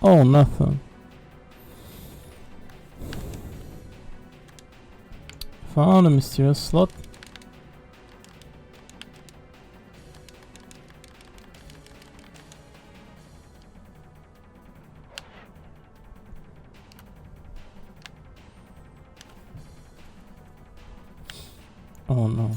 Oh, nothing. Found a mysterious slot. Oh no.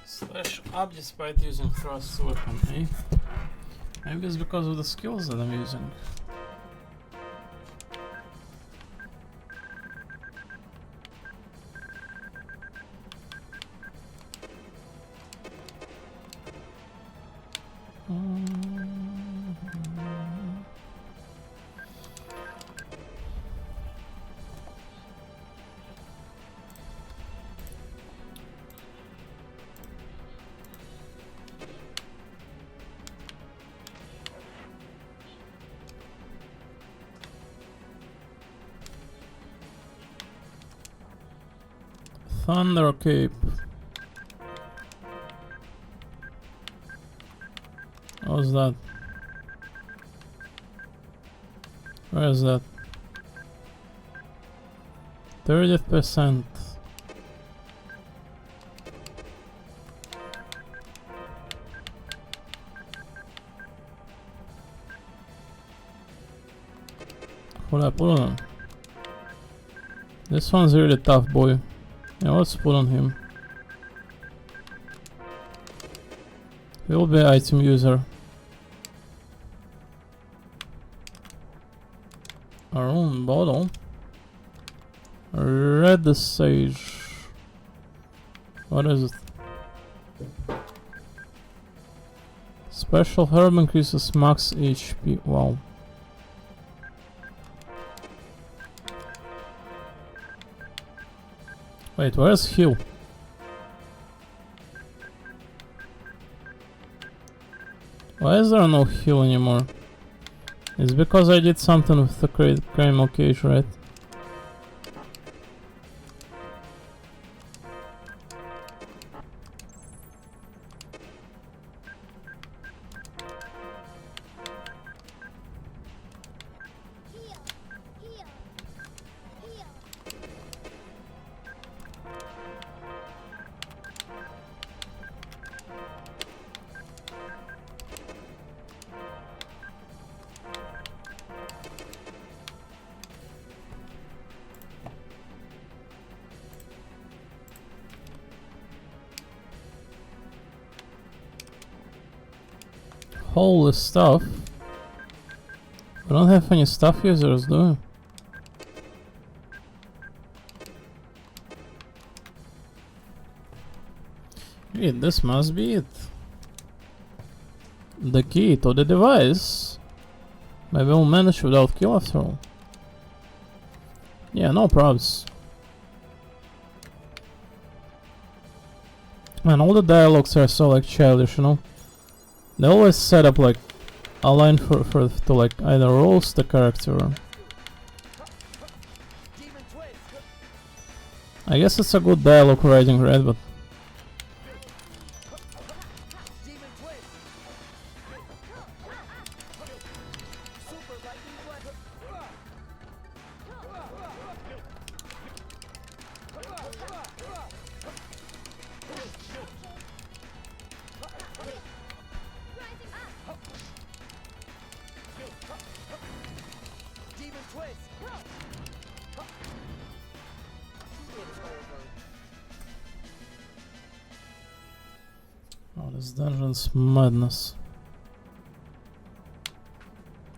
Slash up despite using thrust weapon, eh? Maybe it's because of the skills that I'm using. Thunder Cape. What's that? Where is that? 30%. What I put on? This one's really tough, boy. Yeah, let's put on him. He'll be item user. Our own bottle. Red Sage. What is it? Special herb increases max HP. Wow. Wait, where's heal? Why is there no heal anymore? It's because I did something with the Primal Cage, right? Holy stuff. We don't have any stuff users, do we? Wait, this must be it. The key to the device. Maybe we'll manage without kill after all. Yeah, no probs. Man, all the dialogues are so like childish, you know? They always set up like a line to like either roast the character or... I guess it's a good dialogue writing, right? But oh, this dungeon's madness.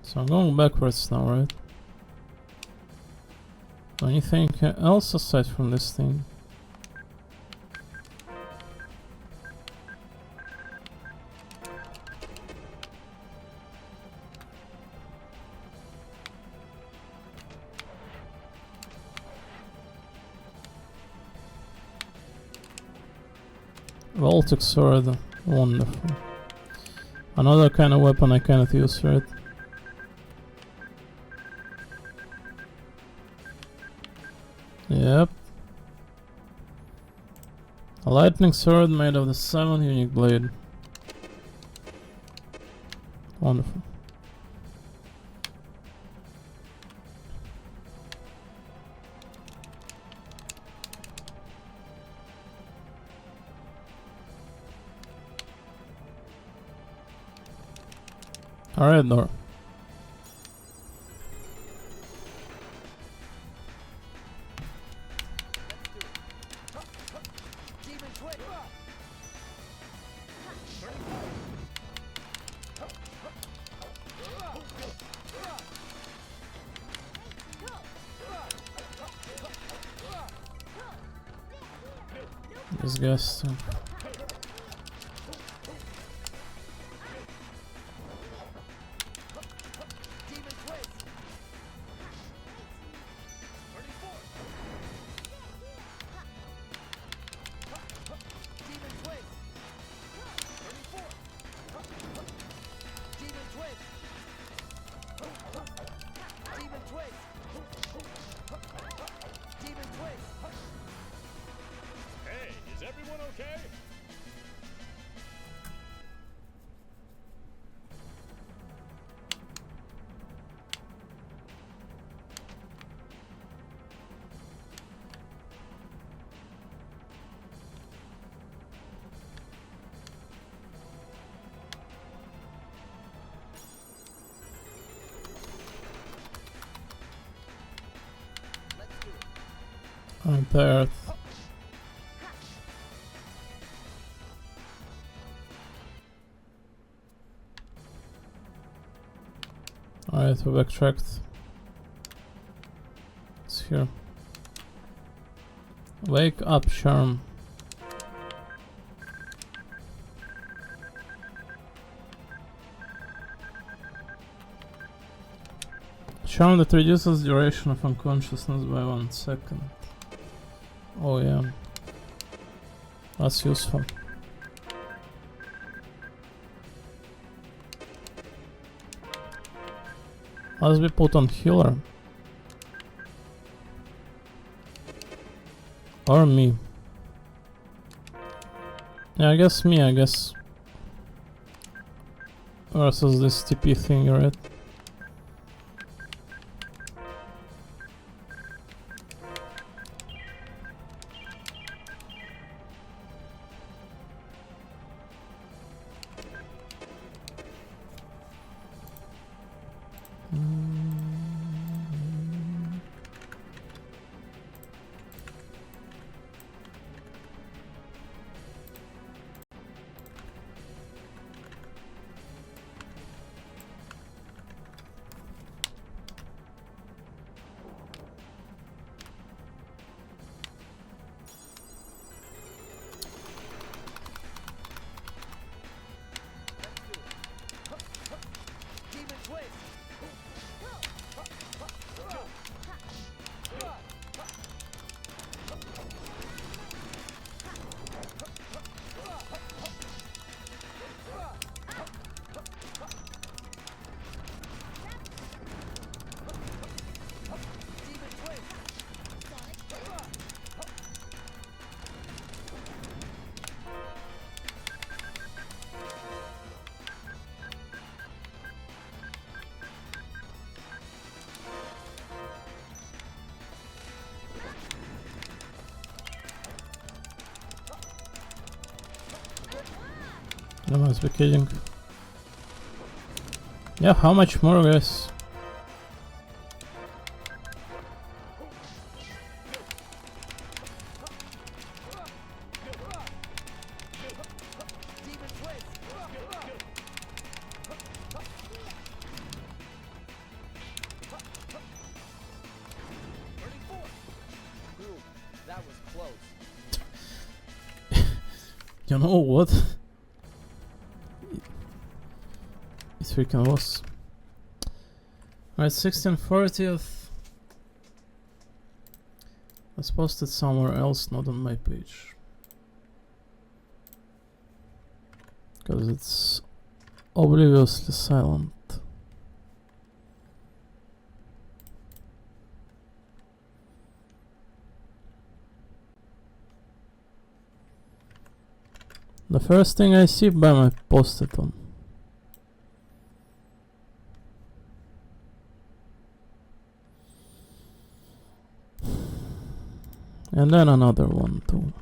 So I'm going backwards now, right? Anything else aside from this thing? Voltic sword, wonderful. Another kind of weapon I cannot use, right? Yep. A lightning sword made of the 7th unique blade. Wonderful. Alright, door. This guy's on Earth. Alright, we backtracked. It's here. Wake up, charm. Charm that reduces duration of unconsciousness by 1 second. Oh yeah. That's useful. Let's be put on healer. Or me. Yeah, I guess me, versus this TP thing, right? I must be kidding. Yeah, how much more, guys? You know what? It freaking was. Alright, 1640th. Let's post it somewhere else, not on my page. Because it's obliviously silent. The first thing I see, bam, I post it on. And then another one too.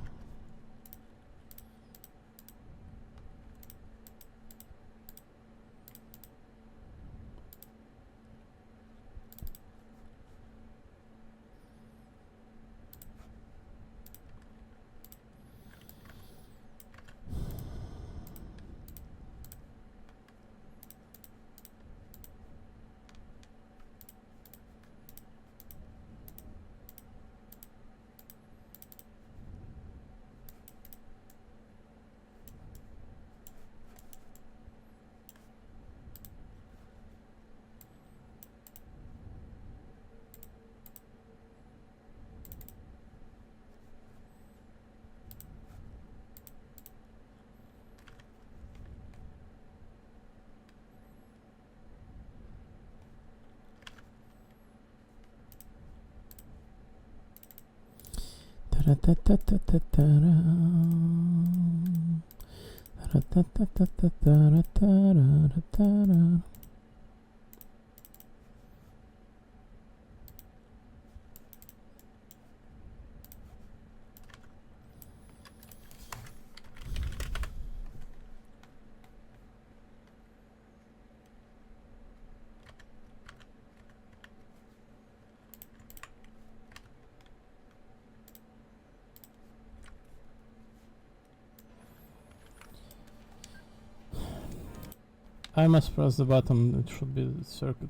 I must press the button, it should be the circuit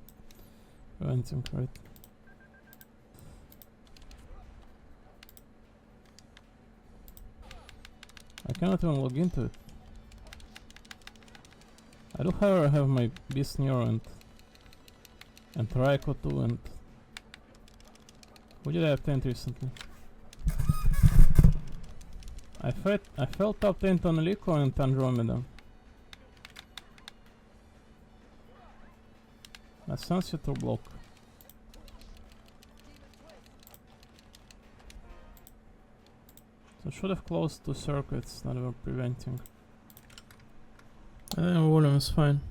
preventing, right? I cannot even log into it. I do however have my Beast Nero and Raiko too, and who did I obtain recently? I felt obtained on Lico and Andromeda. A sensitive block. So should have closed two circuits that were preventing. Volume is fine.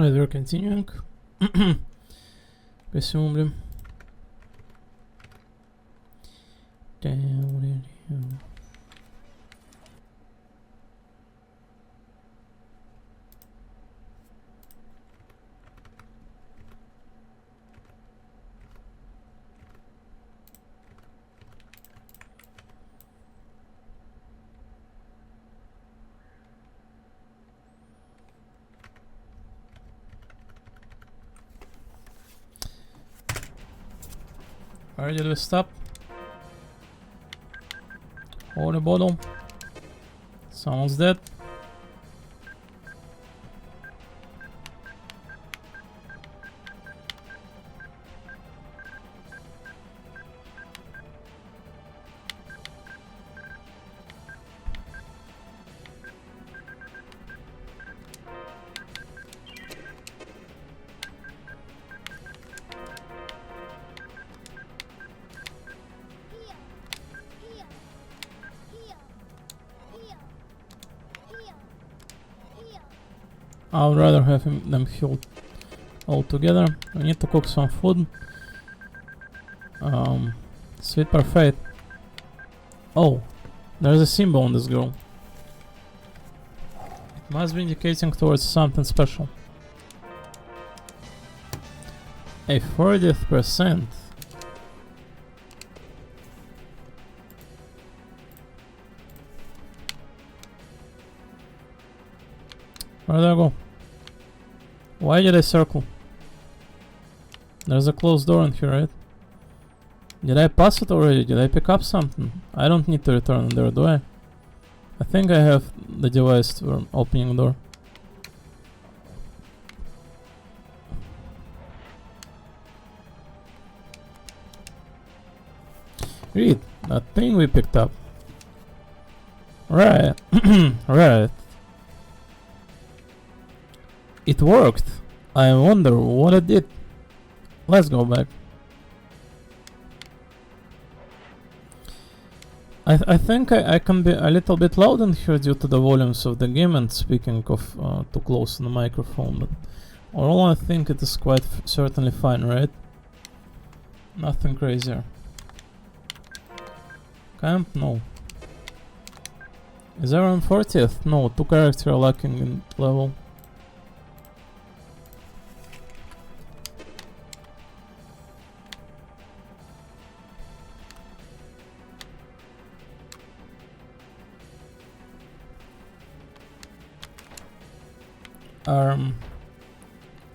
Right, we're continuing. Presumably. Damn. Alright, did we stop? Hold the bottle. Someone's dead. I would rather have them healed all together. We need to cook some food. Sweet parfait. Oh, there's a symbol on this girl. It must be indicating towards something special. A 40th%. Where did I go? Why did I circle? There's a closed door in here, right? Did I pass it already? Did I pick up something? I don't need to return there, do I? I think I have the device for opening door. Read that thing we picked up. Right. Right. It worked. I wonder what it did. Let's go back. I think I can be a little bit loud in here due to the volumes of the game and speaking of too close to the microphone, but overall I think it is quite certainly fine, right? Nothing crazier. Camp? No. Is everyone 40th? No, 2 characters are lacking in level.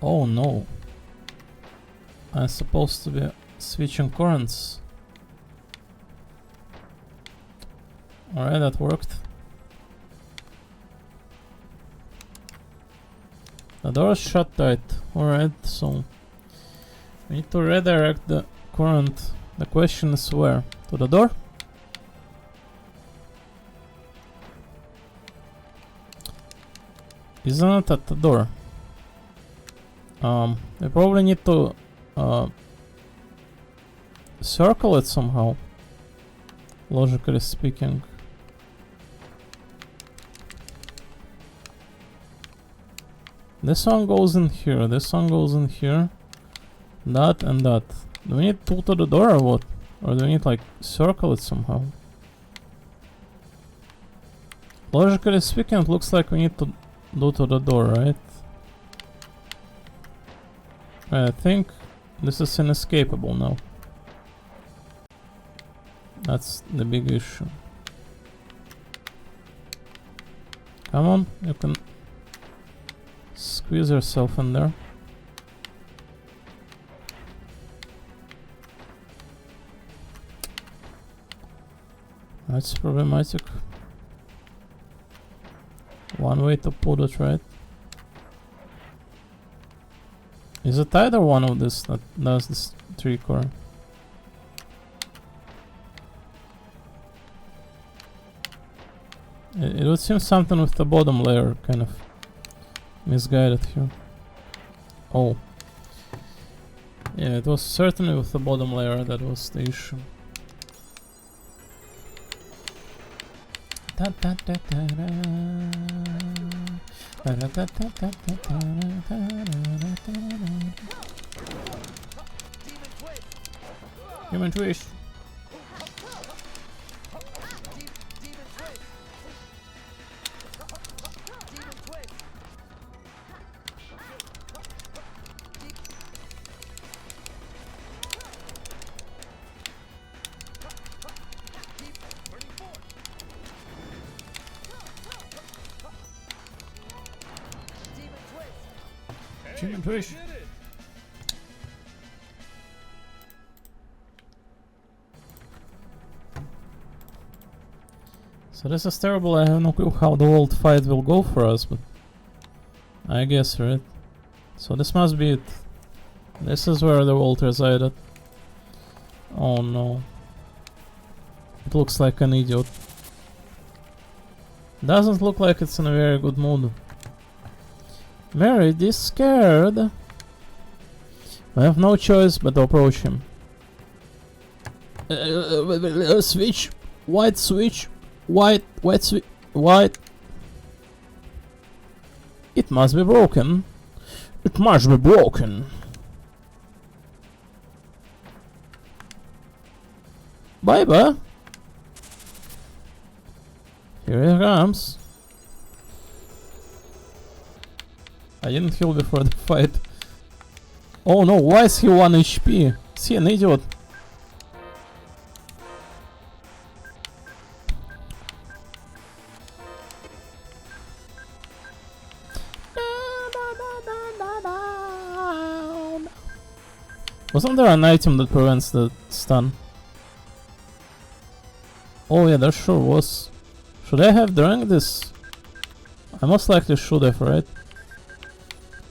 Oh no. I'm supposed to be switching currents. Alright, that worked. The door is shut tight. Alright, so we need to redirect the current. The question is where? To the door? Isn't it at the door? We probably need to circle it somehow, logically speaking. This one goes in here, this one goes in here, that and that. Do we need two to the door or what? Or do we need like circle it somehow? Logically speaking, it looks like we need to do to the door, right? I think this is inescapable now. That's the big issue. Come on, you can squeeze yourself in there. That's problematic. One way to put it, right? Is it either one of this that does this 3-core? It would seem something with the bottom layer kind of misguided here. Oh. Yeah, it was certainly with the bottom layer that was the issue. Human twist. Human twist. So this is terrible. I have no clue how the old fight will go for us, but I guess, right? So this must be it. This is where the vault resided. Oh no. It looks like an idiot. Doesn't look like it's in a very good mood. Very scared. We have no choice but to approach him. Switch. White switch. White switch. White. It must be broken. It must be broken. Bye bye. Here he comes. I didn't heal before the fight. Oh no, why is he 1 HP? Is he an idiot? Wasn't there an item that prevents the stun? Oh yeah, there sure was. Should I have drank this? I most likely should have, right?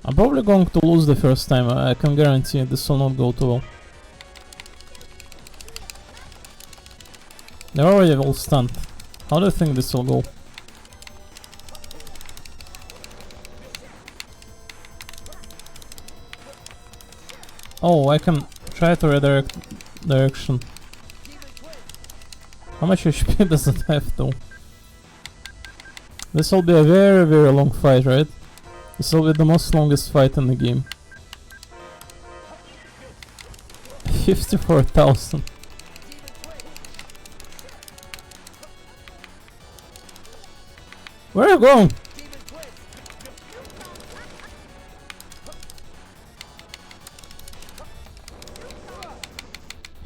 I'm probably going to lose the first time. I can guarantee this will not go too well. They're already all stunned. How do you think this will go? Oh, I can try to redirect direction. How much HP does it have though? This will be a very long fight, right? This will be the most longest fight in the game. 54,000. Where are you going?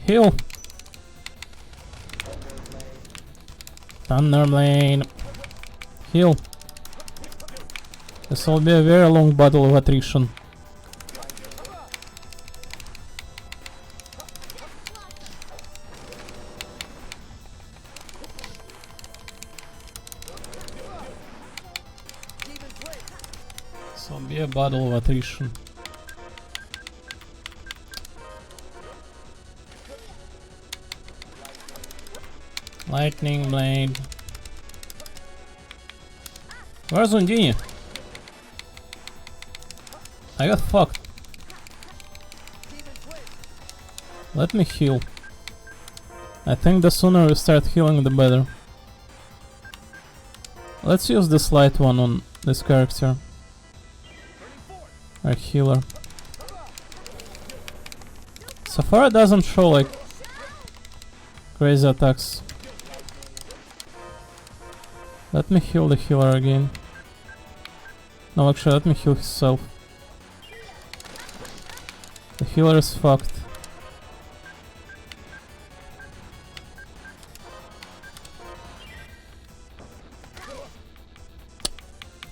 Heal. Thunderblade. Heal. This will be a very long battle of attrition. This will be a battle of attrition. Lightning blade. Where's Undine? I got fucked. Let me heal. I think the sooner we start healing the better. Let's use this light one on this character. Our healer. So far it doesn't show like crazy attacks. Let me heal the healer again. No, actually let me heal himself. The healer is fucked.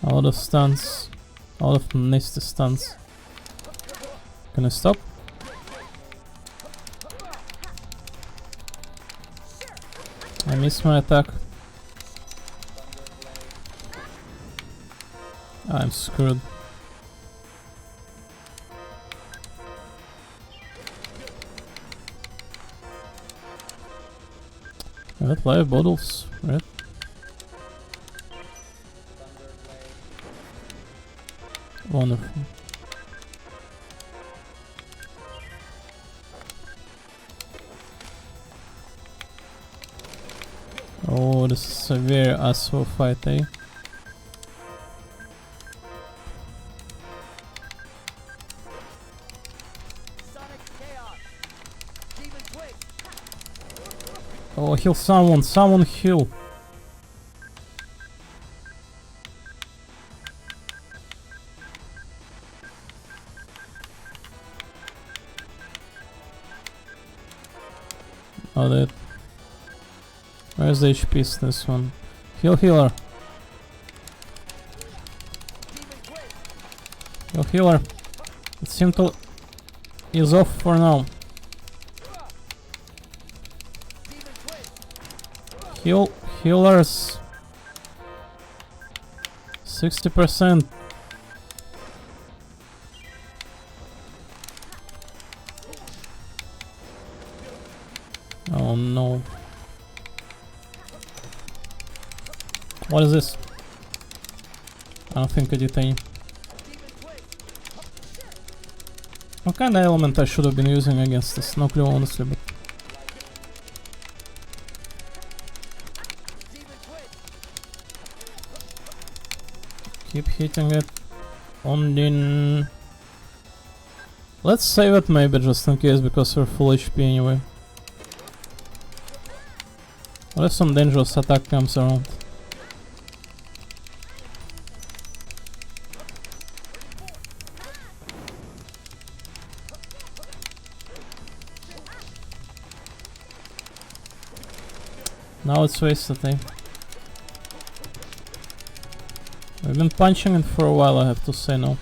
A lot of stuns. A lot of nasty stuns. Can I stop? I missed my attack. I'm screwed. I got live bottles, right? Wonderful. Oh, this is a very asshole fight, eh? Oh, heal someone, someone heal. Oh, that. Where's the HP's this one? Heal healer. Heal healer. It seems to is off for now. Heal healers. 60%. Oh no. What is this? I don't think I did any. What kind of element I should have been using against this? No clue, honestly, but... Keep hitting it. Ondine. Let's save it maybe just in case, because we're full HP anyway. What if some dangerous attack comes around? Now it's wasted, eh? We've been punching it for a while, I have to say now.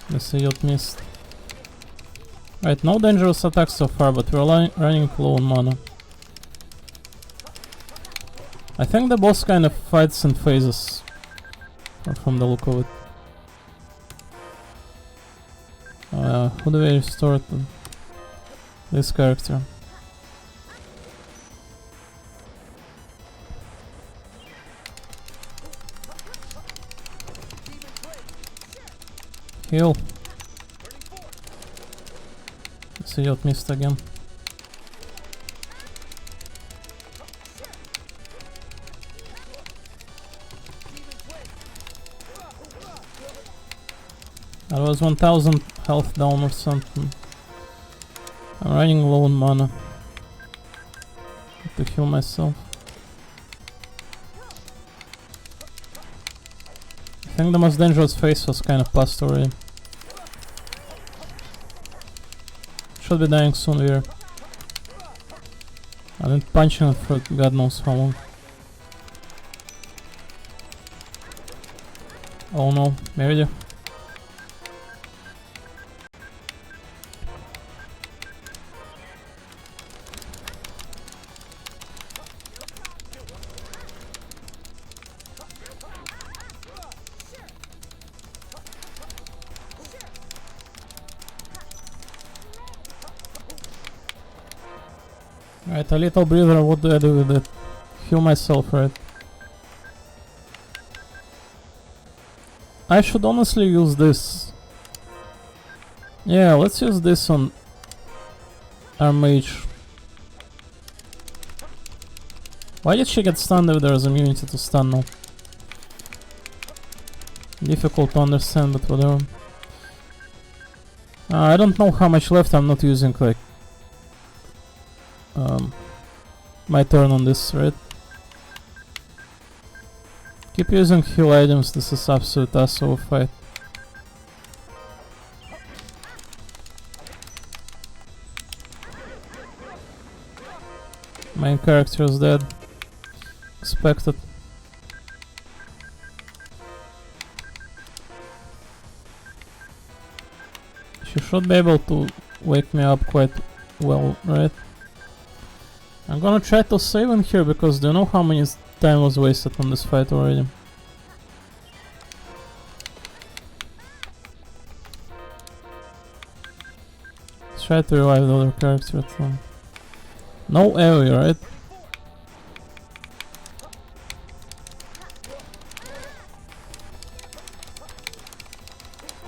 This idiot missed. Right, no dangerous attacks so far, but we're running low on mana. I think the boss kind of fights in phases, from the look of it. Who do we restore to? This character. Heal. This idiot missed again. That was 1000 health down or something. I'm running low on mana. Have to heal myself. I think the most dangerous phase was kind of past already. Should be dying soon here. I've been punching it for God knows how long. Oh no, maybe. Right, a little breather, what do I do with it? Heal myself, right? I should honestly use this. Yeah, let's use this on our mage. Why did she get stunned if there's immunity to stun now? Difficult to understand, but whatever. I don't know how much left. I'm not using like my turn on this, right? Keep using heal items. This is absolute asshole fight. Main character is dead. Expected. She should be able to wake me up quite well, right? I'm gonna try to save him here, because do you know how many time was wasted on this fight already? Let's try to revive the other character. No area, right?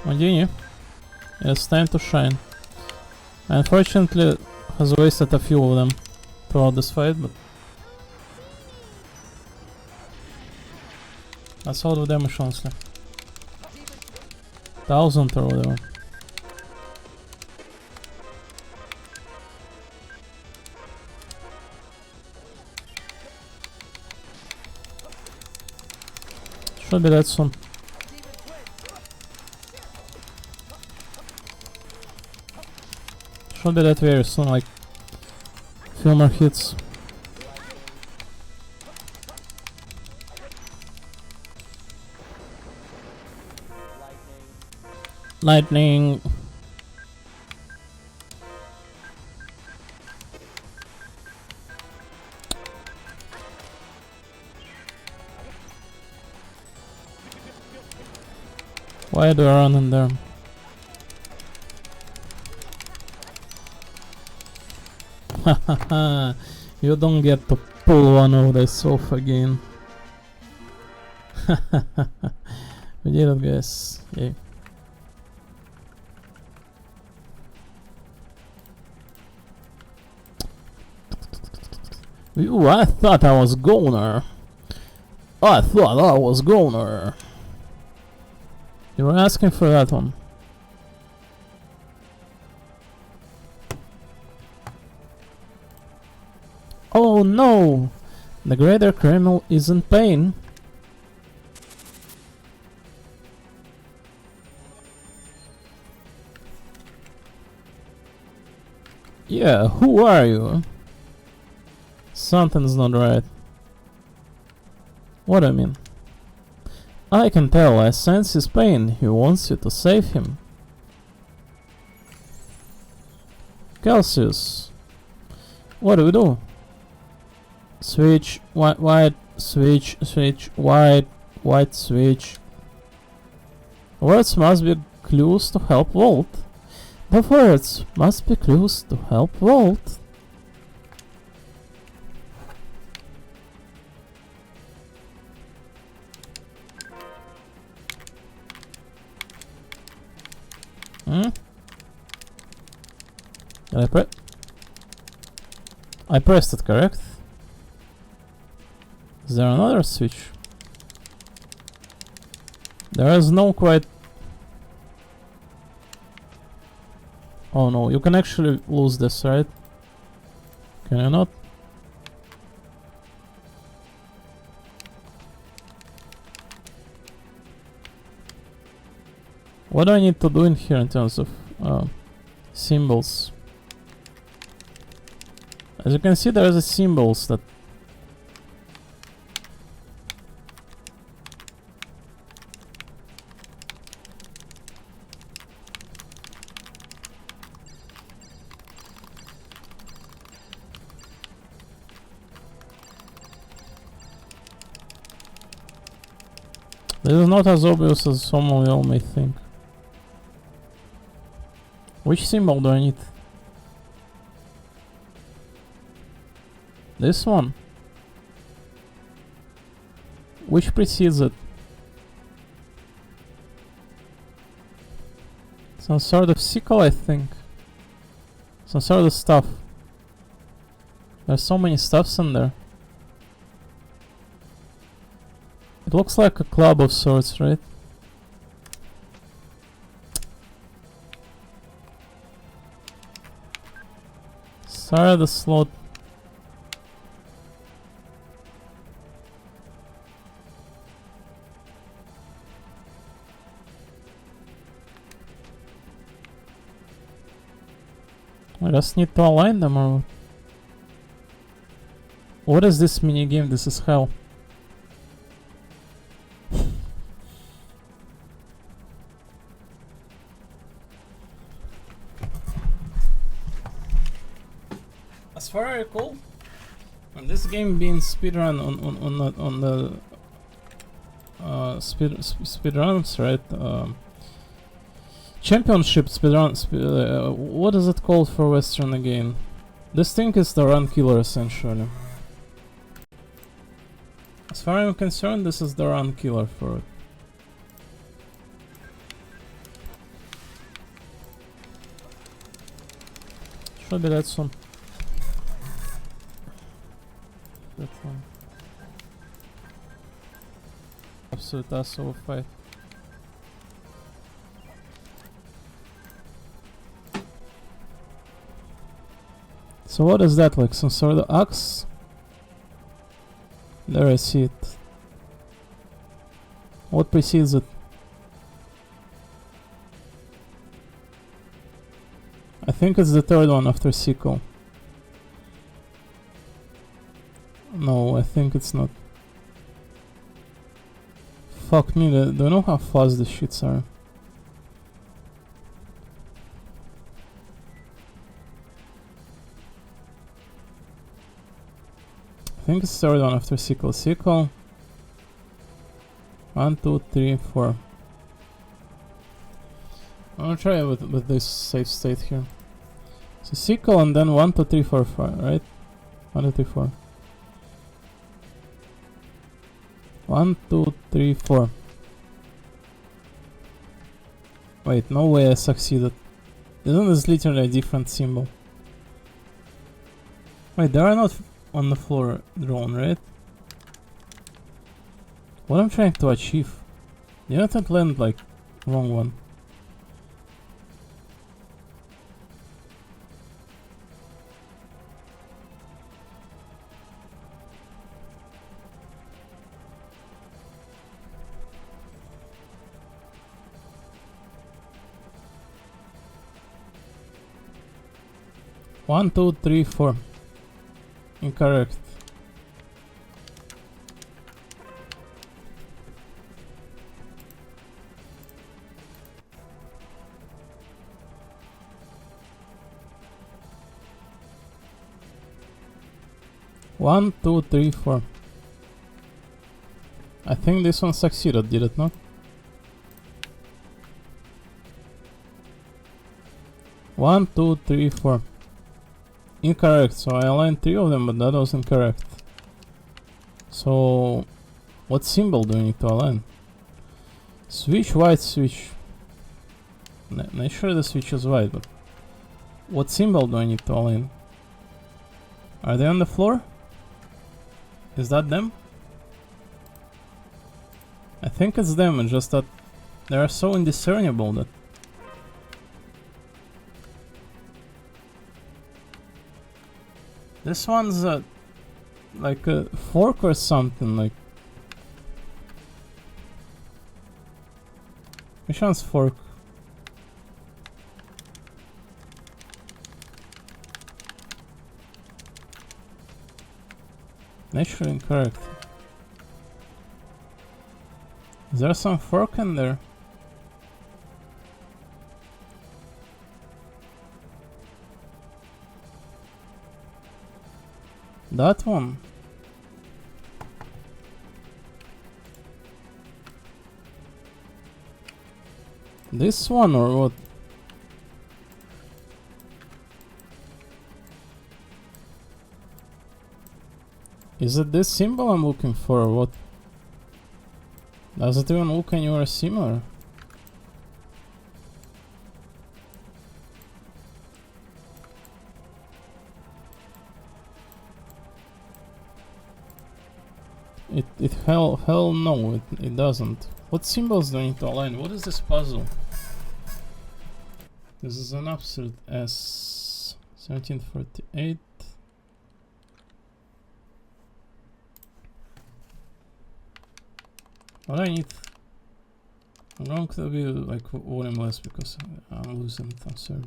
Ondine, it's time to shine. Unfortunately, has wasted a few of them throughout this fight, but that's all of damage, honestly. 1000 or whatever. Should be that soon. Should be that very soon, like few more hits. Lightning. Why do I run in there? Hahaha, you don't get to pull one of this off again. We did it, guys. Yay. Ooh, I thought I was goner. I thought I was goner. You were asking for that one. Oh no! The greater criminal is in pain. Yeah, who are you? Something's not right. What I mean? I can tell, I sense his pain. He wants you to save him. Celsius. What do we do? Switch, white, switch, white, switch. Words must be clues to help Volt. The words must be clues to help Volt. Did I pressed it, correct? Is there another switch? There is no quite... Oh no, you can actually lose this, right? Can you not? What do I need to do in here in terms of symbols? As you can see, there is a symbols that this is not as obvious as some of you may think. Which symbol do I need? This one. Which precedes it? Some sort of sickle, I think. Some sort of stuff. There's so many stuffs in there. It looks like a club of sorts, right? Sorry, the slot. I just need to align them, or what is this minigame? This is hell. As far as I recall, on this game being speedrun on the speedruns, right? Championship speedrun. What is it called for Western again? This thing is the run killer, essentially. As far as I'm concerned, this is the run killer for it. Should be that soon. That one. Absolute asshole fight. So what is that, like some sort of axe? There, I see it. What precedes it? I think it's the third one after Sequel. No, I think it's not. Fuck me, do you know how fast the shits are? I think it's the third one after Sequel. Sequel. 1, 2, 3, 4. I'm gonna try with this safe state here. So Sequel and then 1, 2, 3, 4, 5, right? 1, 2, 3, 4. 1, 2, 3, 4. Wait, no way I succeeded. Isn't this literally a different symbol? Wait, they are not on the floor drawn, right? What I'm trying to achieve? Didn't it land like wrong one? One, two, three, four. Incorrect. One, two, three, four. I think this one succeeded, did it not? One, two, three, four. Incorrect, so I aligned 3 of them, but that was incorrect. So, what symbol do we need to align? Switch, white switch. Not sure the switch is white, but what symbol do I need to align? Are they on the floor? Is that them? I think it's them, it's just that they are so indiscernible that... This one's like a fork or something, like... Which one's fork? Naturally incorrect. Is there some fork in there? That one. This one or what? Is it this symbol I'm looking for or what? Does it even look anywhere similar? Hell no, it doesn't. What symbols do I need to align? What is this puzzle? This is an absolute S. 1748. What I need? I'm going to be like volumeless because I'm losing it, I'm sorry.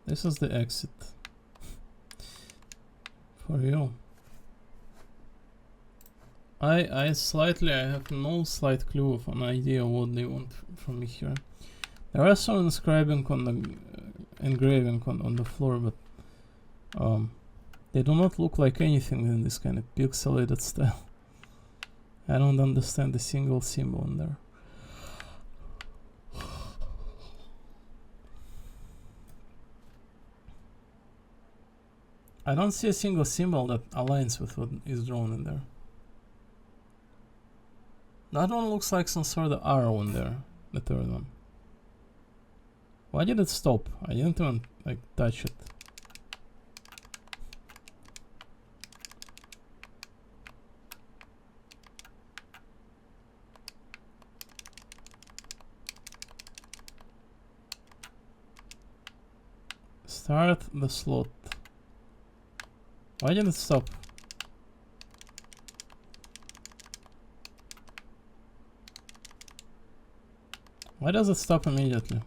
This is the exit. For you. I have no slight clue of an idea what they want from me here. There are some inscribing on the engraving on the floor, but they do not look like anything in this kind of pixelated style. I don't understand a single symbol in there. I don't see a single symbol that aligns with what is drawn in there. That one looks like some sort of arrow in there, the third one. Why did it stop? I didn't even like touch it. Start the slot. Why did it stop? Why does it stop immediately?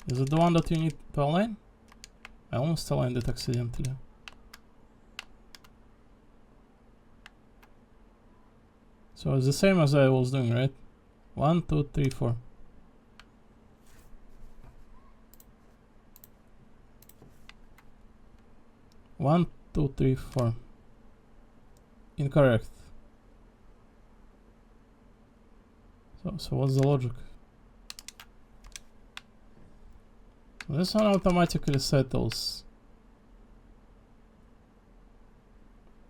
Is it the one that you need to align? I almost aligned it accidentally. So it's the same as I was doing, right? 1, 2, 3, 4. One, two, three, four. Incorrect. So what's the logic? This one automatically settles.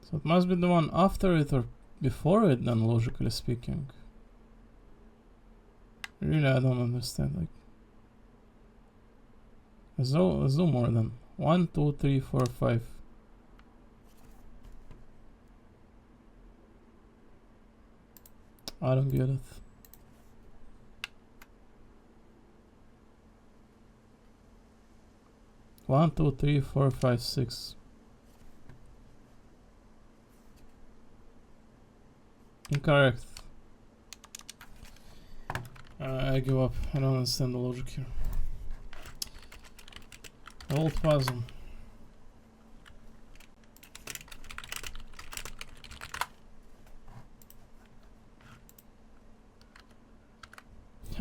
So it must be the one after it or before it, then logically speaking. Really, I don't understand. Like, let's do more than 1, 2, 3, 4, 5. I don't get it. One, two, three, four, five, 6. Incorrect. I give up. I don't understand the logic here. Old puzzle.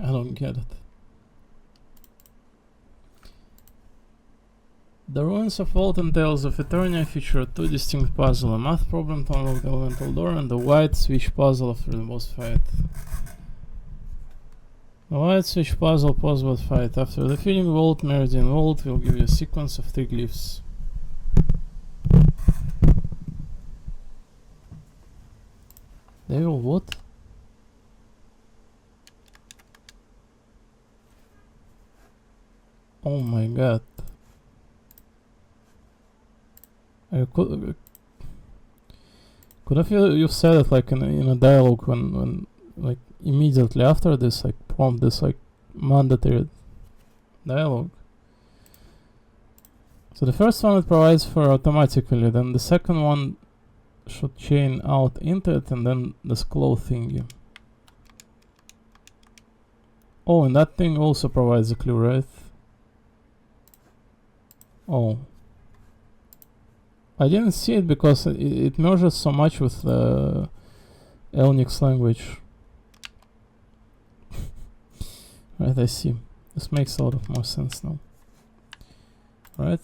I don't get it. The Ruins of Vault and Tales of Eternia feature two distinct puzzles: a math problem to unlock the elemental door and the white switch puzzle after the boss fight. The white switch puzzle post-boss fight. After defeating Vault, Meridian Vault will give you a sequence of 3 glyphs. They will what? Oh my god. Could have you said it like in a dialogue when like immediately after this, like prompt this like mandatory dialogue. So the first one it provides for automatically, then the second one should chain out into it, and then this claw thingy. Oh, and that thing also provides a clue, right? Oh. I didn't see it because it merges so much with the Elnix language. Right, I see. This makes a lot of more sense now. Right.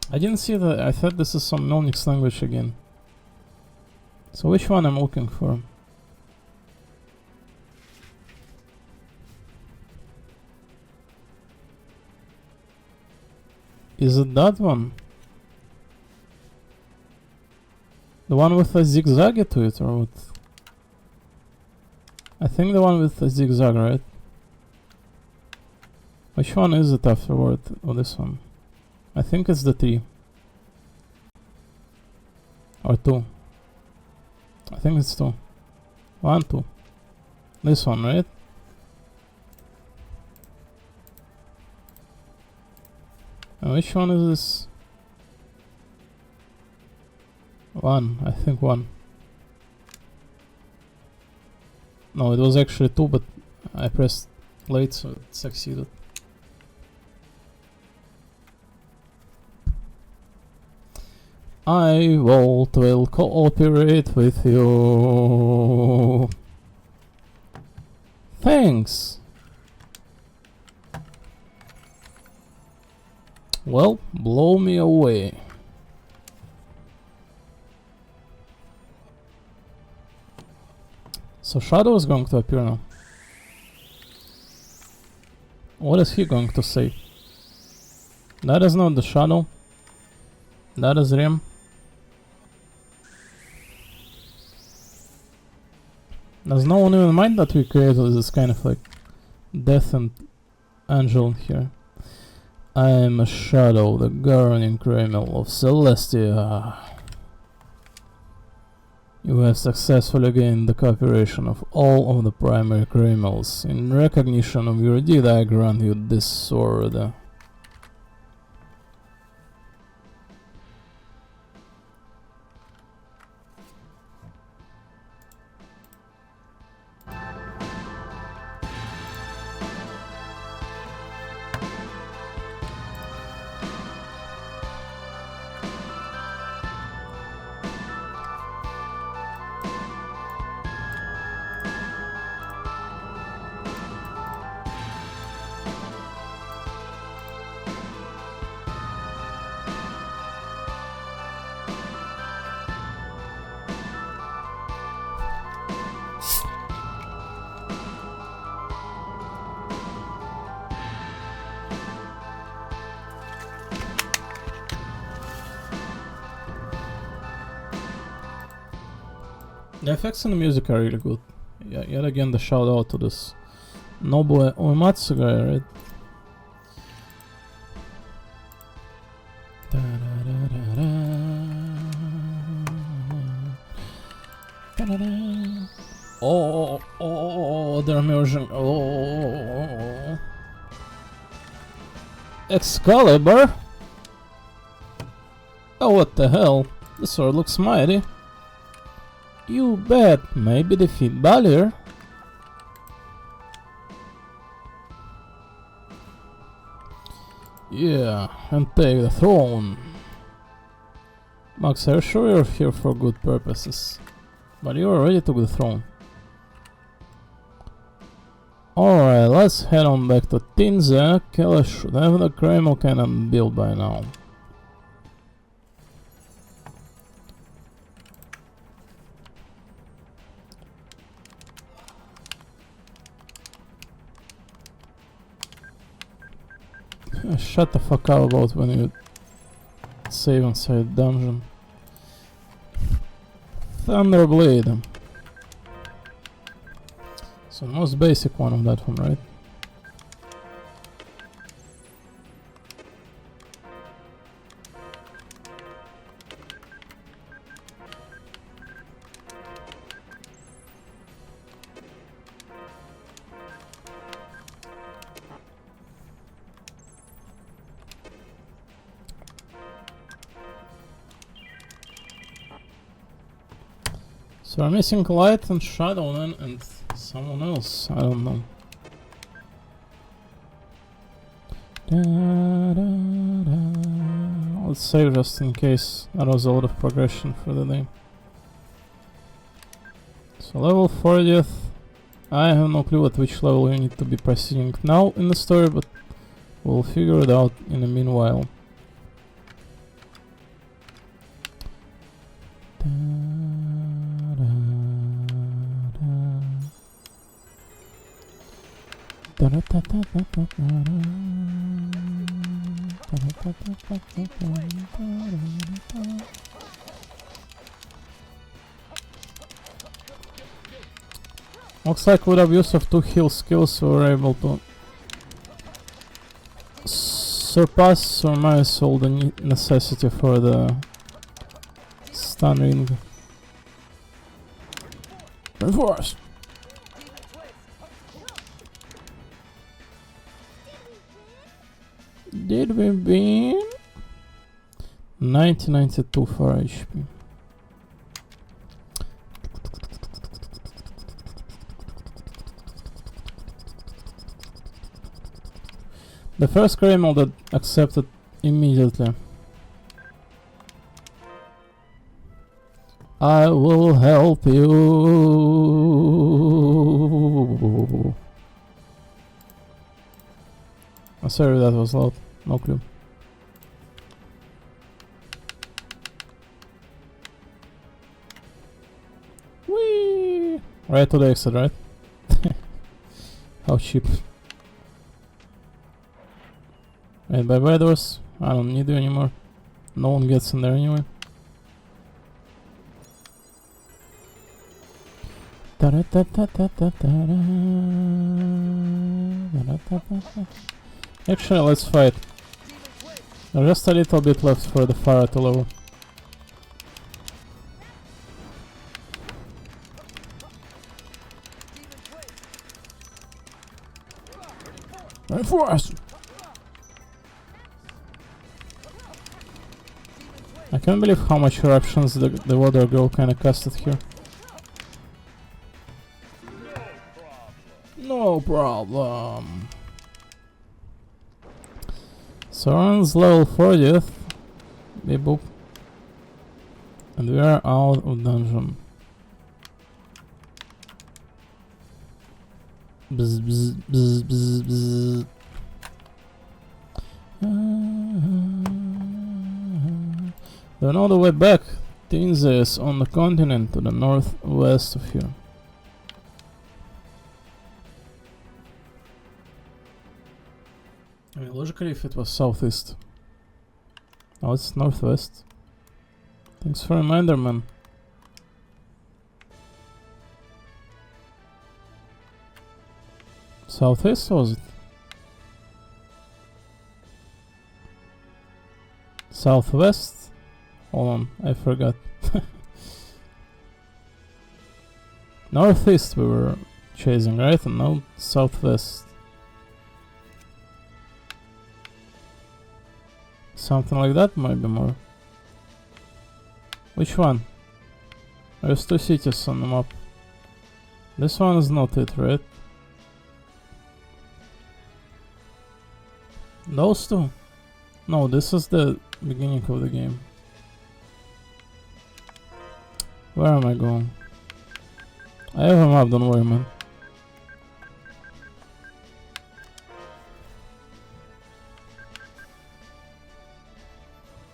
I didn't see that. I thought this is some Elnix language again. So which one I'm looking for? Is it that one? The one with a zigzag to it, or what? I think the one with the zigzag, right? Which one is it afterward? Oh, this one. I think it's the 3. Or 2. I think it's 2. 1, 2. This one, right? And which one is this? 1, I think 1. No, it was actually 2, but I pressed late, so it succeeded. I will cooperate with you. Thanks. Well, blow me away. So Shadow is going to appear now. What is he going to say? That is not the Shadow. That is Rem. Does no one even mind that we created this kind of like Death and Angel here. I am a shadow, the governing criminal of Celestia. You have successfully gained the cooperation of all of the primary criminals. In recognition of your deed, I grant you this sword. The effects and the music are really good. Yeah, yet again, the shout out to this Nobuo Uematsu guy, right? Oh, they're merging. Oh, Excalibur. Oh, what the hell? The sword looks mighty. You bet, maybe defeat Balir. Yeah, and take the throne. Max, are you sure you're here for good purposes? But you already took the throne. Alright, let's head on back to Tinza. Killer should have the Kreml cannon built by now. Shut the fuck up about when you save inside dungeon. Thunderblade. So most basic one of that one, right? So we're missing Light and Shadow then, and someone else, I don't know. Let's save just in case. That was a lot of progression for the day. So level 40th. I have no clue at which level you need to be proceeding now in the story, but we'll figure it out in the meanwhile. Looks like with abuse of 2 heal skills we were able to surmise all the necessity for the stun ring. Reinforce! Did we win? 1992 for HP. The first criminal that accepted immediately. I will help you. I'm sorry that was loud. No clue. Whee! Right to the exit, right? How cheap. Right, bye bye doors. I don't need you anymore. No one gets in there anyway. Da -da -da -da -da -da -da. Actually, let's fight. Just a little bit left for the fire to level. Reinforce! I can't believe how much eruptions the water girl kinda casted here. No problem. Soren's level 40th. Beep boop. And we are out of dungeon. Bzz bzz bzz bzz bzz. They know the way back. Tinza is on the continent to the northwest of here. I mean, logically, if it was southeast. Now it's northwest. Thanks for a reminder, man. Southeast was it? Southwest? Hold on, I forgot. Northeast we were chasing, right? And now southwest. Something like that, maybe more. Which one? There's two cities on the map. This one is not it, right? Those two? No, this is the beginning of the game. Where am I going? I have a map, don't worry, man.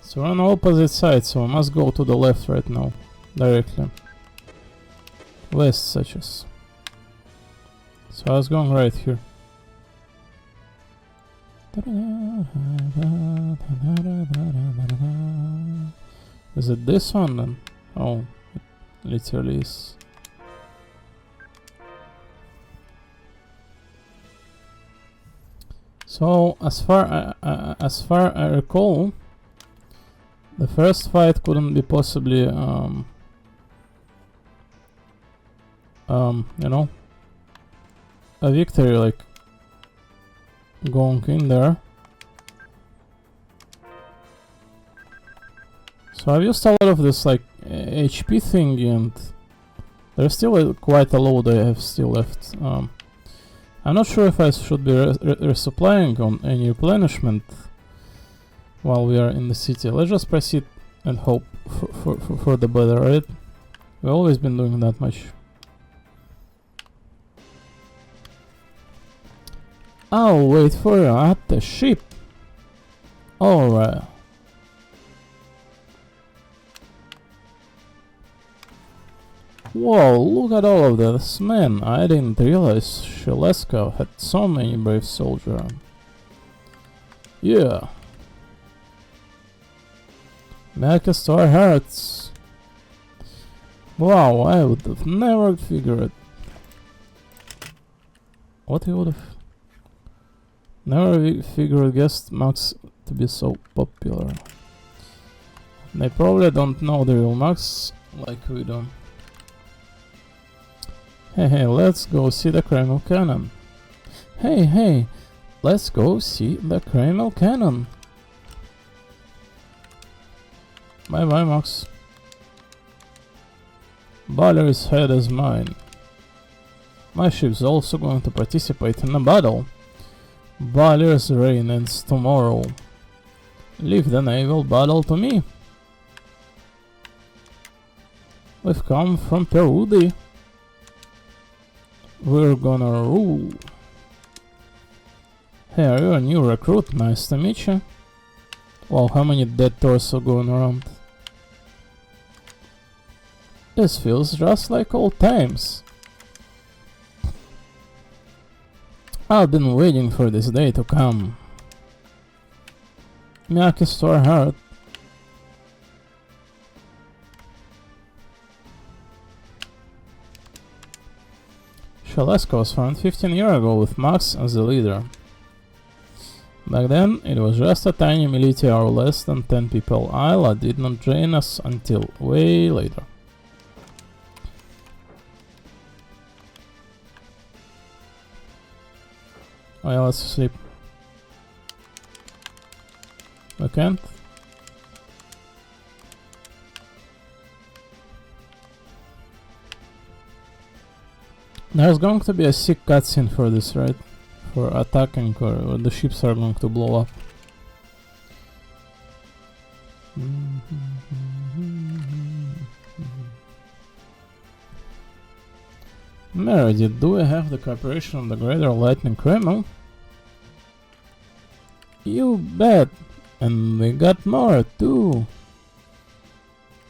So we're on the opposite side, so I must go to the left right now. Directly. West, such as. So I was going right here. Is it this one then? Oh, it literally is. So as far I recall, the first fight couldn't be possibly you know, a victory, like going in there. So I've used a lot of this like HP thing, and there's still quite a load I have still left. I'm not sure if I should be resupplying on any replenishment while we are in the city. Let's just proceed and hope for the better, right? We've always been doing that much. I'll wait for you at the ship. Alright. Whoa, look at all of this, man. I didn't realize Sheleskov had so many brave soldiers. Yeah. Backest to our hearts. Wow, I would have never figured. What you would have never figured guest Max to be so popular. They probably don't know the real Max like we do. Hey, let's go see the Kreml cannon. Hey, let's go see the Kreml cannon. Bye bye, Max. Balor's head is mine. My ship's also going to participate in the battle. Balor's reign ends tomorrow. Leave the naval battle to me. We've come from Perudi. We're gonna rule. Hey, are you a new recruit? Nice to meet you. Wow, how many dead torso going around? This feels just like old times. I've been waiting for this day to come. Miyake to our heart. Shaleska was found 15 years ago with Max as the leader. Back then, it was just a tiny militia or less than 10 people. Ayla did not join us until way later. Oh yeah, let's sleep. We can't? There's going to be a sick cutscene for this, right? For attacking or the ships are going to blow up. Meredith, do we have the cooperation of the Greater Lightning Kreml? You bet! And we got more too!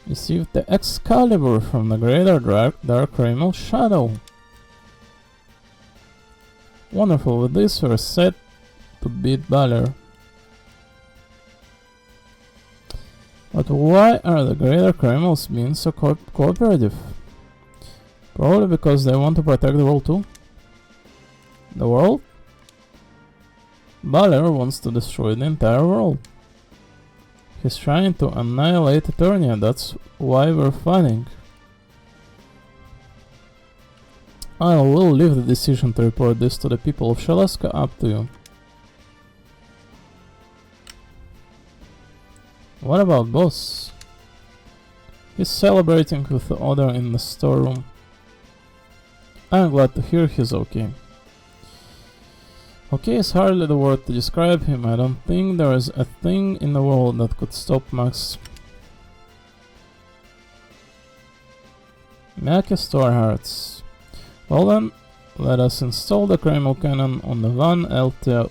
Received the Excalibur from the Greater Dark Kreml Shadow. Wonderful, with this we're set to beat Balor. But why are the Greater Kremls being so cooperative? Probably because they want to protect the world too. The world? Balor wants to destroy the entire world. He's trying to annihilate Eternia, that's why we're fighting. I will leave the decision to report this to the people of Shaleska up to you. What about boss? He's celebrating with the other in the storeroom. I'm glad to hear he's okay. Okay is hardly the word to describe him. I don't think there is a thing in the world that could stop Max. Miyake Store Hearts. Well then, let us install the Kreml cannon on the Van Eltia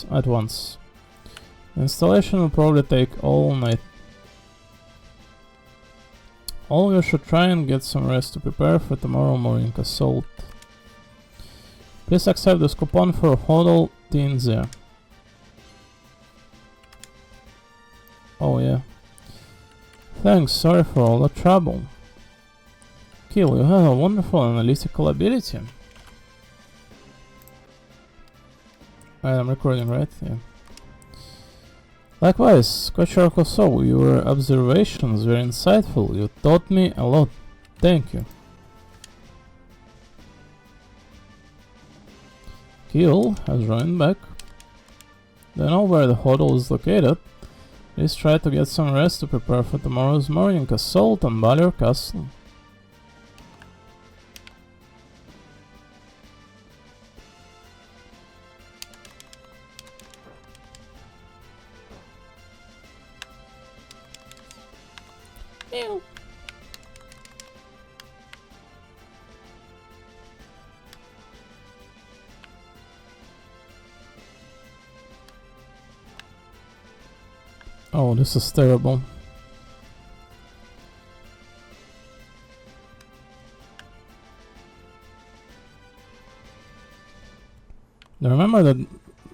at once. The installation will probably take all night. All of you should try and get some rest to prepare for tomorrow morning assault. Please accept this coupon for Hodl Tinzia. Oh yeah. Thanks, sorry for all the trouble. Kill, you have a wonderful analytical ability. I'm recording, right? Yeah. Likewise, Coach Arkoso, your observations were insightful. You taught me a lot. Thank you. Kill has joined back. Do you know where the Hodl is located? Please try to get some rest to prepare for tomorrow's morning assault on Balor Castle. Ew. Oh, this is terrible. Now remember that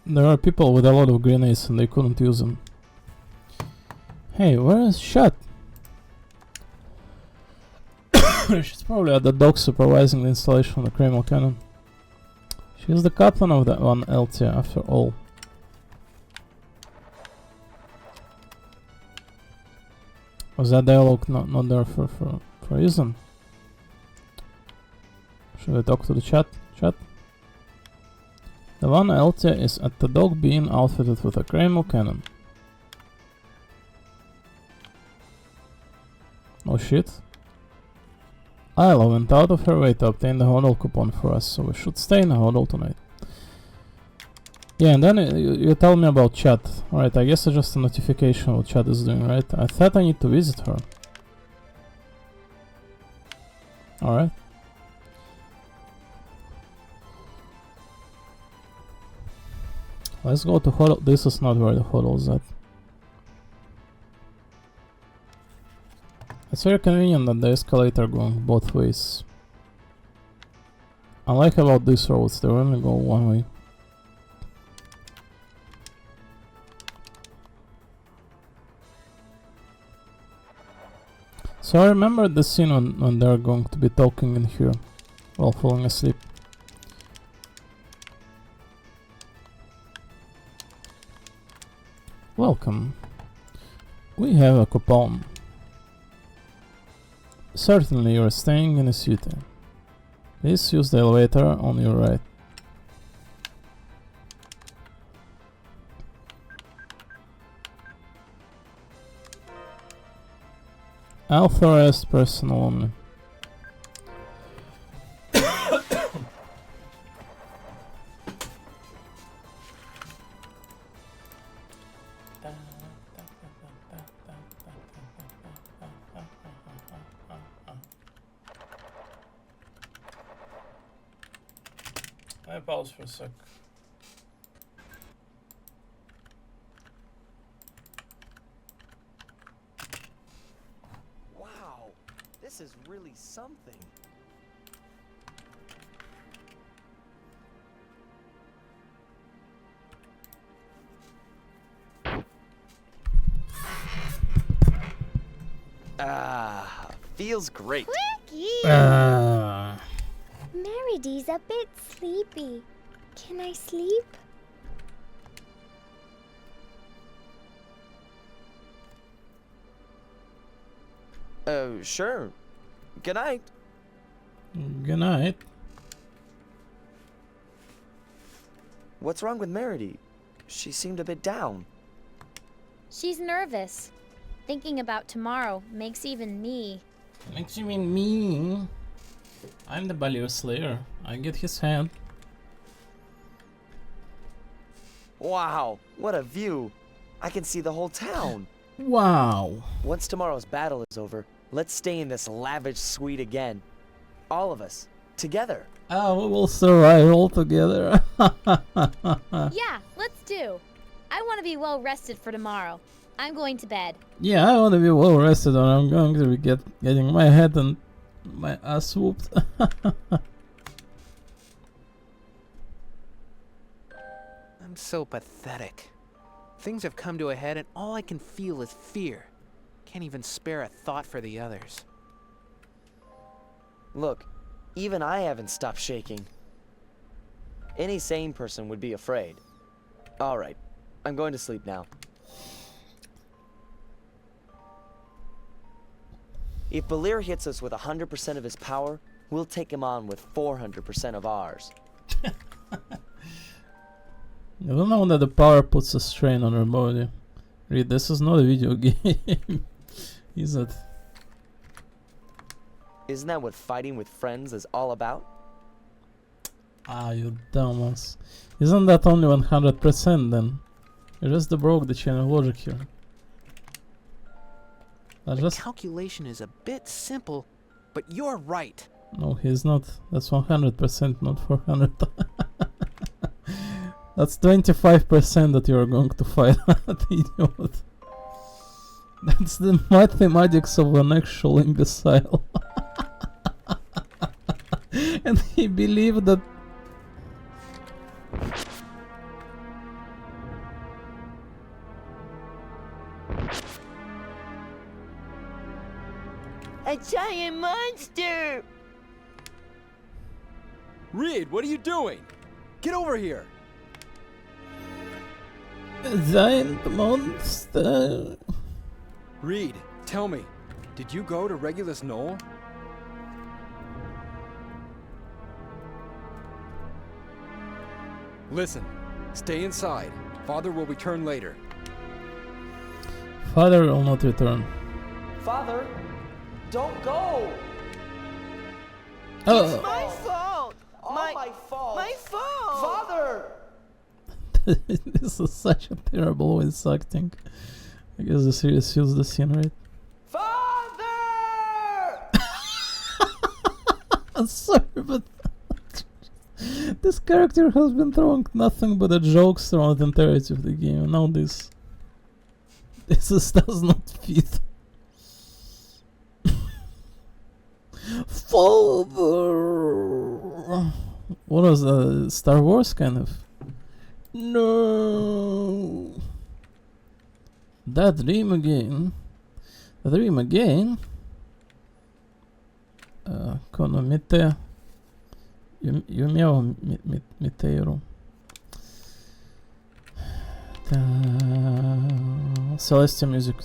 there are people with a lot of grenades and they couldn't use them. Hey, where is Shut? She's probably at the dock supervising the installation of the Kreml cannon. She is the captain of that one Eltia, after all. Was that dialogue not there for a reason? Should I talk to the chat? Chat? The one Eltia is at the dock being outfitted with a Kreml cannon. Oh shit. Ayla went out of her way to obtain the Hodl coupon for us, so we should stay in a Hodl tonight. Yeah, and then you tell me about chat. Alright, I guess it's just a notification what chat is doing, right? I thought I need to visit her. Alright. Let's go to Hodl. This is not where the Hodl is at. It's very convenient that the escalator going both ways. Unlike about these roads, they only go one way. So I remember the scene when they're going to be talking in here. while falling asleep. Welcome. We have a coupon. Certainly you are staying in a suite. Please use the elevator on your right. Authorized personnel only. I pause for a sec. Wow, this is really something. Ah, feels great. Quickie! Ah. Meridy's a bit sleepy. Can I sleep? Sure. Good night. Good night. What's wrong with Meridy? She seemed a bit down. She's nervous. Thinking about tomorrow makes even me. Makes you mean me? I'm the Balio Slayer. I get his hand. Wow, what a view. I can see the whole town. Wow. Once tomorrow's battle is over, let's stay in this lavish suite again. All of us, together. Oh, we will survive all together. Yeah, let's do. I want to be well rested for tomorrow. I'm going to bed. Yeah, I want to be well rested, or I'm going to be getting my head and my ass whooped. I'm so pathetic. Things have come to a head and all I can feel is fear. Can't even spare a thought for the others. Look, even I haven't stopped shaking. Any sane person would be afraid. Alright, I'm going to sleep now. If Balir hits us with 100% of his power, we'll take him on with 400% of ours. You don't know that the power puts a strain on her body. Read, this is not a video game. Is it? Isn't that what fighting with friends is all about? Ah, you dumbass. Isn't that only 100% then? You just broke the chain of logic here. That's The just... calculation is a bit simple, but you're right. No, he's not. That's 100%, not 400. That's 25% that you're going to fight that idiot. That's the mathematics of an actual imbecile. And he believed that... A giant monster! Reed, what are you doing? Get over here! A giant monster... Reed, tell me, did you go to Regulus Knoll? Listen, stay inside. Father will return later. Father will not return. Father, don't go! Oh! My fault! My fault! My fault! Father! This is such a terrible voice acting. I guess the series feels the scene, right? Father! I'm sorry, but this character has been throwing nothing but the jokes throughout the entirety of the game, and now this just does not fit. Father! What was that? Star Wars kind of? No! That dream again. That dream again. Konomite. Yumio Miteiro. Celestia music.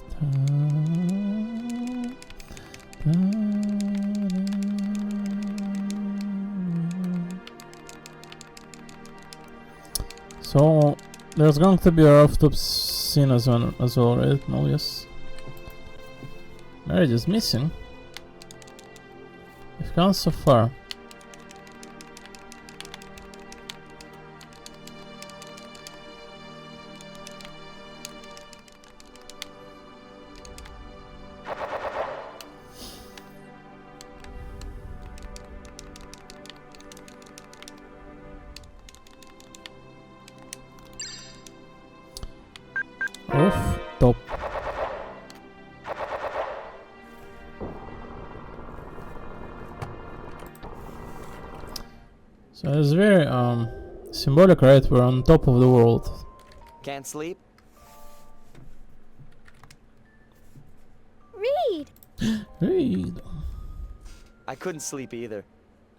So there's going to be a rooftop scene as well, right? No, yes. Marriage is missing. We've gone so far. Top. So it's very symbolic, right? We're on top of the world. Can't sleep? Reed! Read. I couldn't sleep either.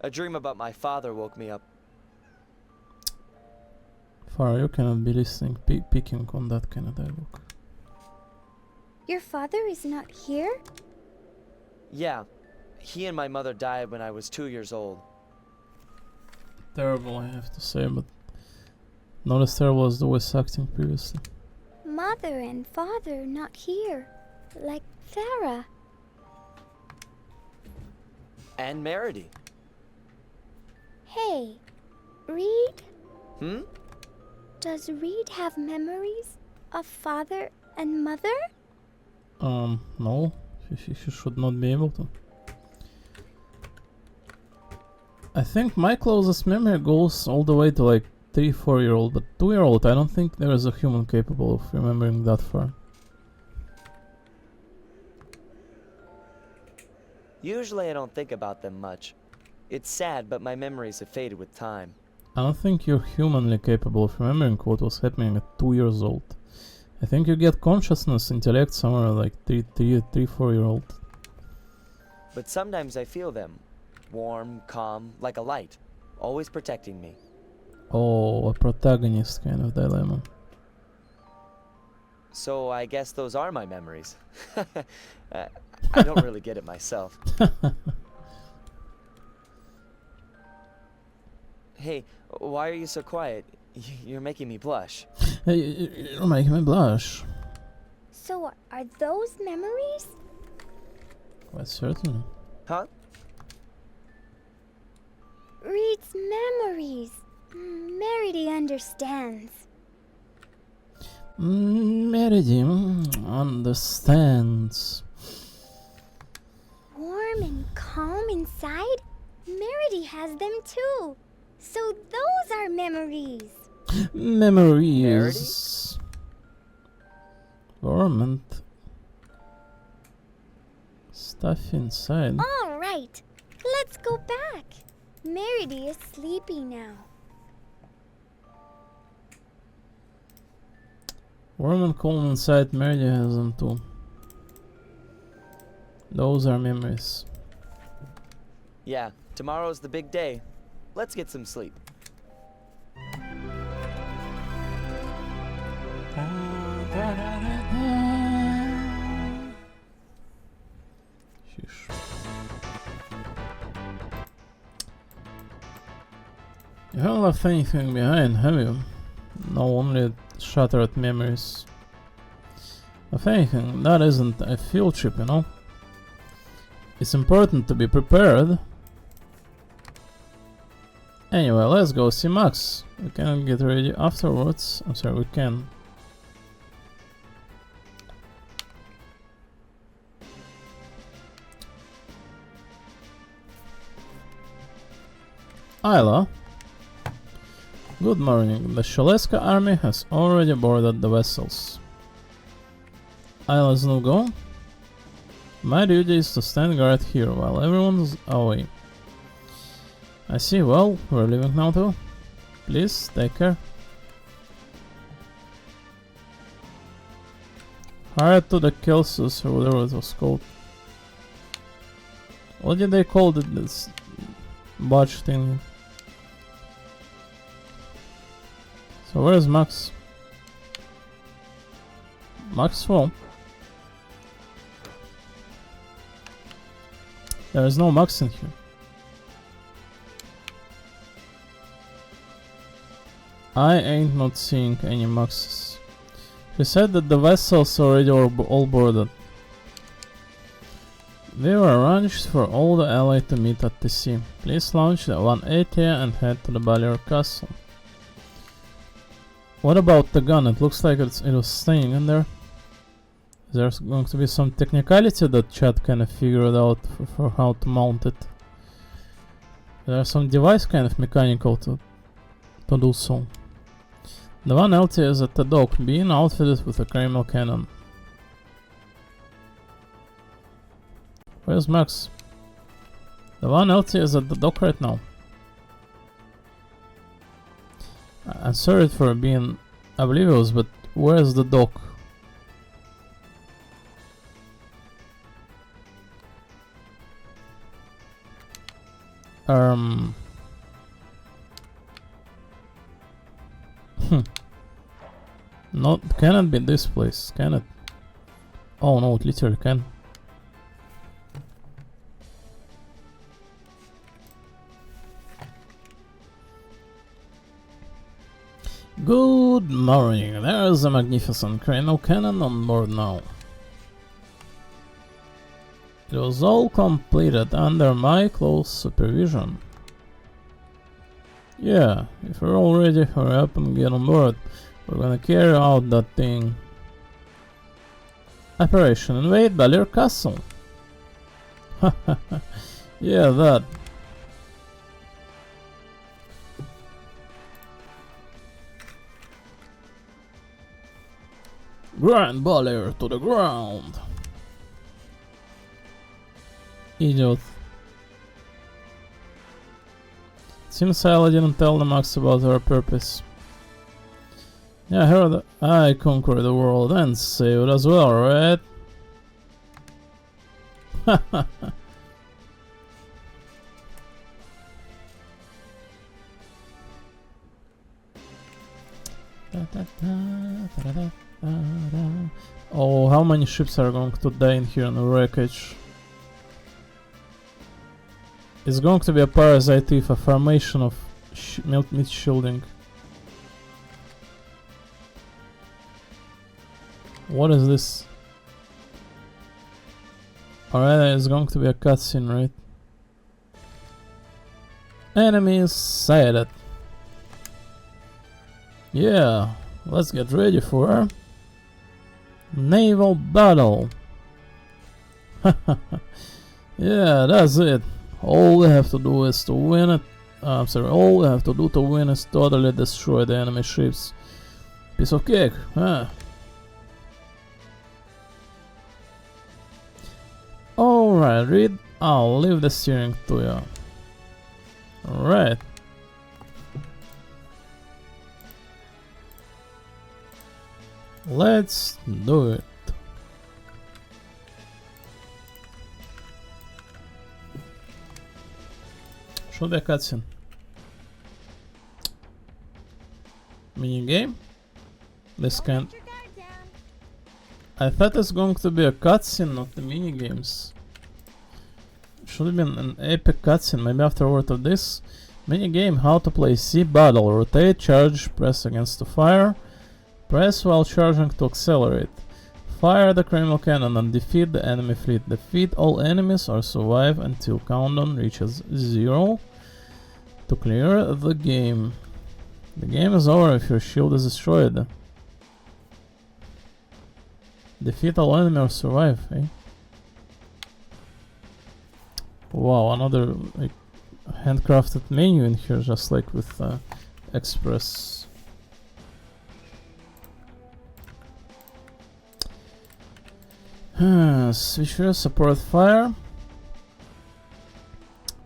A dream about my father woke me up. Far, you cannot be listening, picking on that kind of dialogue. Your father is not here? Yeah, he and my mother died when I was 2 years old. Terrible, I have to say, but not as terrible as the voice acting previously. Mother and father not here. Like Farah. And Meredy. Hey, Reed? Hmm? Does Reed have memories of father and mother? No. He should not be able to. I think my closest memory goes all the way to like 3-4 year old, but 2 year old I don't think there is a human capable of remembering that far. Usually I don't think about them much. It's sad, but my memories have faded with time. I don't think you're humanly capable of remembering what was happening at 2 years old. I think you get consciousness, intellect somewhere like 3-4 year old. But sometimes I feel them. Warm, calm, like a light. Always protecting me. Oh, a protagonist kind of dilemma. So I guess those are my memories. I don't really get it myself. Hey, why are you so quiet? You're making me blush. Hey, you're making me blush. So are those memories? Quite certainly. Huh? Reed's memories. Meredy understands. Meredy understands. Warm and calm inside? Meredy has them too. So those are memories. Memories. Warm and stuff inside. All right, let's go back. Meredy is sleepy now. Warm and calm inside, Meredy has them too. Those are memories. Yeah, tomorrow's the big day. Let's get some sleep. Sheesh. You haven't left anything behind, have you? No, only shattered memories. If anything, that isn't a field trip, you know? It's important to be prepared. Anyway, let's go see Max. We can get ready afterwards. I'm sorry, we can. Isla. Good morning. The Shaleska army has already boarded the vessels. Isla's no go. My duty is to stand guard here while everyone's away. I see, well, we're leaving now too. Please, take care. Hired to the Kelsus or whatever it was called. What did they call it, this botch thing? So where's Max? Maxwell? There is no Max in here. I ain't not seeing any Maxes. He said that the vessels already all boarded. We were arranged for all the allies to meet at the sea. Please launch the 180 and head to the Ballier Castle. What about the gun? It looks like it was staying in there. There's going to be some technicality that chat kind of figured out for how to mount it. There's some device kind of mechanical to do so. The 1LT is at the dock, being outfitted with a Kreml cannon. Where's Max? The 1LT is at the dock right now. I'm sorry for being oblivious, but where's the dock? Not cannot be this place, can it? Oh no, it literally can. Good morning, there's a magnificent cranial cannon on board now. It was all completed under my close supervision. Yeah, if we're all ready, hurry up and get on board. We're gonna carry out that thing. Operation Invade Ballier Castle. Yeah, that. Grand Ballier to the ground. Idiot. Seems Syla didn't tell the Max about her purpose. Yeah, I heard I conquered the world and saved as well, right? Oh, how many ships are going to die in here in the wreckage? It's going to be a parasite with a formation of melt meat shielding. What is this? Alright, it's going to be a cutscene, right? Enemies sighted. Yeah, let's get ready for naval battle. Yeah, that's it. All we have to do is to win it. All we have to do to win is totally destroy the enemy ships. Piece of cake, huh? Alright, Reed, I'll leave the steering to you. Alright. Let's do it. Should be a cutscene. Mini game? This can't. I thought it's going to be a cutscene, not the mini games. Should have been an epic cutscene, maybe afterward of this. Mini game, how to play sea battle. Rotate, charge, press against the fire. Press while charging to accelerate. Fire the Kreml cannon and defeat the enemy fleet. Defeat all enemies or survive until countdown reaches 0 to clear the game. The game is over if your shield is destroyed. Defeat all enemy or survive, eh? Wow, another like handcrafted menu in here, just like with Express. Switcher support fire.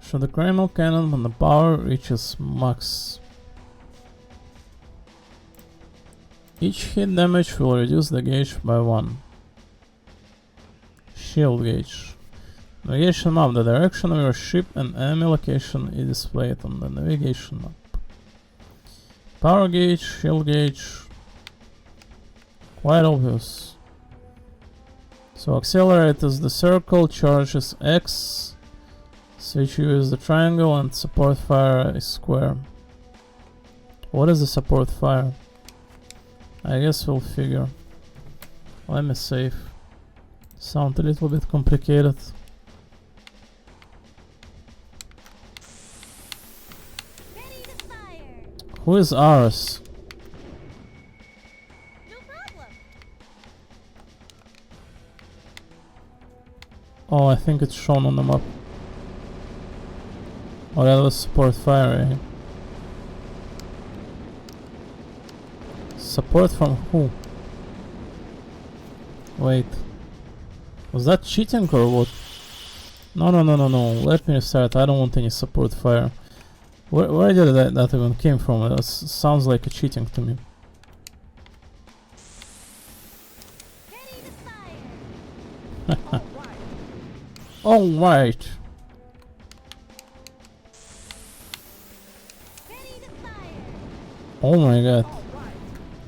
Show the Kreml cannon when the power reaches max. Each hit damage will reduce the gauge by 1. Shield gauge. Navigation map. The direction of your ship and enemy location is displayed on the navigation map. Power gauge, shield gauge. Quite obvious. So accelerate is the circle, charge is X, CHU is the triangle, and support fire is square. What is the support fire? I guess we'll figure. Let me save. Sound a little bit complicated. Ready to fire. Who is ours? No problem. Oh, I think it's shown on the map. Oh, that was support fire, eh? Support from who? Wait. Was that cheating or what? No. Let me restart. I don't want any support fire. Where did that even came from? That sounds like a cheating to me. Ready to fire. Alright. Ready to fire. Oh my god.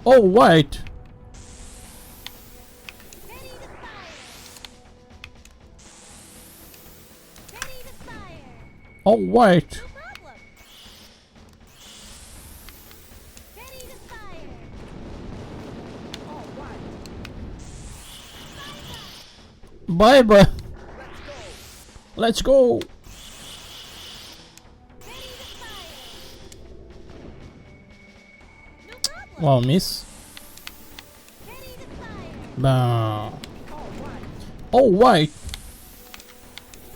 Alright. Ready to fire. Ready to fire. Alright. No problem. Ready to fire. Bye bye. Let's go. Ready to fire. No problem. Wow, miss. Ready to fire. Bah. Alright.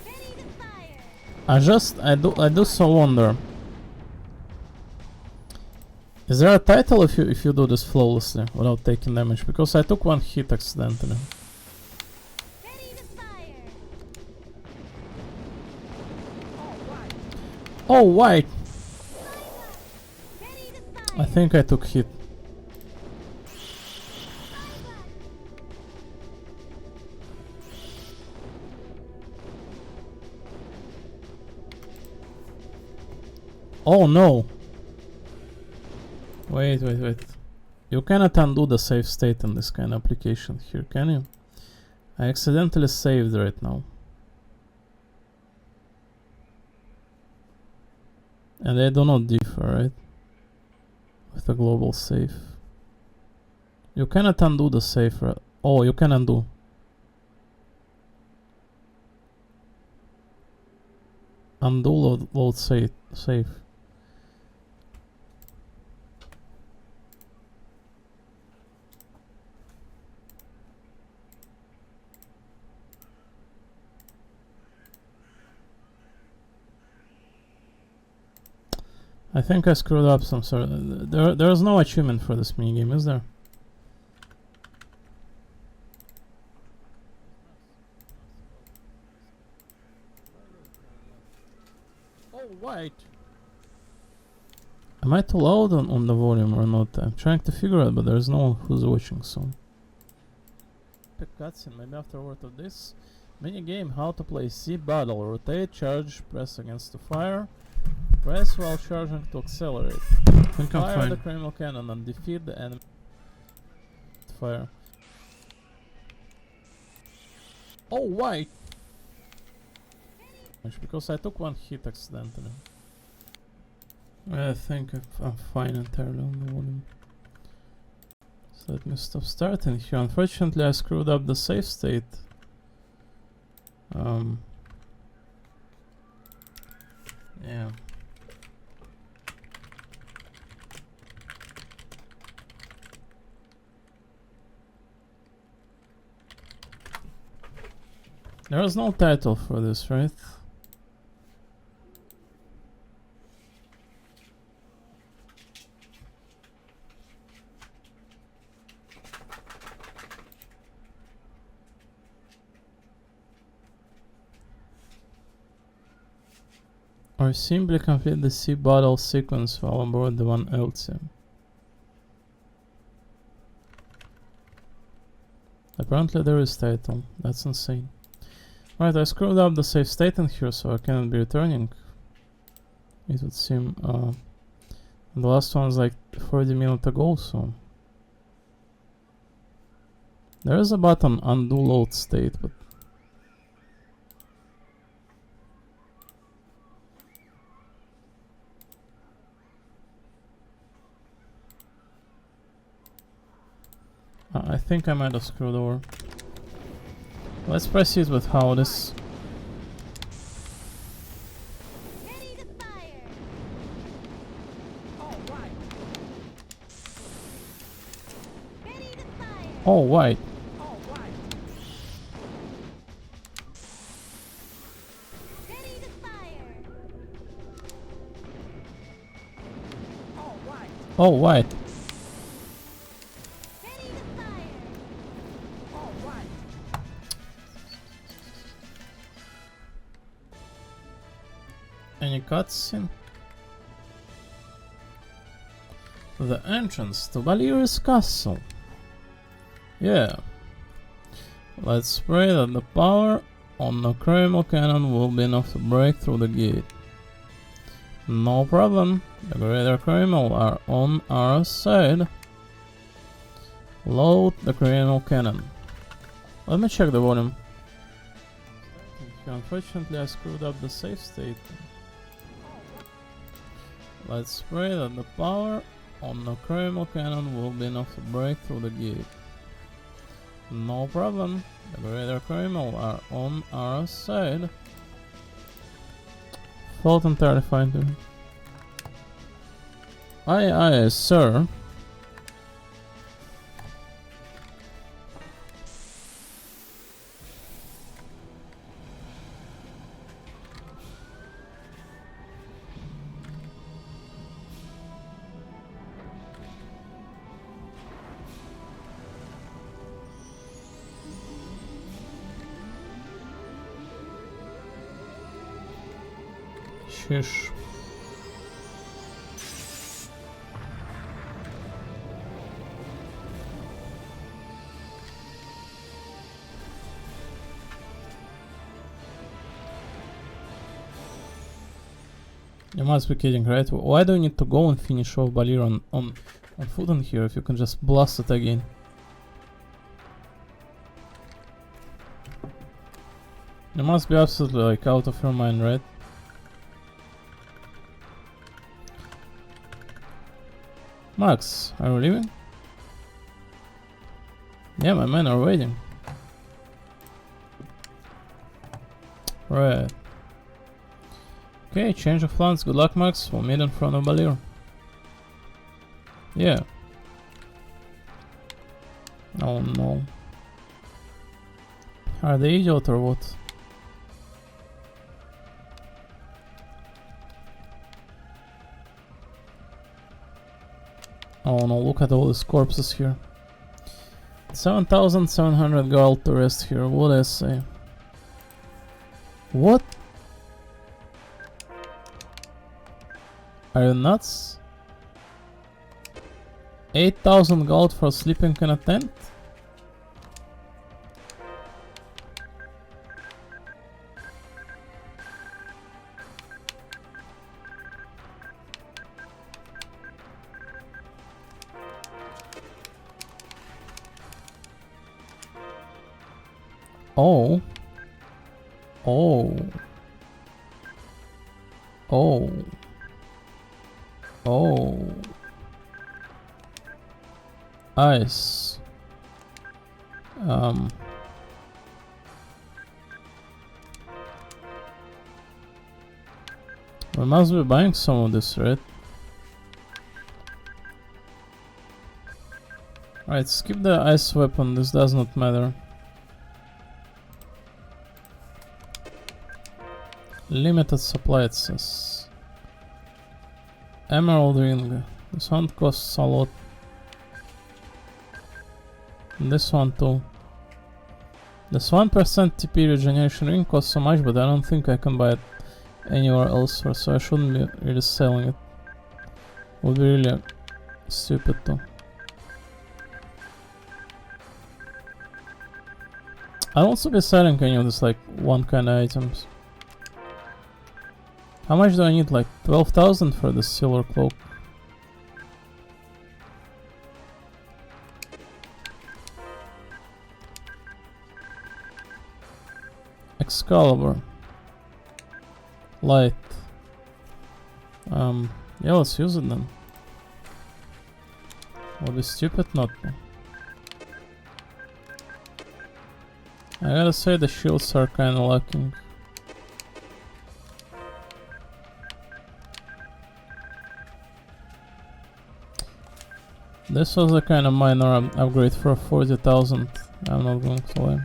Ready to fire. I do so wonder. Is there a title if you do this flawlessly without taking damage? Because I took one hit accidentally. Ready to fire. Alright. Ready to I fire. think I took hit. Oh no. Wait. You cannot undo the save state in this kind of application here, can you? I accidentally saved right now. And they do not differ, right? With a global save. You cannot undo the save, right? Oh, you can undo. Undo load save. I think I screwed up some sort. There's no achievement for this minigame, is there? Oh, right. Am I too loud on the volume or not? I'm trying to figure out, but there's no one who's watching, so. Pick cutscene, maybe after a word of this. Minigame, how to play C battle. Rotate, charge, press against the fire. Press while charging to accelerate. Fire the criminal cannon and defeat the enemy. Fire. Oh, why? Because I took one hit accidentally. I think I'm fine entirely on the volume. So let me stop starting here. Unfortunately, I screwed up the save state. Yeah. There is no title for this, right? Or simply complete the C battle sequence while on board the one LT. Apparently there is title. That's insane. Right, I screwed up the save state in here, so I cannot be returning. It would seem. The last one was like 40 minutes ago, so... There is a button undo load state, but... I think I might have screwed over. Let's proceed with how this... Ready to fire. Ready to fire. Oh, white. Ready to fire. Oh, white. Ready to fire. Any cutscene? The entrance to Balir's castle. Yeah. Let's pray that the power on the Kreml cannon will be enough to break through the gate. No problem. The Greater Kreml are on our side. Load the Kreml cannon. Let me check the volume. Unfortunately, I screwed up the save state. Let's pray that the power on the Kreml cannon will be enough to break through the gate. No problem. The Greater Kreml are on our side. Felt entirely fine to me. Aye, aye, sir. Shish. You must be kidding, right? Why do you need to go and finish off Balir on foot in here if you can just blast it again? You must be absolutely like out of your mind, right? Max, are you leaving? Yeah, my men are waiting. Right. Okay, change of plans. Good luck, Max. We'll meet in front of Balir. Yeah. Oh no. Are they idiot or what? Oh no, look at all these corpses here. 7,700 gold to rest here, what do I say? What? Are you nuts? 8,000 gold for sleeping in a tent? Oh. Oh. Oh. Oh. Ice. We must be buying some of this, right? Alright, skip the ice weapon, this does not matter. Limited supply, it says. Emerald ring. This one costs a lot. And this one too. This 1% TP regeneration ring costs so much, but I don't think I can buy it anywhere else, so I shouldn't be really selling it. Would be really stupid too. I'll also be selling any of these like one kind of items. How much do I need? Like 12,000 for this silver cloak. Excalibur. Light. Yeah, let's use it then. Would be stupid not to. I gotta say the shields are kinda lacking. This was a kind of minor upgrade for 40,000. I'm not going to lie.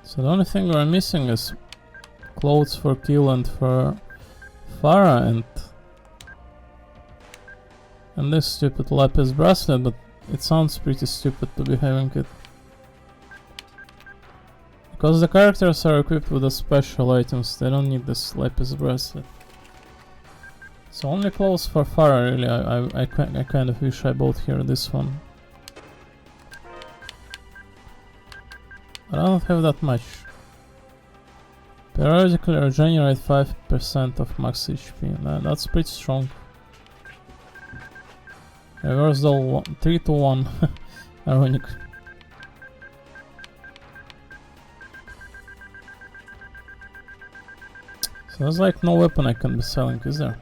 So the only thing we're missing is clothes for Kill and for Farah and this stupid lapis bracelet, but it sounds pretty stupid to be having it. Because the characters are equipped with the special items, they don't need this lapis bracelet. So only clothes for Farah really, I kind of wish I bought here this one. But I don't have that much. Periodically regenerate 5% of max HP, that's pretty strong. Reversal 3 to 1, ironic. So there's like no weapon I can be selling, is there?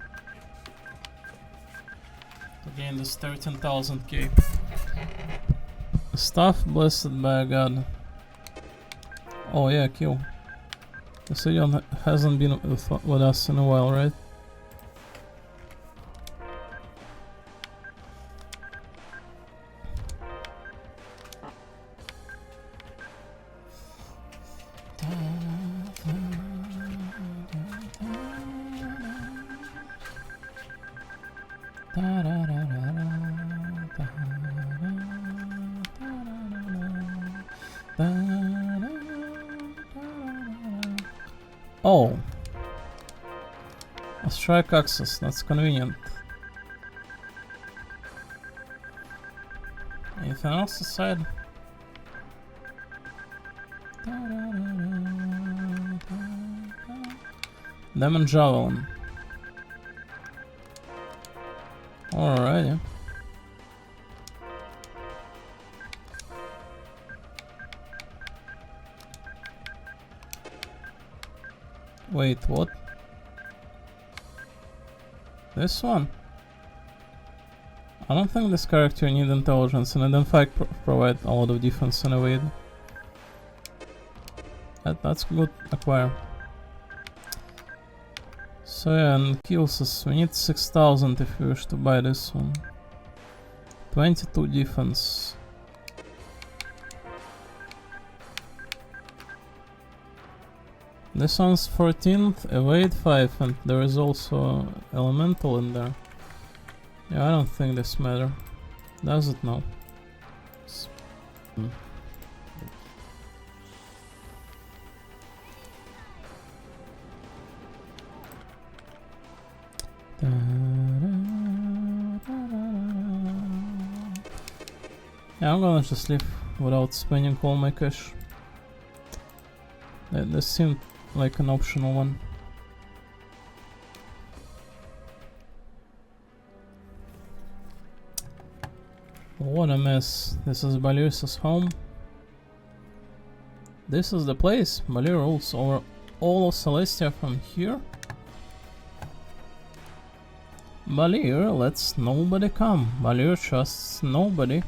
To gain this 13,000k. Stuff blessed by God. Oh yeah, Kill. The Sidion hasn't been with us in a while, right? Oh, a strike access, that's convenient. Anything else aside? Demon Javelin. Alrighty. Wait, what? This one? I don't think this character needs intelligence, and I don't think provide a lot of defense and evade. That's good acquire. So yeah, and kills us. We need 6,000 if we wish to buy this one. 22 defense. This one's 14th, evade 5, and there is also elemental in there. Yeah, I don't think this matter. Does it now? Yeah, I'm gonna just leave without spending all my cash. This seemed like an optional one. What a mess. This is Balir's home. This is the place. Balir rules over all of Celestia from here. Balir lets nobody come. Balir trusts nobody.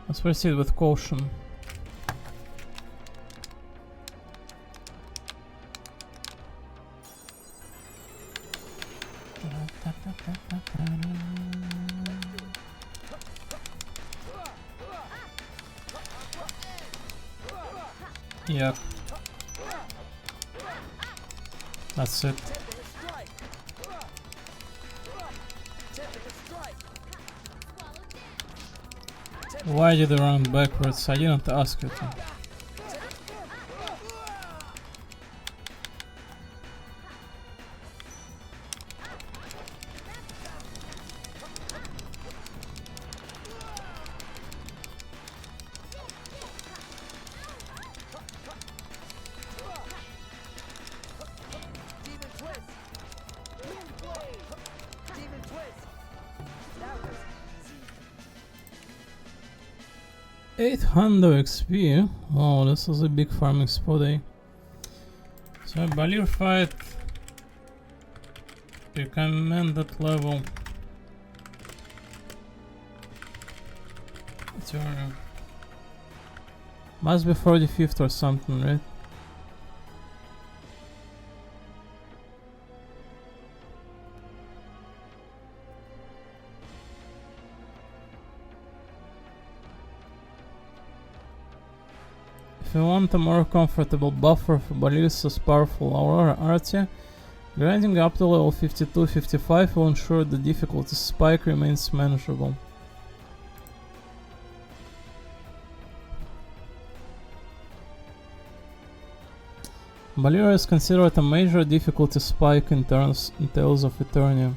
Let's proceed with caution. Yep. That's it. Why did I run backwards? I didn't ask you to. 800 XP. Oh, this is a big farming spot, eh? So Balir fight. Recommended level. Turn. Must be 45th or something, right? If you want a more comfortable buffer for Balir's powerful Aurora Artia, grinding up to level 52-55 will ensure the difficulty spike remains manageable. Balir is considered a major difficulty spike in Tales of Eternia.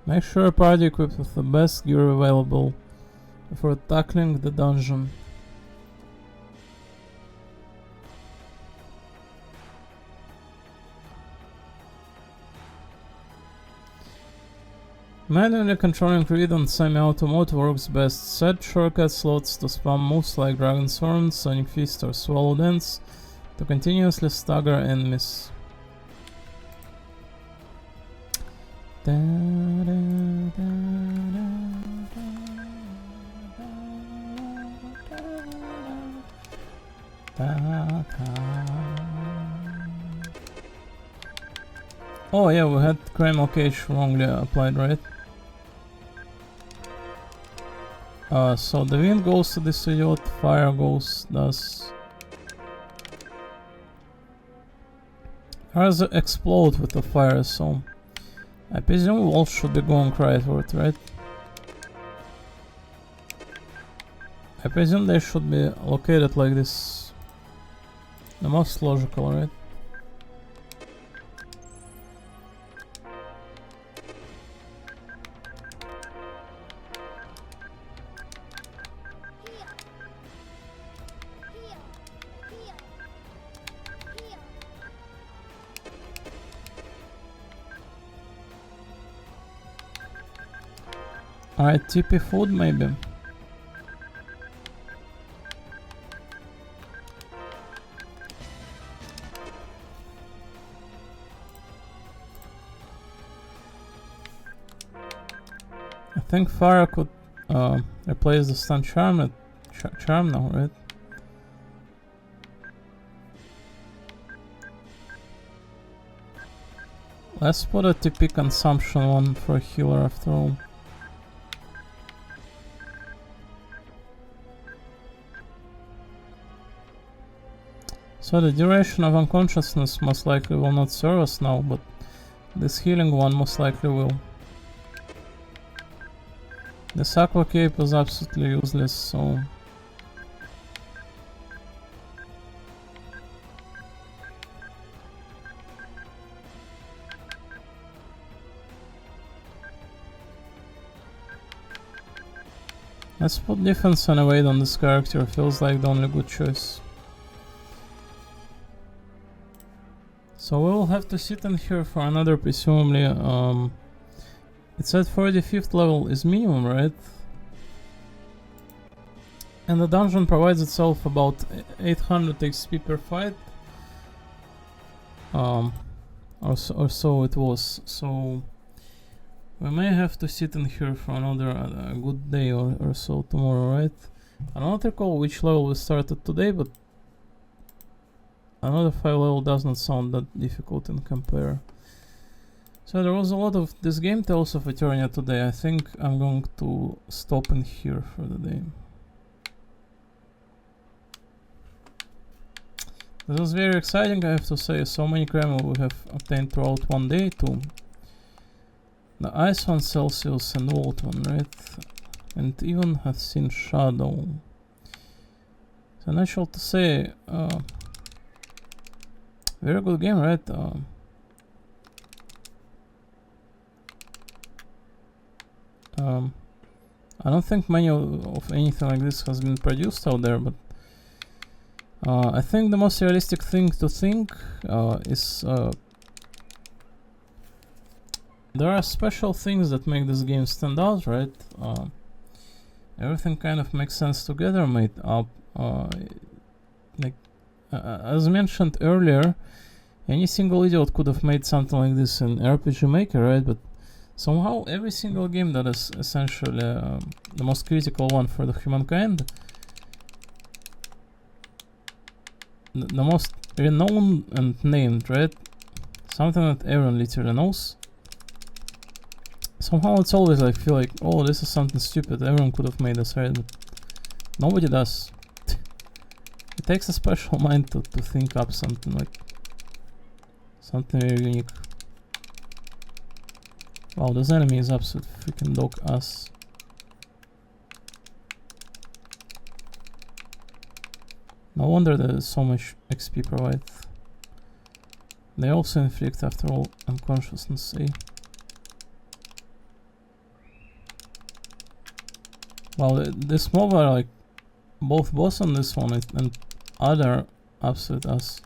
Make sure a party equipped with the best gear available before tackling the dungeon. Manually controlling Reed on semi-auto mode works best. Set shortcut slots to spam moves like Dragon's Horn, Sonic Fist or Swallow Dance to continuously stagger enemies. Oh yeah, we had Primal Cage wrongly applied, right? So the wind goes to this idiot, fire does explode with the fire, so I presume walls should be going right for it, right? I presume they should be located like this. The most logical, right? Alright, TP food maybe. I think fire could replace the stun charm now, right? Let's put a TP consumption one for a healer after all. So the duration of unconsciousness most likely will not serve us now, but this healing one most likely will. This aqua cape is absolutely useless, so... Let's put defense and evade on this character, feels like the only good choice. So we'll have to sit in here for another, presumably, it's at 45th level is minimum, right? And the dungeon provides itself about 800 XP per fight. Or so it was, so we may have to sit in here for another good day or so tomorrow, right? I don't recall which level we started today, but another 5 level does not sound that difficult in compare. So there was a lot of this game Tales of Eternia today. I think I'm going to stop in here for the day. This was very exciting, I have to say. So many crema we have obtained throughout one day too. The Ice one, Celsius and Volt one, right? And even have seen Shadow. So natural to say, very good game, right? I don't think many of anything like this has been produced out there, but I think the most realistic thing to think is there are special things that make this game stand out, right? Everything kind of makes sense together, made up. Like as mentioned earlier, any single idiot could have made something like this in RPG Maker, right? But somehow every single game that is essentially the most critical one for the humankind, the most renowned and named, right? Something that everyone literally knows. Somehow it's always like feel like, oh, this is something stupid, everyone could have made this, right? But nobody does. It takes a special mind to think up something like something very unique. Wow, this enemy is absolute freaking dog ass. No wonder there is so much XP provided. They also inflict, after all, unconsciousness, eh? Well, this mob are like both boss on this one and other absolute ass.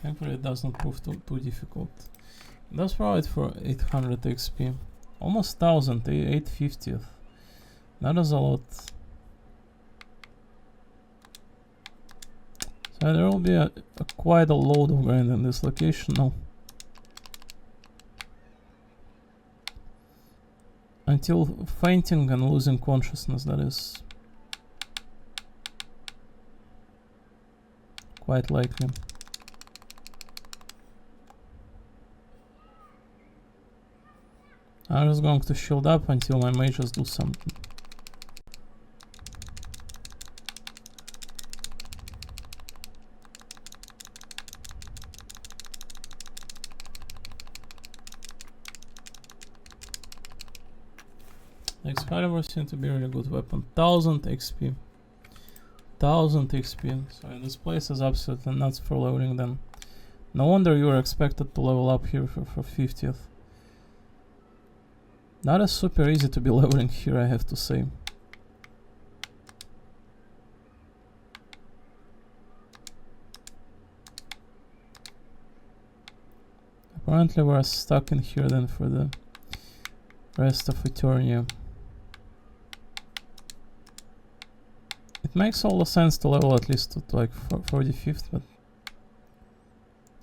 Thankfully it does not prove too difficult. It does provide for 800 XP. Almost 1000, 850th. That is a lot. So there will be quite a load of grind in this location now. Until fainting and losing consciousness, that is. Quite likely. I'm just going to shield up until my mages do something. Excalibur seems to be a really good weapon. 1000 XP. 1000 XP. So this place is absolutely nuts for leveling then. No wonder you were expected to level up here for 50th. That is super easy to be leveling here, I have to say. Apparently we're stuck in here then for the rest of Eternia. It makes all the sense to level at least to like 45th, but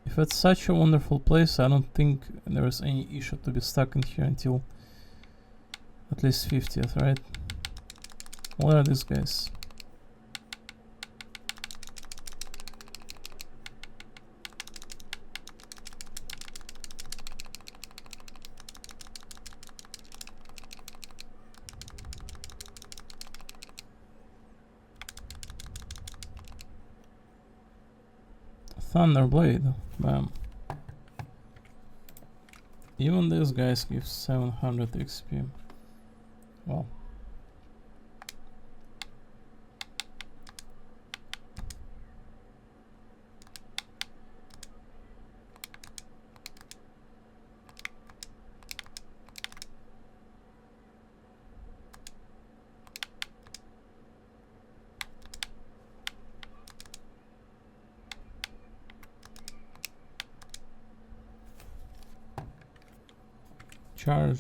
if it's such a wonderful place, I don't think there is any issue to be stuck in here until at least 50th, right? What are these guys? Thunderblade, bam. Even these guys give 700 XP. Wow. Charge.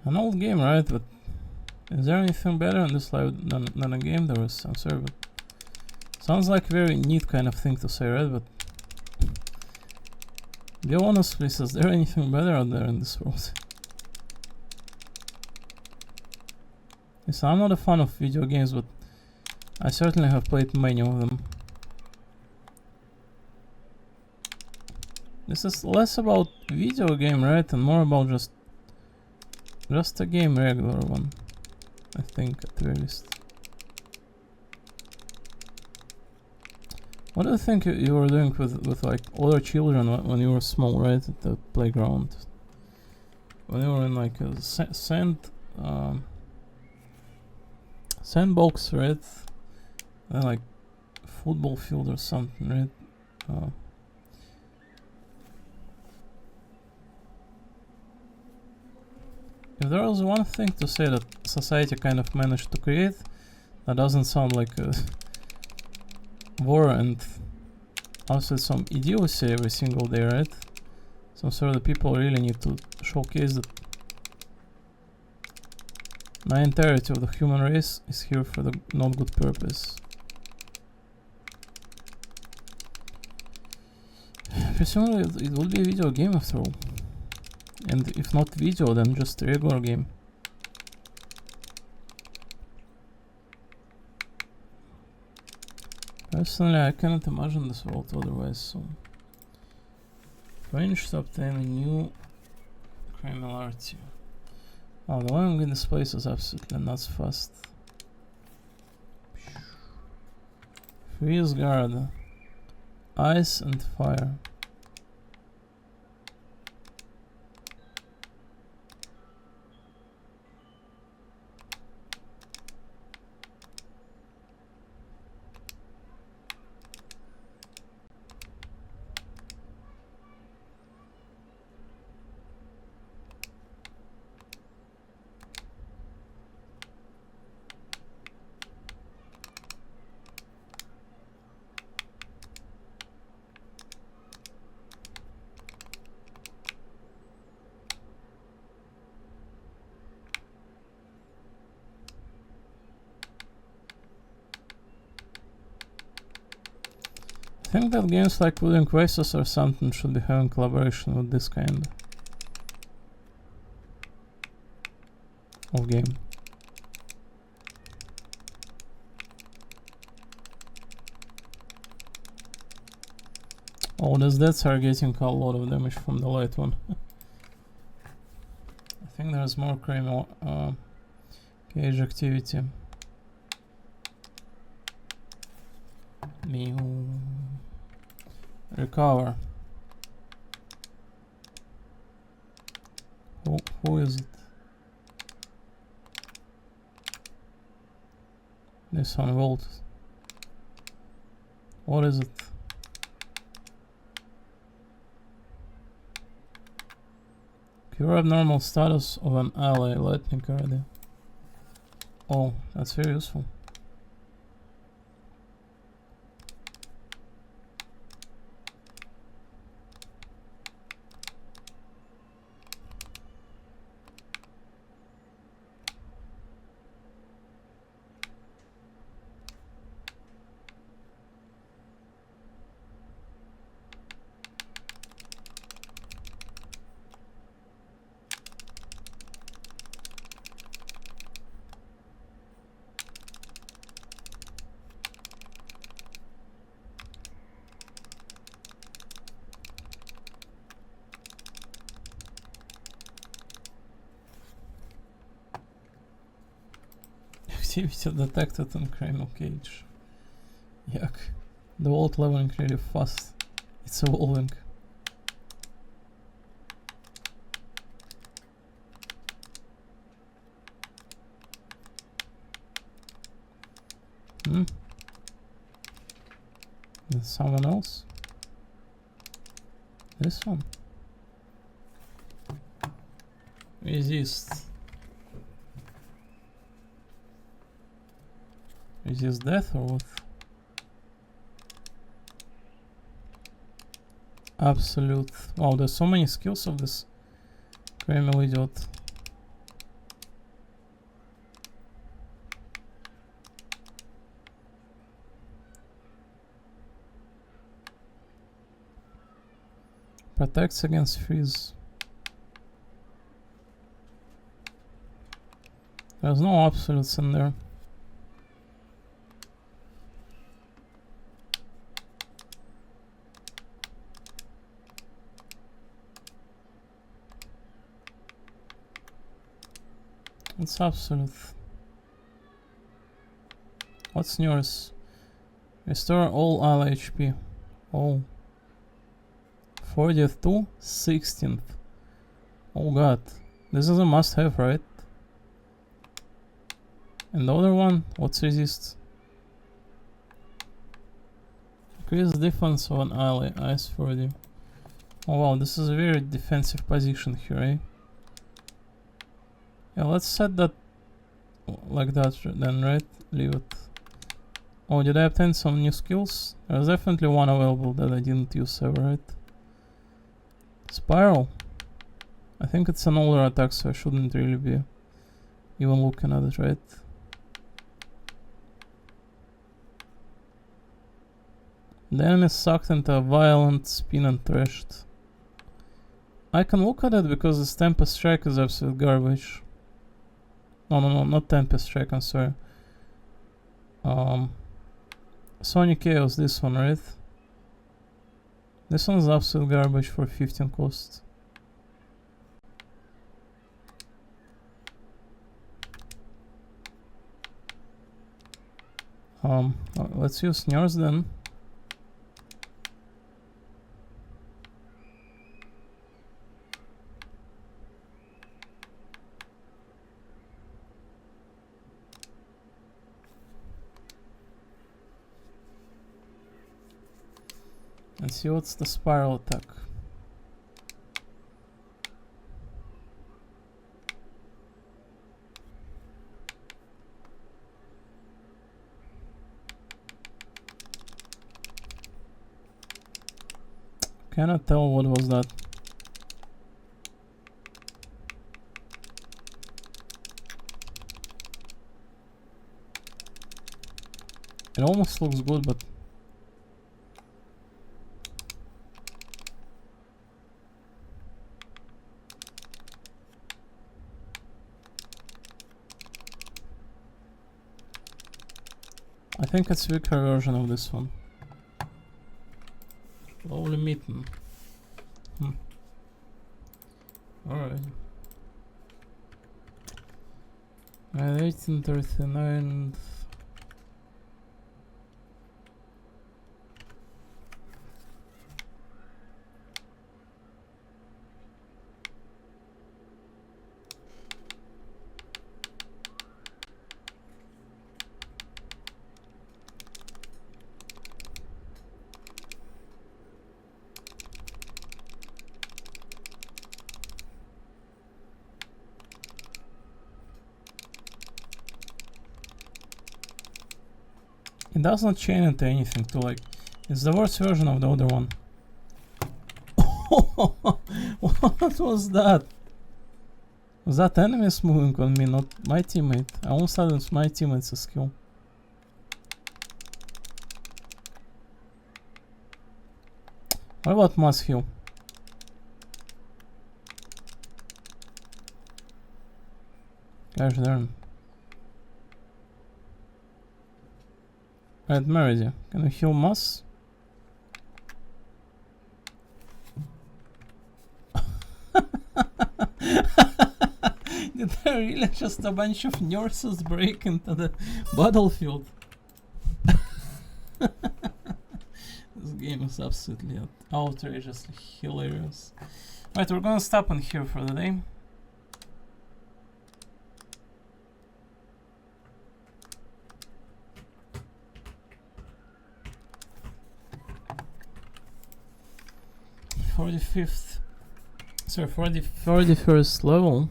An old game, right? But is there anything better in this life than a game that was censored? Sounds like a very neat kind of thing to say, right? But be honest, please, is there anything better out there in this world? Yes, I'm not a fan of video games, but I certainly have played many of them. This is less about video game, right? And more about just a game, regular one. I think, at the very least. What do you think you were doing with like other children when you were small, right? At the playground? When you were in like a sandbox, right? And like football field or something, right? If there was one thing to say that society kind of managed to create, that doesn't sound like a war and also some idiocy every single day, right? Some sort of people really need to showcase that the entirety of the human race is here for the not good purpose. Presumably it would be a video game after all. And if not video, then just a regular game. Personally, I cannot imagine this world otherwise, so... Arrange to obtain a new criminality. Oh, the living in this place is absolutely nuts fast. Freeze guard. Ice and fire. I think that games like Wooden Quasars or something should be having collaboration with this kind of game. Oh, does that are getting a lot of damage from the light one. I think there's more criminal cage activity. Recover. Who is it? This one Volt. What is it? Cure abnormal status of an ally lightning already. Oh, that's very useful. Activity detected in criminal cage. Yuck. The vault leveling really fast. It's evolving. There's someone else? This one? Resist. Resist death or what? Absolute. Wow, there's so many skills of this criminal idiot. Protects against freeze. There's no absolutes in there. It's absolute. What's yours? Restore all ally HP. Oh. 40th to 16th. Oh god. This is a must have, right? And the other one, what's resist? Increase defense of an ally. Ice 40. Oh wow, this is a very defensive position here, eh? Yeah, let's set that like that then, right? Leave it. Oh, did I obtain some new skills? There's definitely one available that I didn't use ever, right? Spiral. I think it's an older attack, so I shouldn't really be even looking at it, right? The enemy is sucked into a violent spin and thrashed. I can look at it because this Tempest Strike is absolute garbage. No, not Tempest Strike, I'm sorry. Sonic Chaos, this one, right? This one's absolute garbage for 15 cost. Let's use Nurse then. And see what's the spiral attack. Cannot tell what was that. It almost looks good, but I think it's a weaker version of this one. Lovely mitten. Alright. At 1839. It does not chain into anything to like. It's the worst version of the other one. What was that? Was that enemies moving on me, not my teammate? I almost thought it was my teammate's skill. What about mass heal? Gosh darn. Right, Meredy, can you heal Moss? Did I really just a bunch of nurses break into the battlefield? This game is absolutely outrageously hilarious. Right, we're gonna stop on here for the day. For the 41st level.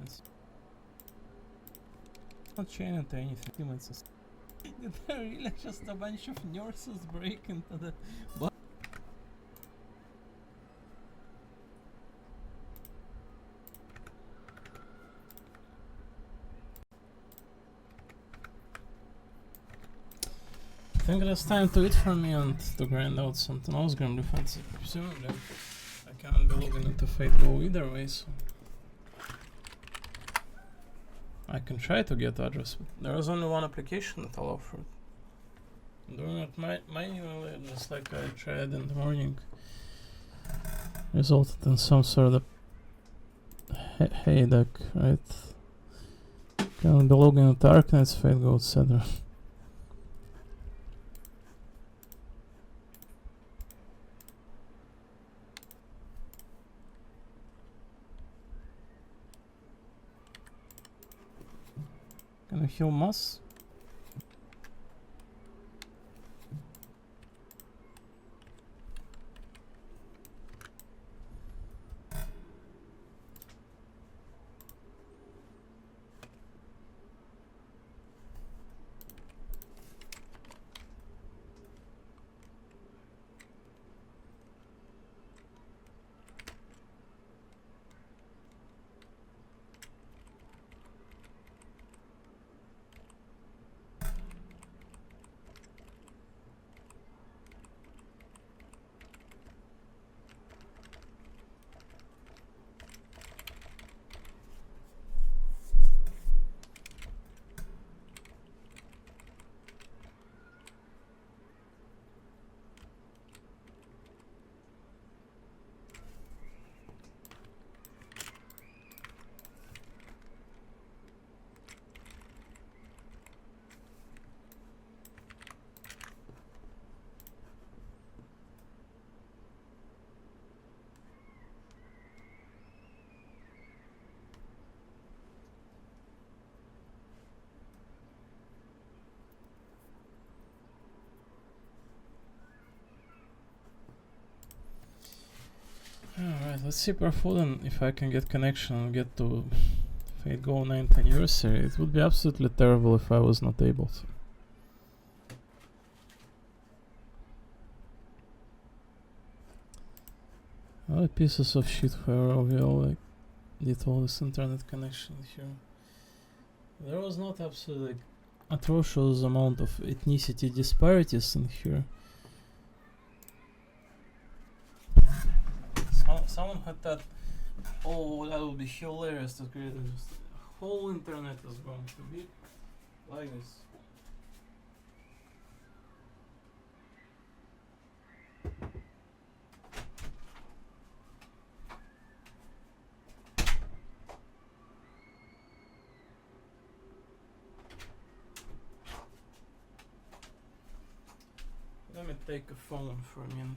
It's not chain into anything. It's did I really just a bunch of nurses break into the I think it's time to eat for me and to grind out something else grimly fancy. Presumably I cannot be logging into Fate Go either way, so I can try to get address, but there is only one application that allows for it. Doing it manually, just like I tried in the morning, resulted in some sort of headache, right? Can belong in the darkness, fate go, etc. Can I heal Moss? Alright, let's see Perfoden if I can get connection and get to Fate Go 9th anniversary. It would be absolutely terrible if I was not able to. What pieces of shit where we all like did all this internet connection here. There was not absolutely atrocious amount of ethnicity disparities in here. Someone had that. Oh, that would be hilarious to create. Just whole internet is going to be like this. Let me take a phone for a minute.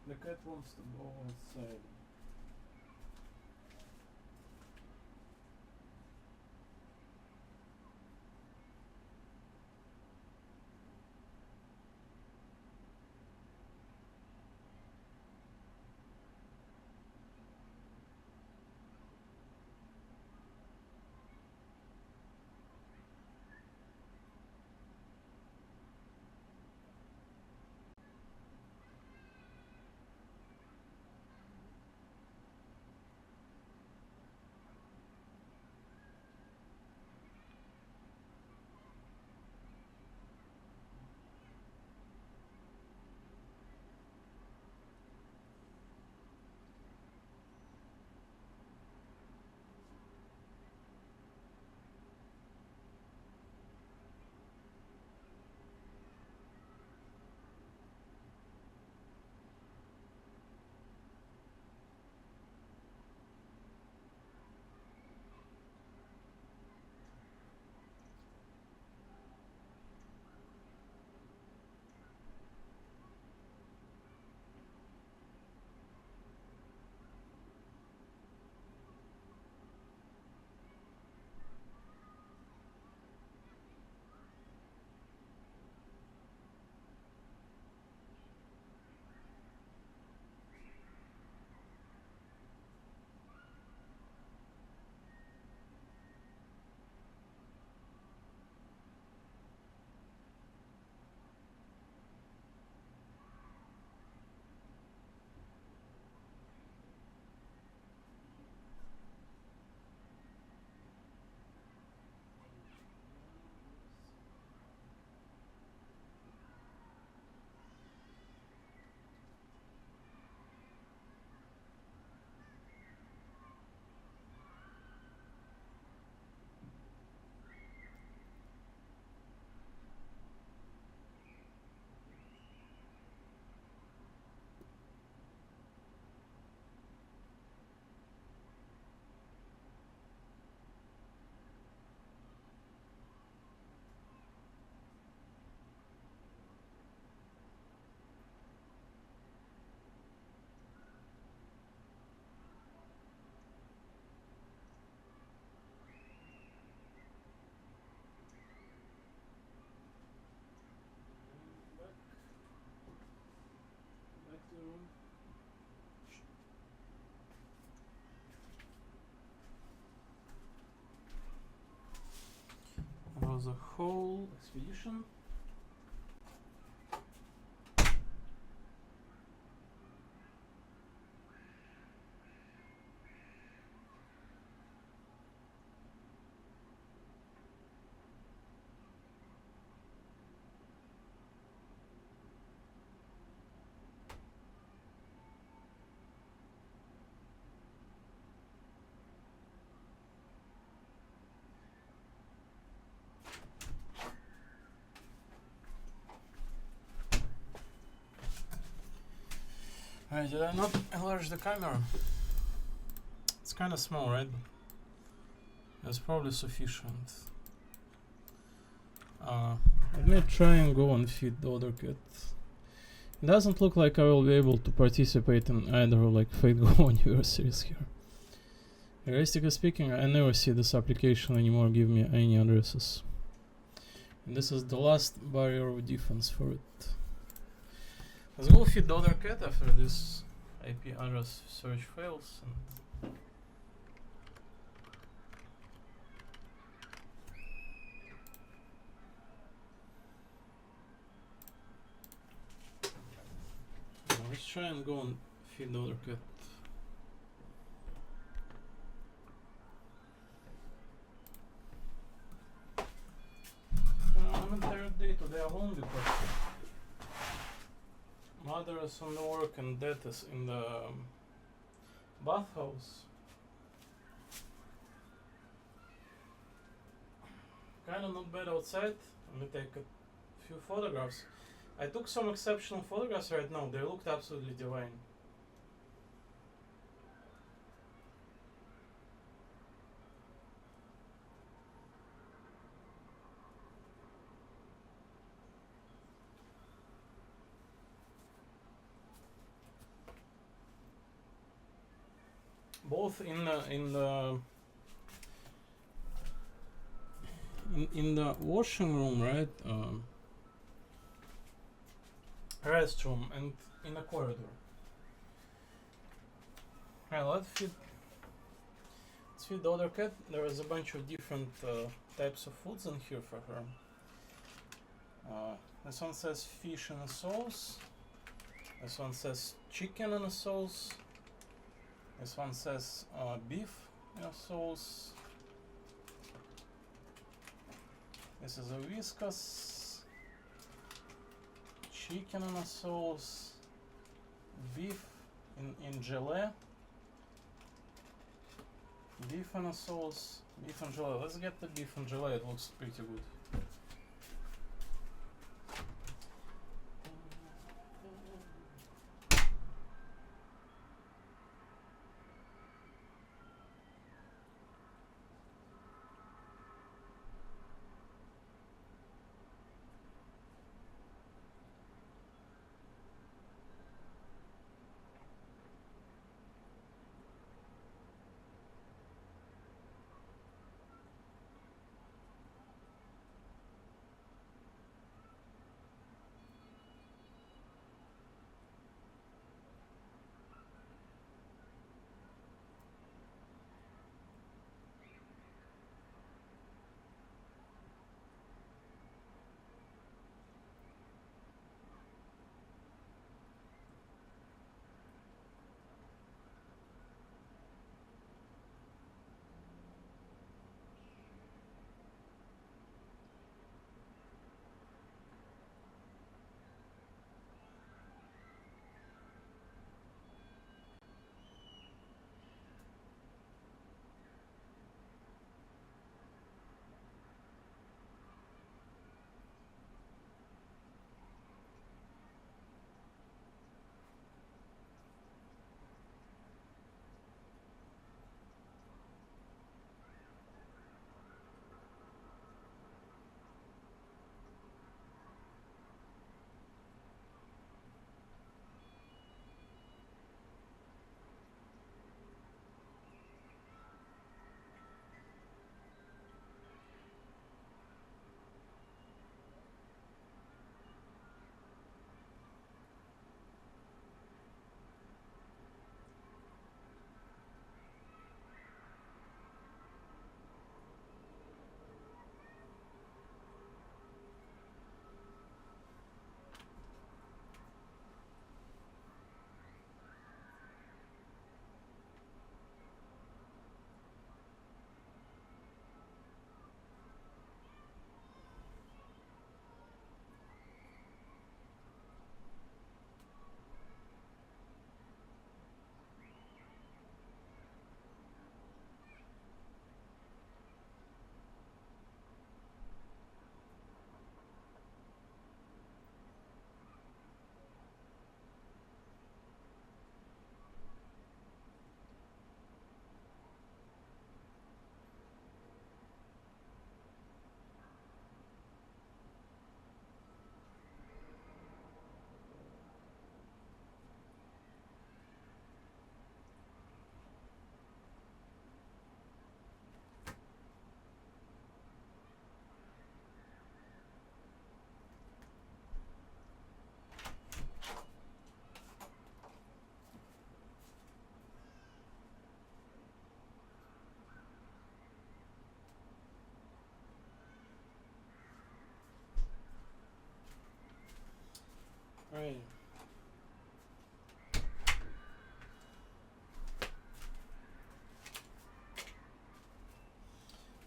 The cat wants to go outside. It was a whole expedition. Alright, did I not enlarge the camera? It's kind of small, right? That's probably sufficient. Let me try and go and feed the other cat. It doesn't look like I will be able to participate in either like Fate Go anniversaries here. Realistically speaking, I never see this application anymore give me any addresses. And this is the last barrier of defense for it. Let's go feed the other cat after this IP address search fails. And let's try and go and feed the other cat. I'm entire day today alone because mother is on the work and dad is in the bathhouse. Kinda not bad outside. Let me take a few photographs. I took some exceptional photographs right now. They looked absolutely divine. both in the washing room, right? Restroom and in the corridor. Right, let's feed the other cat. There is a bunch of different types of foods in here for her. This one says fish in a sauce. This one says chicken in a sauce. This one says beef in a sauce. This is a Whiskas. Chicken in a sauce. Beef in gelée. Beef in a sauce. Beef and gelée. Let's get the beef and gelée. It looks pretty good. Right.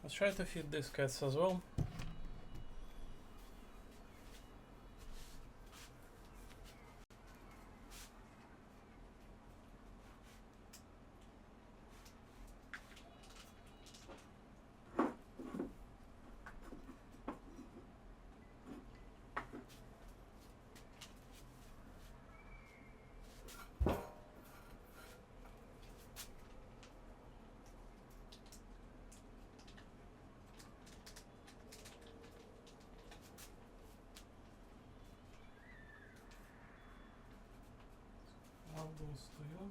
Let's try to feed these cats as well. All goes to you.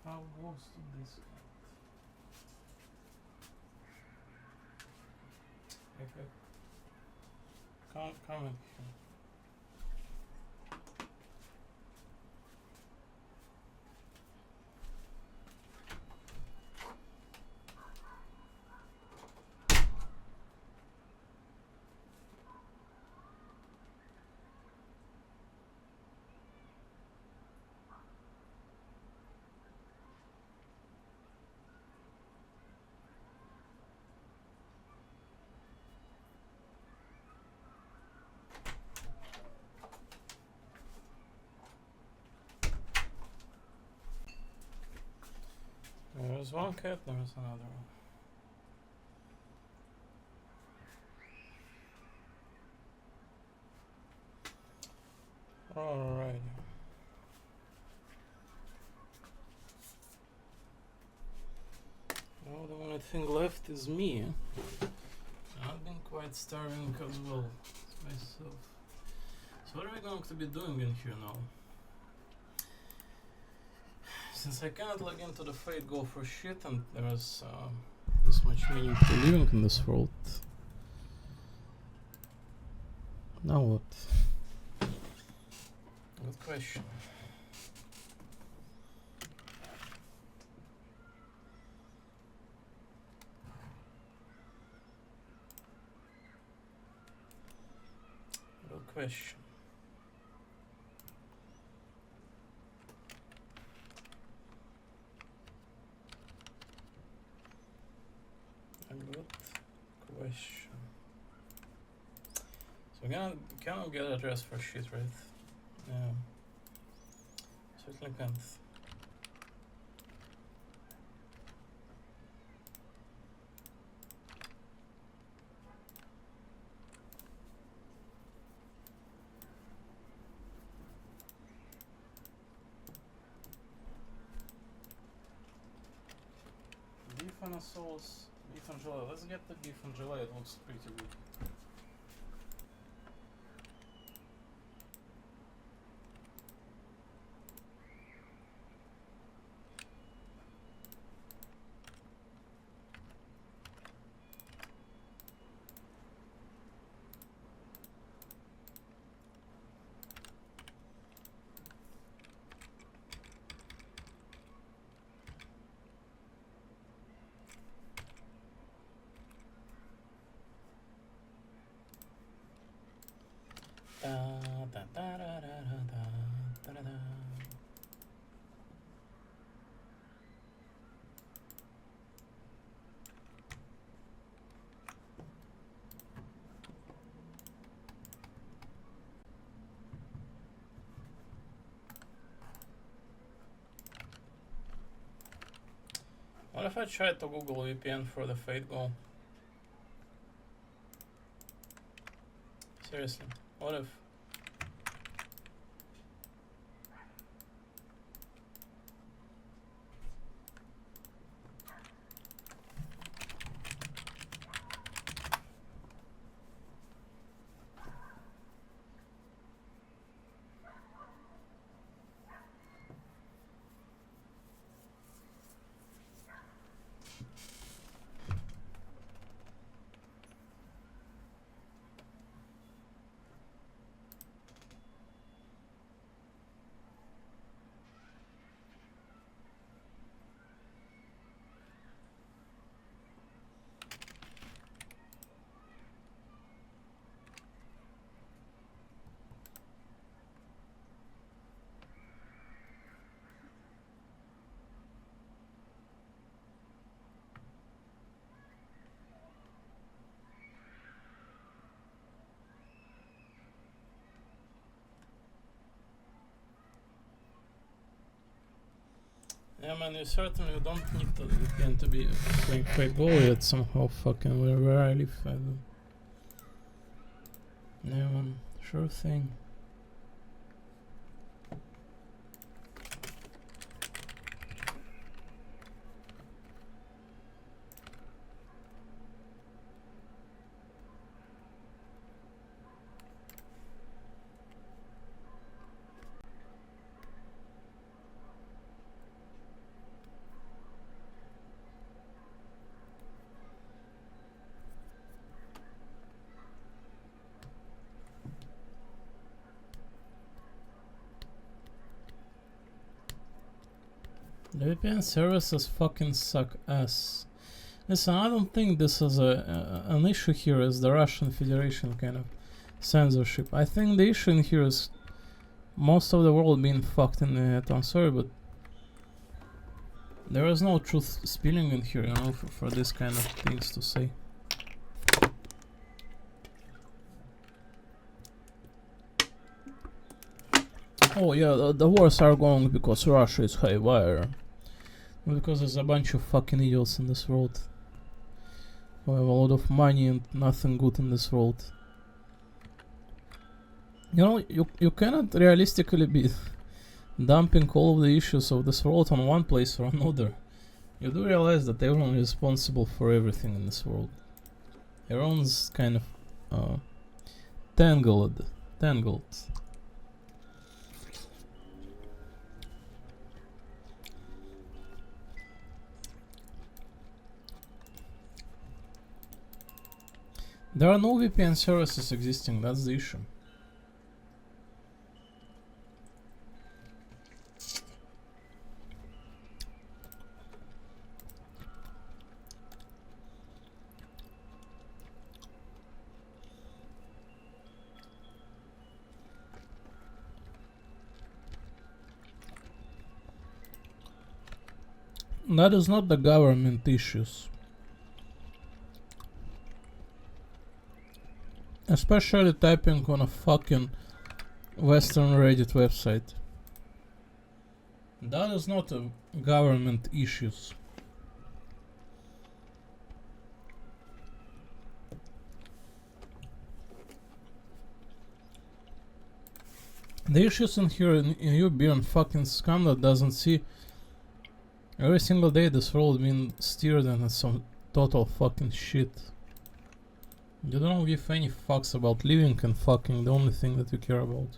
How goes to this? Okay. Come in. There's one cat, there's another one. Alright. Now the only thing left is me. I've been quite starving as well myself. So what are we going to be doing in here now? Since I cannot log into the Fate Go for shit and there's this much meaning to living in this world. Now what? Good question. Good question. A good question. So we cannot get a dress for shit, right? Yeah. Certainly can't. Beef and sauce, beef and gelée. Let's get the beef and gelée, it looks pretty good. What if I tried to Google VPN for the Fate Go? Seriously, what if? Yeah, man, you certainly don't need the VPN to be quite go yet somehow fucking where I live. I don't. Yeah, man, sure thing. The VPN services fucking suck ass. Listen, I don't think this is an issue here is the Russian Federation kind of censorship. I think the issue in here is most of the world being fucked in the head. I'm sorry, but there is no truth spilling in here, you know, for this kind of things to say. Oh yeah, the wars are going because Russia is haywire. Because there's a bunch of fucking idiots in this world who have a lot of money and nothing good in this world. You know, you cannot realistically be dumping all of the issues of this world on one place or another. You do realize that everyone is responsible for everything in this world. Everyone's kind of tangled. There are no VPN services existing, that's the issue. That is not the government issues. Especially typing on a fucking Western Reddit website. That is not a government issues. The issues in here in you being fucking scum that doesn't see every single day this world being steered and it's some total fucking shit. You don't give any fucks about living and fucking, the only thing that you care about.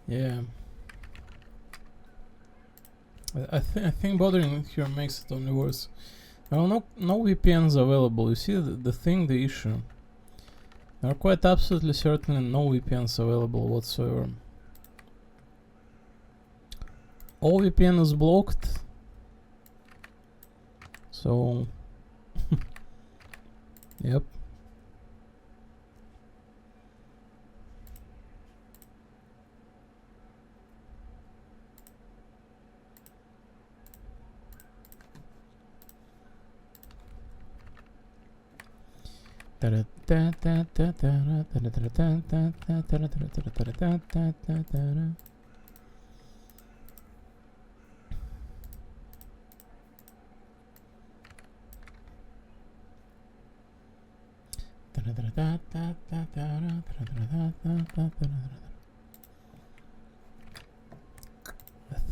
Yeah. I think bothering here makes it only worse. Well, no VPNs available. You see the issue. There are quite absolutely certainly no VPNs available whatsoever. All VPN is blocked. So yep.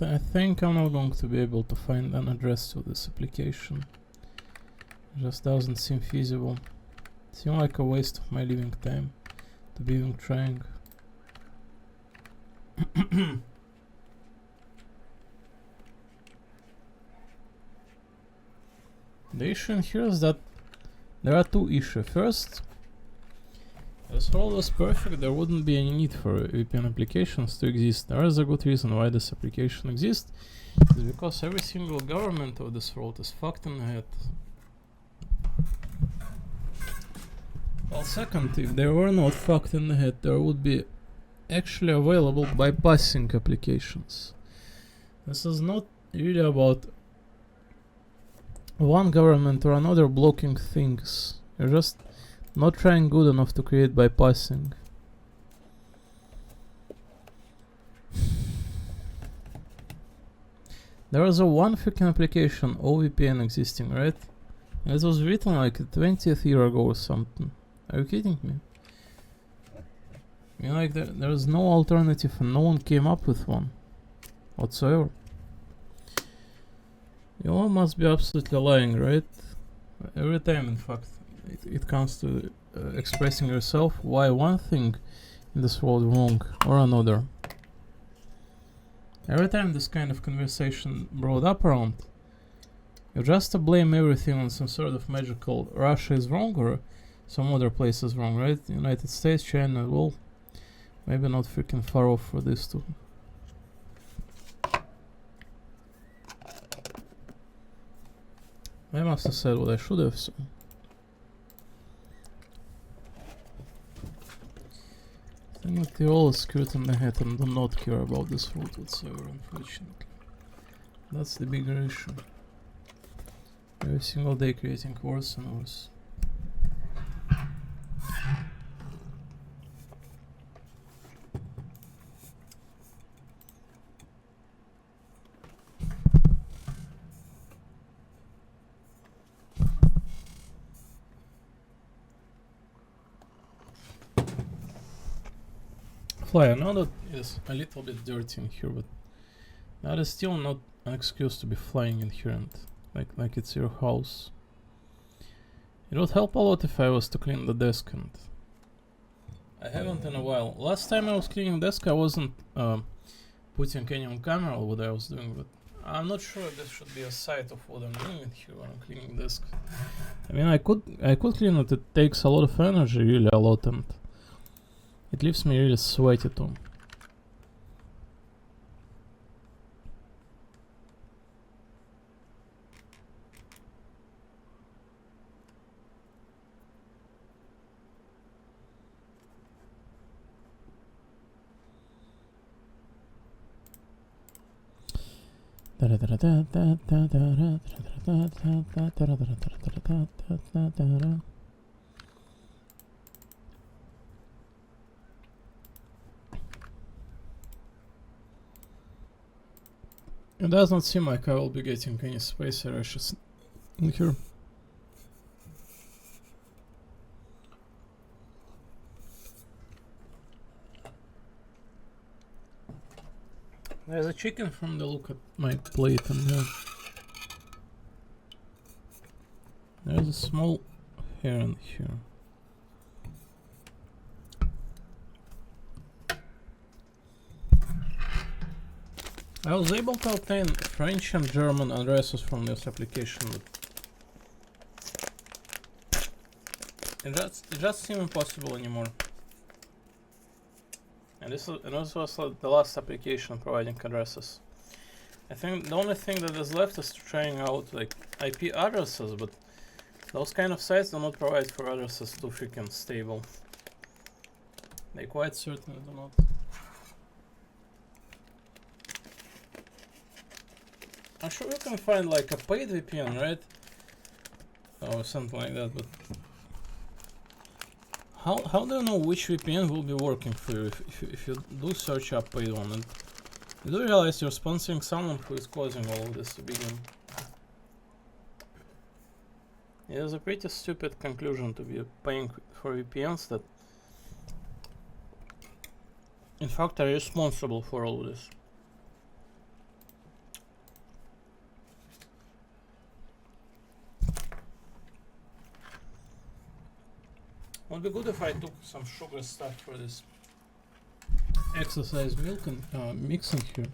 I think I'm not going to be able to find an address to this application. It just doesn't seem feasible. Seems like a waste of my living time to be even trying. The issue in here is that There are two issues. First, if this world was perfect, there wouldn't be any need for VPN applications to exist. There is a good reason why this application exists. It's because every single government of this world is fucked in the head. Well, second, if they were not fucked in the head, there would be actually available bypassing applications. This is not really about one government or another blocking things. You're just not trying good enough to create bypassing. There was a one freaking application, OVPN, existing, right? It was written like 20th year ago or something. Are you kidding me? I mean, like, there is no alternative and no one came up with one whatsoever. You all must be absolutely lying, right? Every time, in fact, it comes to expressing yourself, why one thing in this world wrong or another. Every time this kind of conversation brought up around, you just blame everything on some sort of magical Russia is wrong or some other place is wrong, right? United States, China, well, maybe not freaking far off for this too. I must have said what I should have, so. I think they all screwed in the head and do not care about this world whatsoever, unfortunately. That's the bigger issue. Every single day creating worse and worse. Fly, I know that is a little bit dirty in here, but that is still not an excuse to be flying in here and like it's your house. It would help a lot if I was to clean the desk, and I haven't in a while. Last time I was cleaning desk, I wasn't putting any on camera what I was doing, but I'm not sure if this should be a sight of what I'm doing in here when I'm cleaning desk. I mean, I could clean it. It takes a lot of energy, really a lot, and it leaves me really sweaty too. It does not seem like I will be getting any space rashes in here. There's a chicken from the look at my plate, and there's a small hair in here. I was able to obtain French and German addresses from this application, but it just seems impossible anymore. And this was the last application providing addresses. I think the only thing that is left is trying out like IP addresses, but those kind of sites do not provide for addresses too freaking stable. They quite certainly do not. I'm sure you can find like a paid VPN, right? Or something like that, but how do you know which VPN will be working for you if you do search up paid one? And you do realize you're sponsoring someone who is causing all of this to begin. It is a pretty stupid conclusion to be paying for VPNs that in fact are responsible for all of this. Would be good if I took some sugar stuff for this exercise milk and mixing here.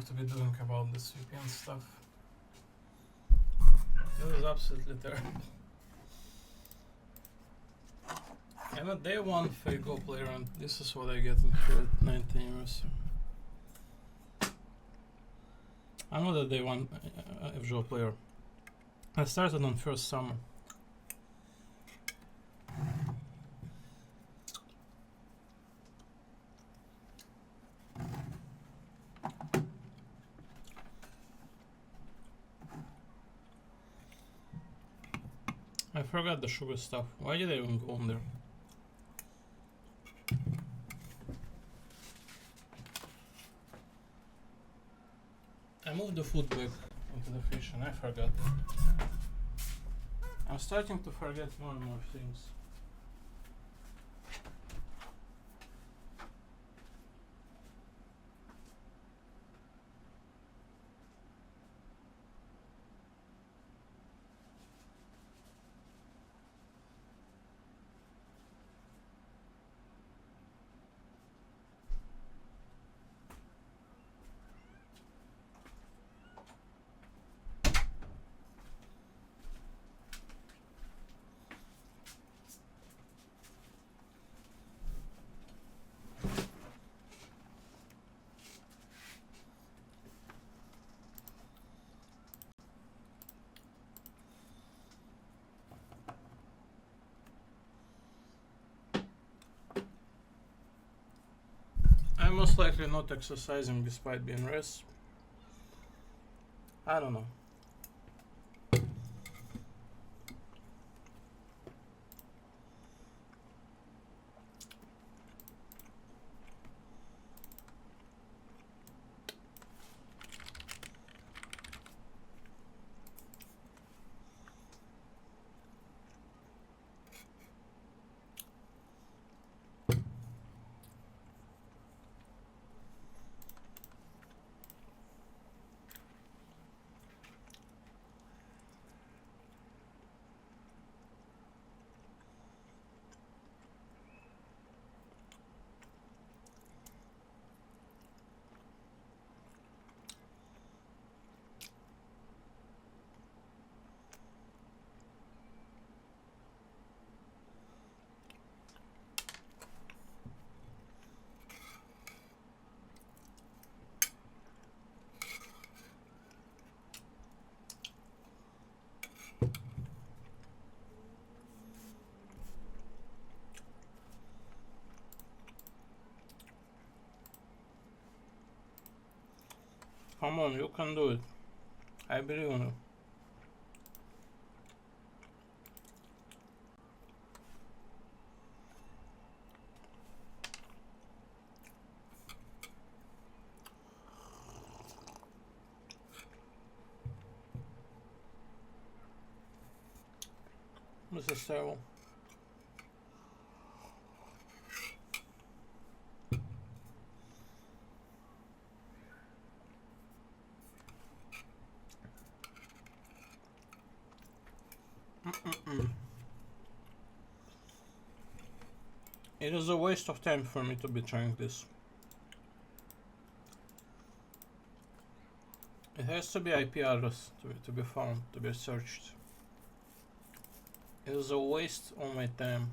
to be doing about this VPN stuff. This is absolutely terrible. I'm a day one Fago player and this is what I get in here at 19 years. I'm not a day one FGO player. I started on first summer. I forgot the sugar stuff. Why did I even go on there? I moved the food back into the fridge and I forgot. I'm starting to forget more and more things. I'm most likely not exercising despite being rest. I don't know. Come on, you can do it. I believe in you. This is terrible. It is a waste of time for me to be trying this. It has to be IP address to be found, to be searched. It is a waste of my time.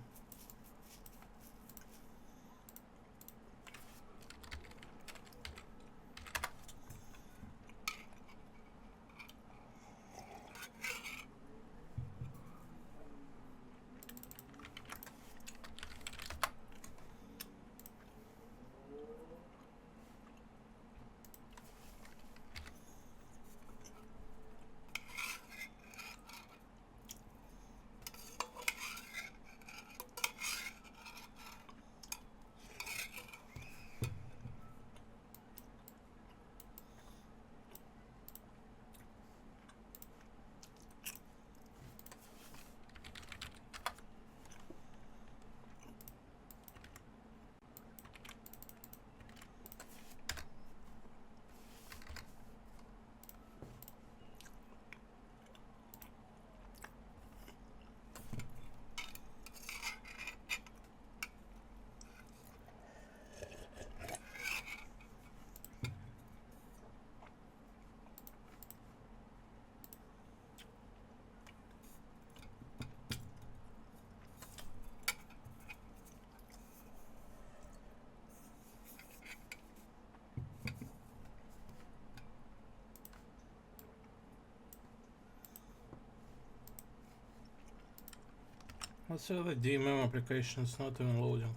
Let's say the DMM application is not even loading.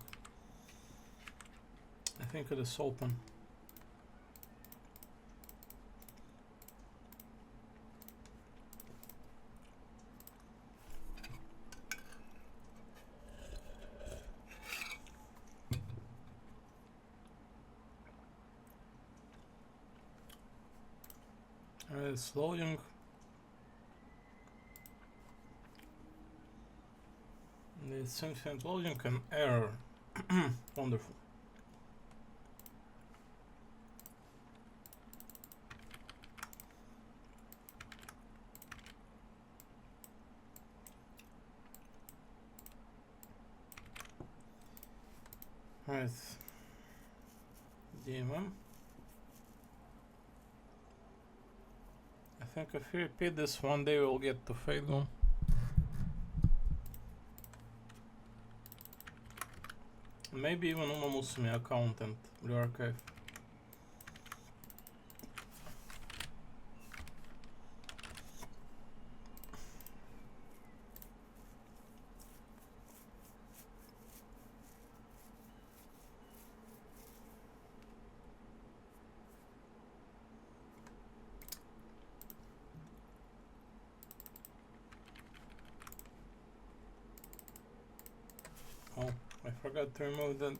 I think it is open. It's loading. It's infinite loading and error. Wonderful. Right. DMM. I think if we repeat this one day we'll get to Fado. Maybe even Uma Musume account and Blue Archive. Oh, I forgot to remove the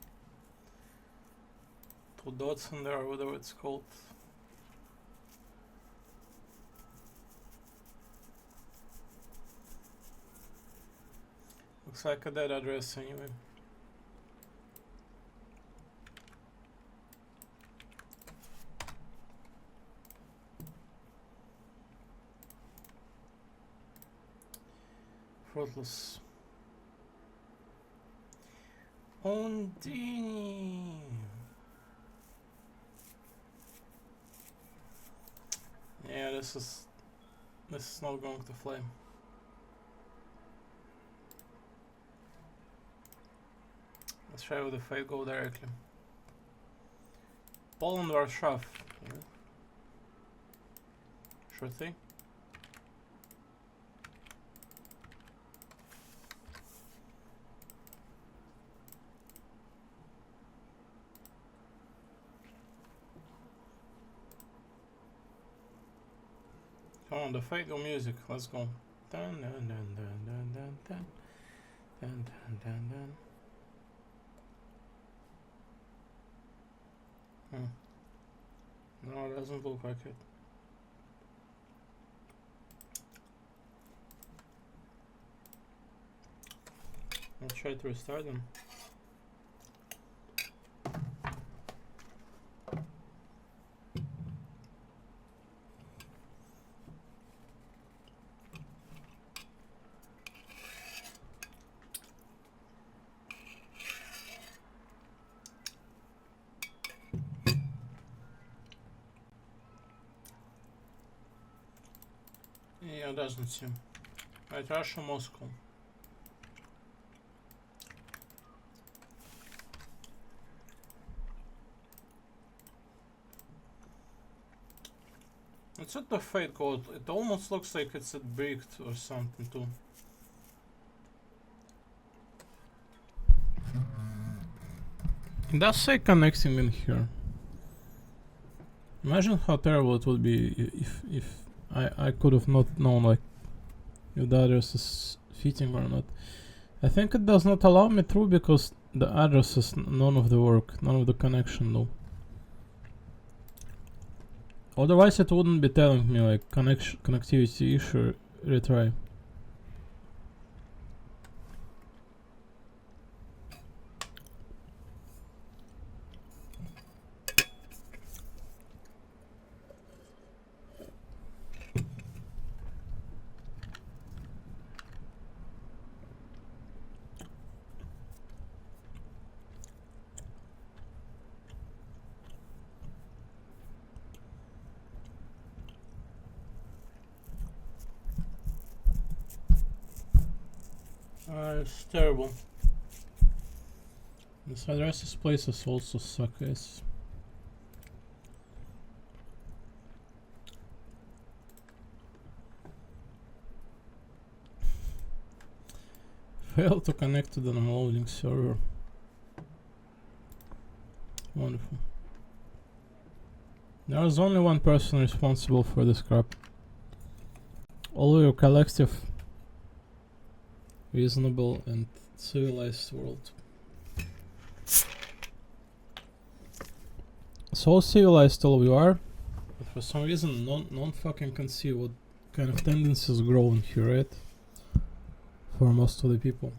2 dots in there, whatever it's called. Looks like a dead address anyway. Fruitless. Ondini. Yeah, this is not going to fly. Let's try with the Fate Go directly. Poland Warsaw. Yeah. Sure thing. Come on, the Fate Go music. Let's go. Dun dun dun dun dun dun dun dun dun dun dun. No, it doesn't look like it. Let's try to restart them. Yeah, it doesn't seem. Right, Russia, Moscow. It's at the Fate code. It almost looks like it's at Bricked or something too. It does say connecting in here. Imagine how terrible it would be if I could have not known like if the address is fitting or not. I think it does not allow me through because the address is none of the work, none of the connection though. Otherwise it wouldn't be telling me like connectivity issue, retry. It's terrible. This addresses places also suck, yes. Failed to connect to the downloading server. Wonderful. There is only one person responsible for this crap. All your collective, reasonable and civilized world. So civilized all of you are, but for some reason none fucking can see what kind of tendencies grow in here, right? For most of the people.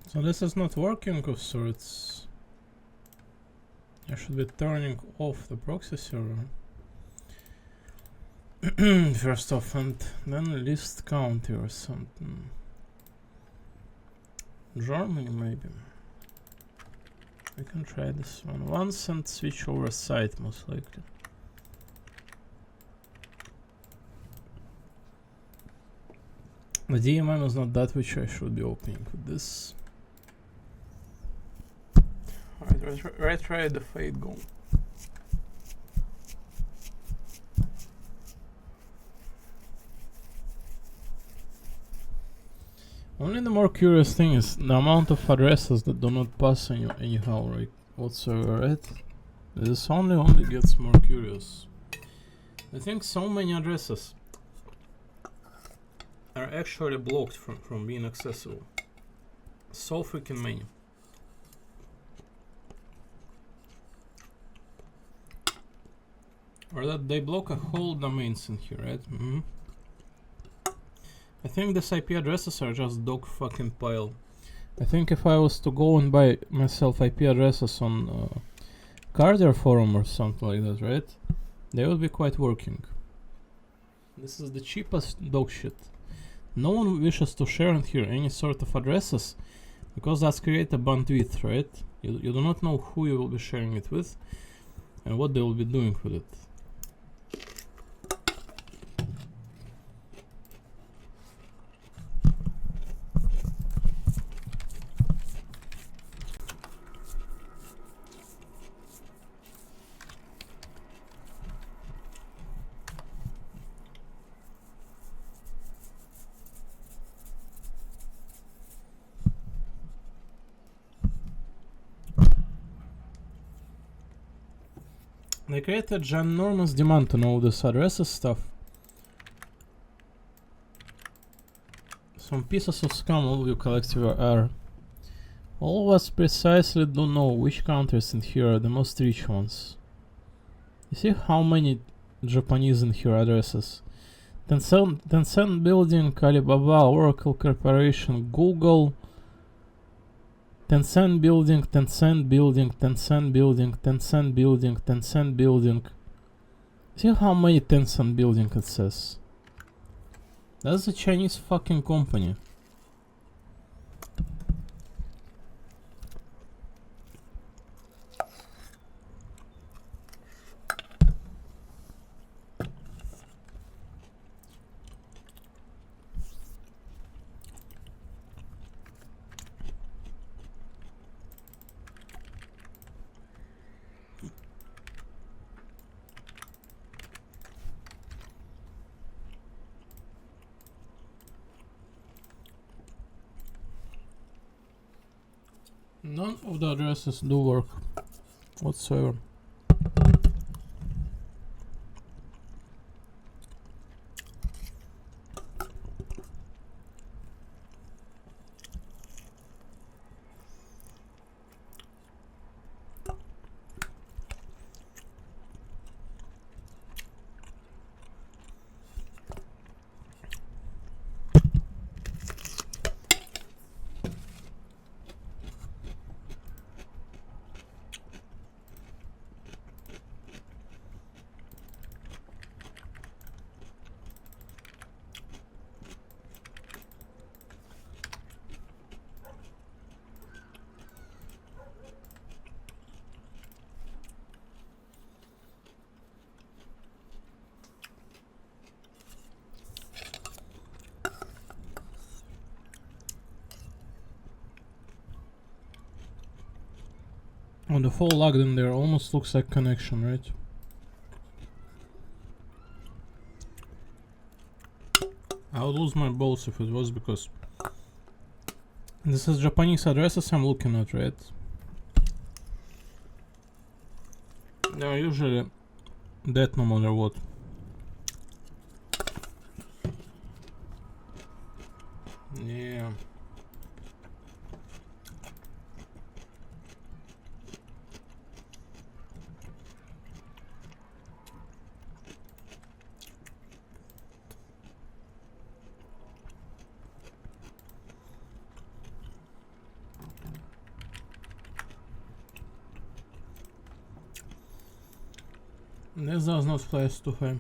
So this is not working of sorts. I should be turning off the proxy server. First off, and then list county or something. Germany maybe. I can try this one once and switch over site most likely. The DMM is not that which I should be opening with this. Alright, let's try the fade goal. Only the more curious thing is the amount of addresses that do not pass anyhow, right? Whatsoever, right? This only gets more curious. I think so many addresses are actually blocked from being accessible. So freaking many. Or that they block a whole domains in here, right? I think these IP addresses are just dog fucking pile. I think if I was to go and buy myself IP addresses on Cardier forum or something like that, right? They would be quite working. This is the cheapest dog shit. No one wishes to share in here any sort of addresses because that's create a bandwidth, right? You do not know who you will be sharing it with and what they will be doing with it. They create a ginormous demand to know this addresses stuff. Some pieces of scum all you collective are. All of us precisely don't know which countries in here are the most rich ones. You see how many Japanese in here addresses? Tencent Building, Alibaba, Oracle Corporation, Google, Tencent Building, Tencent Building, Tencent Building, Tencent Building, Tencent Building. See how many Tencent Building it says? That's a Chinese fucking company. None of the addresses do work whatsoever. On the full logged in there, almost looks like connection, right? I would lose my balls if it was, because this is Japanese addresses I'm looking at, right? They're usually dead no matter what. Yeah. This does not flash too high.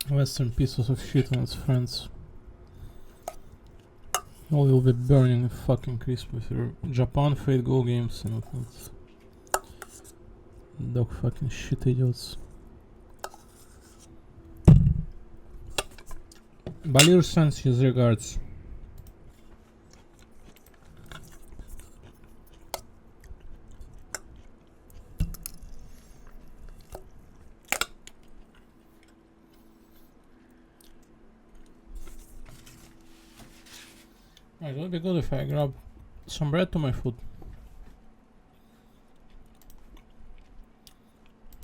Western pieces of shit and its friends. All will be burning the fucking crisp with your Japan Fate Go games and whatnot. Dog fucking shit idiots. Balir sends his regards. It would be good if I grab some bread to my food.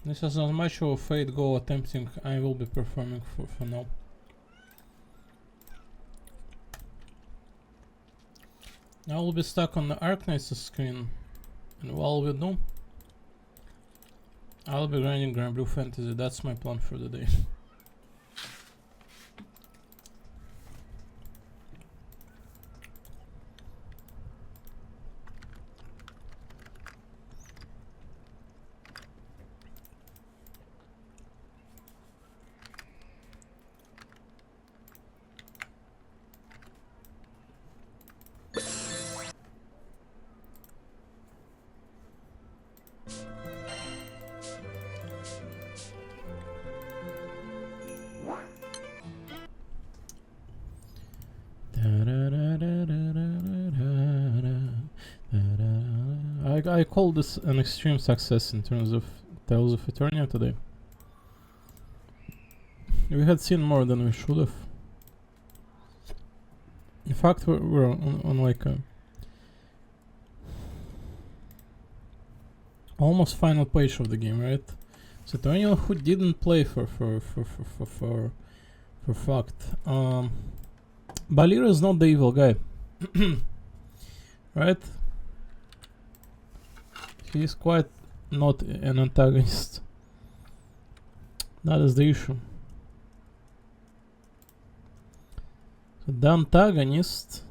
This is as much of a Fate Go attempting I will be performing for now. I will be stuck on the Arknights screen, and while we do, I'll be grinding Grand Blue Fantasy. That's my plan for the day. I call this an extreme success in terms of Tales of Eternia today. We had seen more than we should have. In fact, we're on like a almost final page of the game, right? So to anyone who didn't play for fact, Balir is not the evil guy, right? He's quite not an antagonist. That is the issue. So the antagonist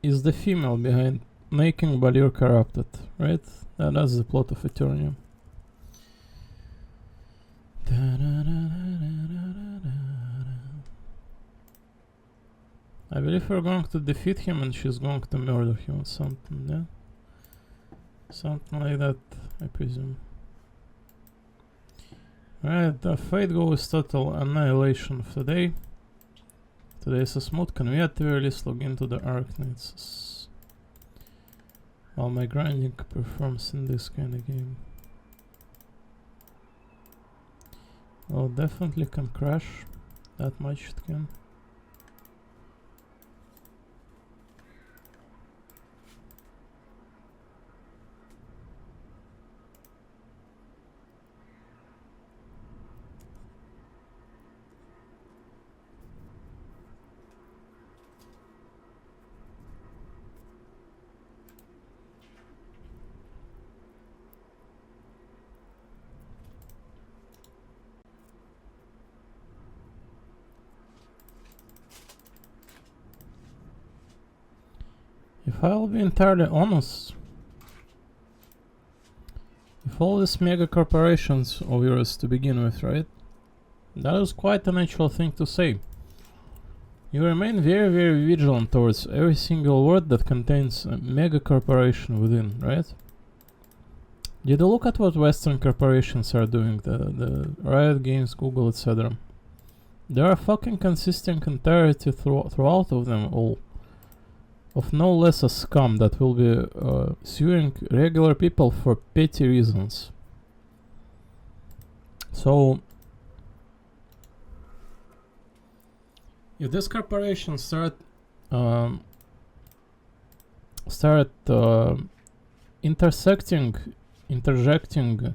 is the female behind making Balir corrupted, right? That's the plot of Eternia. I believe we're going to defeat him and she's going to murder him or something, yeah? Something like that, I presume. Alright, the Fate Go is total annihilation of today. Today is a smooth, can we at the very least log into the Arknights while my grinding performs in this kind of game. Well, definitely can crash, that much it can. If I'll be entirely honest, if all these mega corporations of yours to begin with, right? That is quite a natural thing to say. You remain very, very vigilant towards every single word that contains a mega corporation within, right? Did you look at what Western corporations are doing? The Riot Games, Google, etc. There are fucking consistent entirety throughout of them all. Of no less a scum that will be suing regular people for petty reasons. So, if this corporation interjecting,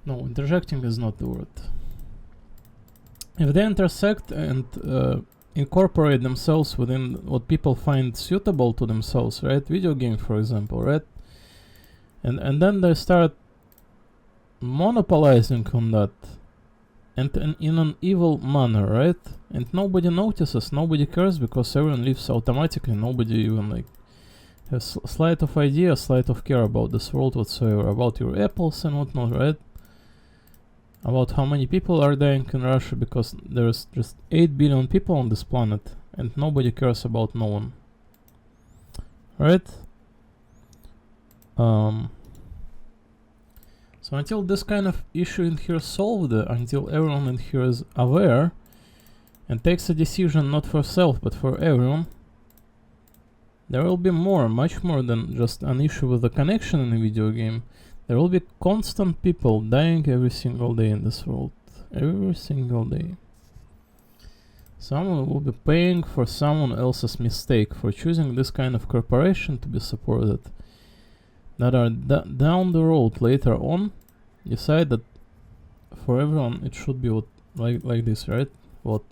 no, interjecting is not the word. If they intersect and incorporate themselves within what people find suitable to themselves, right? Video game, for example, right? And then they start monopolizing on that, and in an evil manner, right? And nobody notices, nobody cares, because everyone lives automatically. Nobody even like has slight of idea, slight of care about this world whatsoever, about your apples and whatnot, right? About how many people are dying in Russia, because there's just 8 billion people on this planet and nobody cares about no one, right? So until this kind of issue in here is solved, until everyone in here is aware and takes a decision not for self but for everyone, there will be much more than just an issue with the connection in a video game. There will be constant people dying every single day in this world. Every single day. Someone will be paying for someone else's mistake, for choosing this kind of corporation to be supported. That are down the road later on decide that for everyone it should be like this, right? What?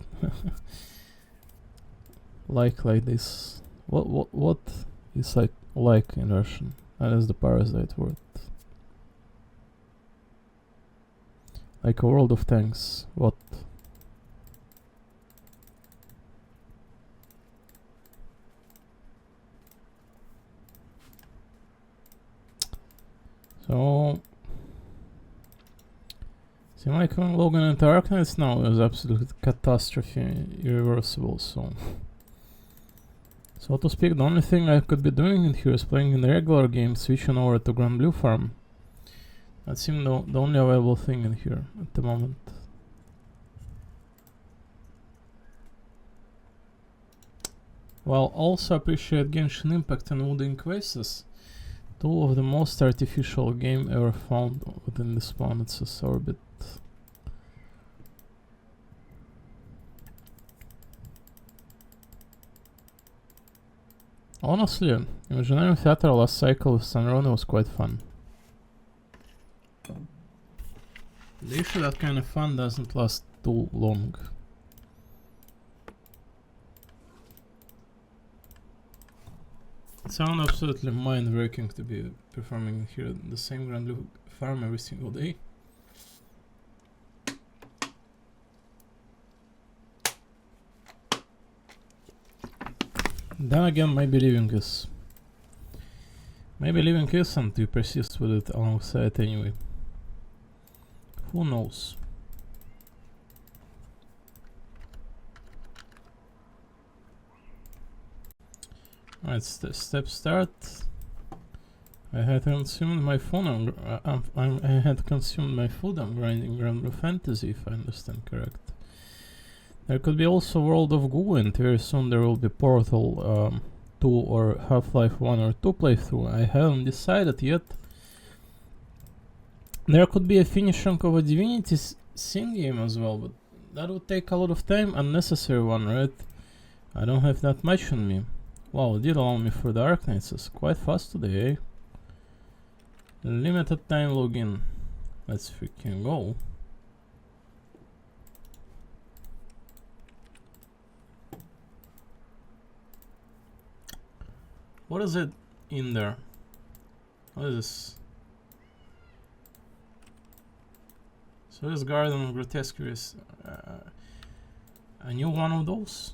like this. What is like in Russian? That is the parasite word. Like a world of tanks. What? So, see, my current Logan and Darkness now is absolute catastrophe, irreversible. So to speak, the only thing I could be doing in here is playing in the regular game, switching over to Grand Blue Farm. That seemed the only available thing in here at the moment. While also appreciate Genshin Impact and Wooden Quases, two of the most artificial game ever found within this planet's orbit. Honestly, Imaginarium Theater last cycle with Sunrunner was quite fun. The issue that kind of fun doesn't last too long. It sounds absolutely mind-breaking to be performing here the same Grand Blue Farm every single day. Then again, maybe leaving is and you persist with it alongside anyway. Who knows? Alright, step start. I had consumed my phone. I had consumed my food. I'm grinding Grand Blue Fantasy, if I understand correct. There could be also World of Goo, and very soon there will be Portal 2 or Half-Life 1 or 2 playthrough. I haven't decided yet. There could be a finishing of a Divinity Sin game as well, but that would take a lot of time, unnecessary one, right? I don't have that much on me. Wow, it did allow me for the Arknights. It's quite fast today, eh? Limited time login. Let's freaking go. What is it in there? What is this? So this Garden of Grotesque is a new one of those?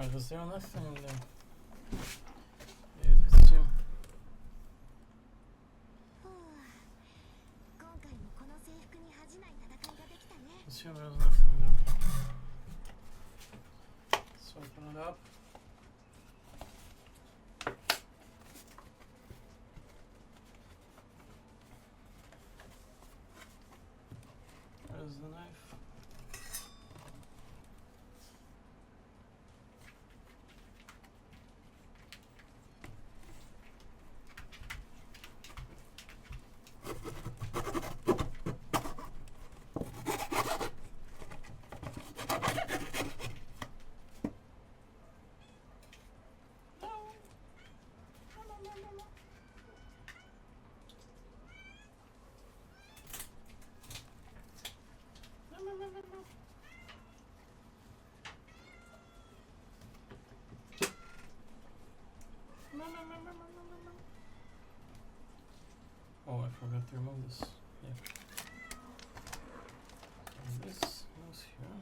Right, is there nothing in there? Yeah, that's you. 今回もこの制服に恥じない戦いができたね。 Assume there's nothing there. Let's open it up. Where's the knife? Oh, I forgot to remove this. Yeah. And this goes here.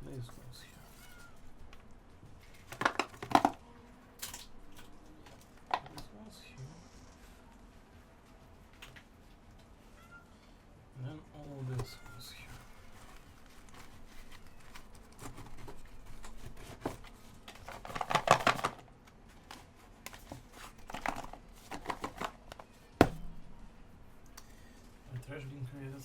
This goes here. This goes here. And then all this goes here. Trash being created.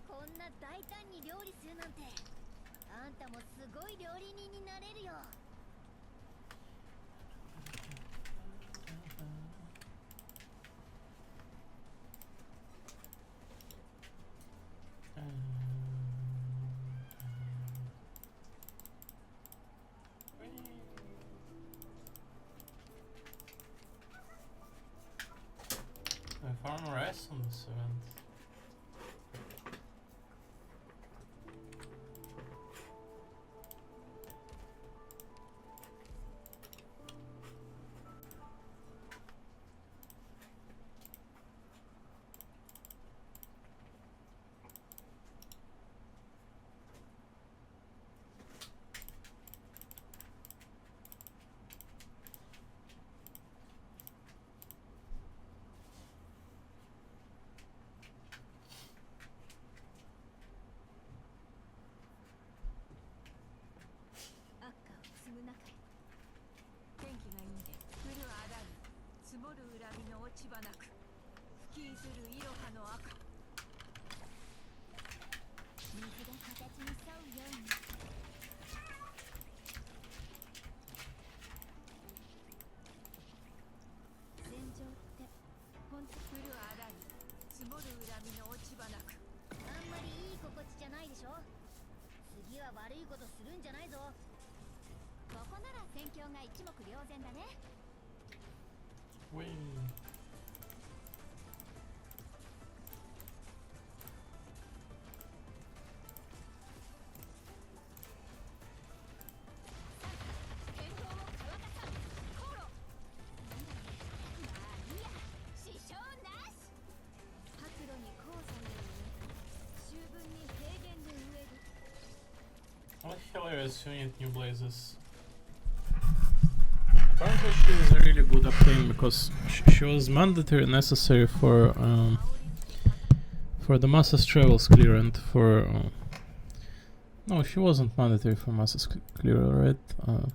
こんな大胆に料理するなんて、あんたもすごい料理人になれるよ。I found rice on this event. 心地じゃないでしょ。次は悪いことするんじゃないぞ。ここなら戦況が一目瞭然だね。健闘を乾かさん航路。まあいいや、支障なし。白露に黄砂の上、秋分に平原で植える。What hilarious soon at New Blazes. Apparently she is a really good update because she was mandatory necessary for the Masses Travels clear and for no, she wasn't mandatory for Masses clear, right?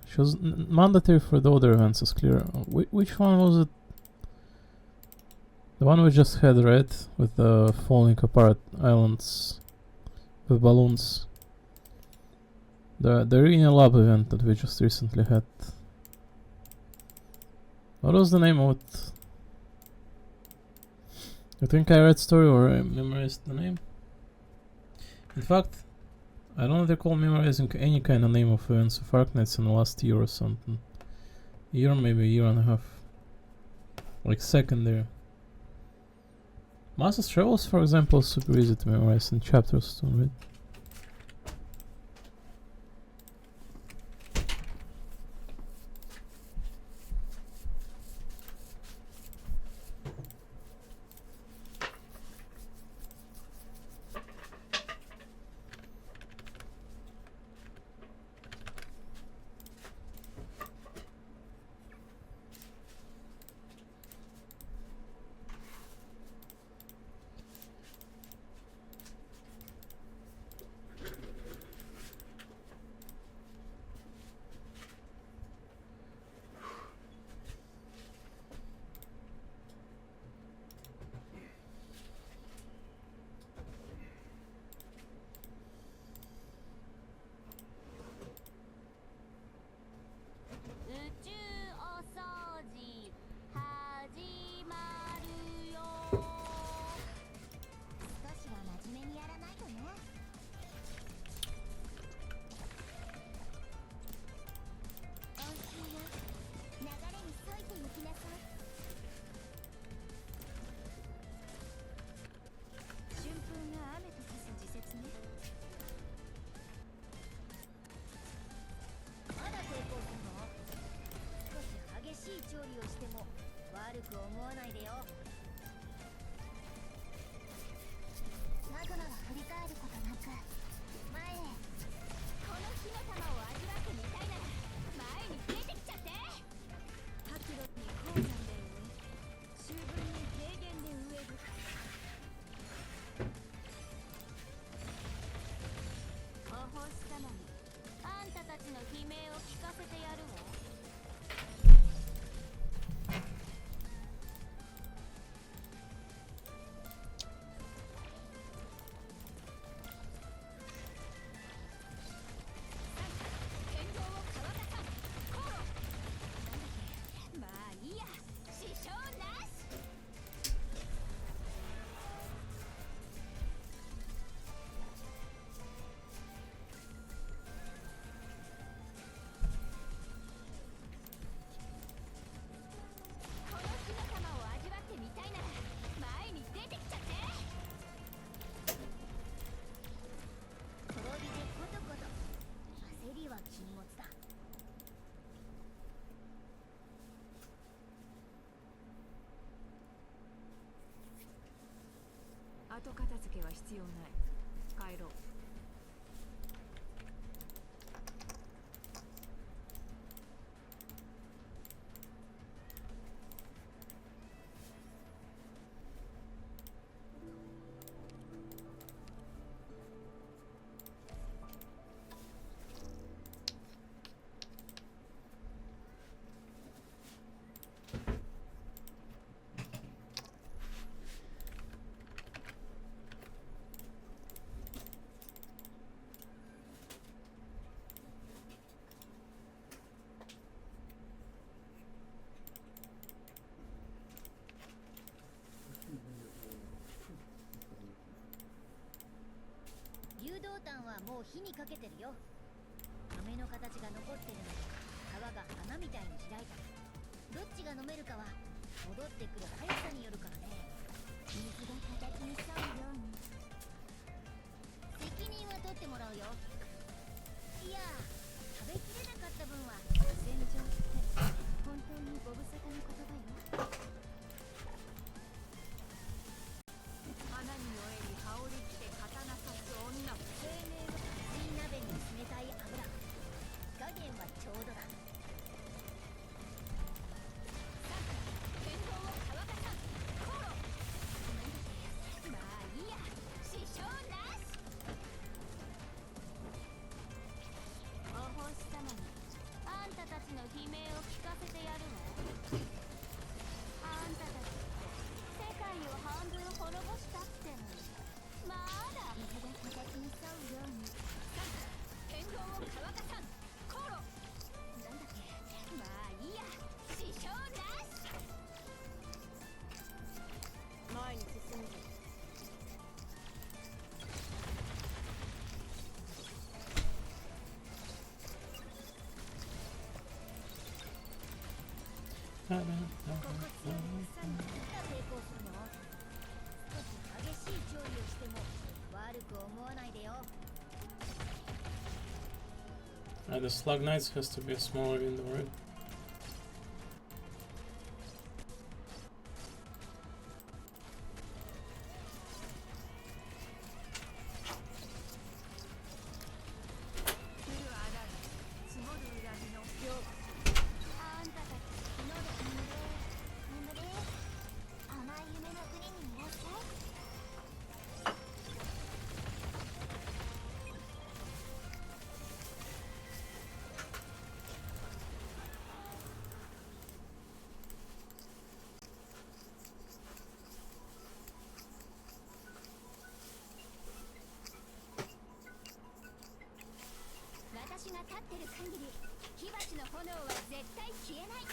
She was mandatory for the other events as clear. Which one was it? The one we just had, right? With the falling apart islands with balloons. The Arena Lab event that we just recently had. What was the name of it? I think I read story or I memorized the name. In fact, I don't recall memorizing any kind of name of events of Arknights in the last year or something. Year, maybe a year and a half. Like secondary. Masses Travels, for example, is super easy to memorize in chapters to read.後片付けは必要ない。帰ろう。炭はもう火にかけてるよ。豆の形が残ってるので皮が花みたいに開いた。どっちが飲めるかは戻ってくる速さによるからね。水が形に沿うように責任は取ってもらうよ。いや、食べきれなかった分は戦場って本当にご無沙汰な言葉よ。花に酔えり羽織り着て刀刺す女。生命の熱い鍋に冷たい油、火加減はちょうどだ。剣道を乾かさんコロ。まあいいや、支障なし。お星様にあんたたちの悲鳴を聞かせてやるわ。あんたたちって世界を半分滅ぼしたってのにまだ水が形に沿うように。剣道を乾かさんコロ。なんだっけ。まあいいや、支障なし。前に進むぞ。心地よい草にいくら抵抗するの。少し激しい調理をしても悪く思わないでよ。The Slug Knights has to be a smaller window, right?私が立ってる限り火鉢の炎は絶対消えない。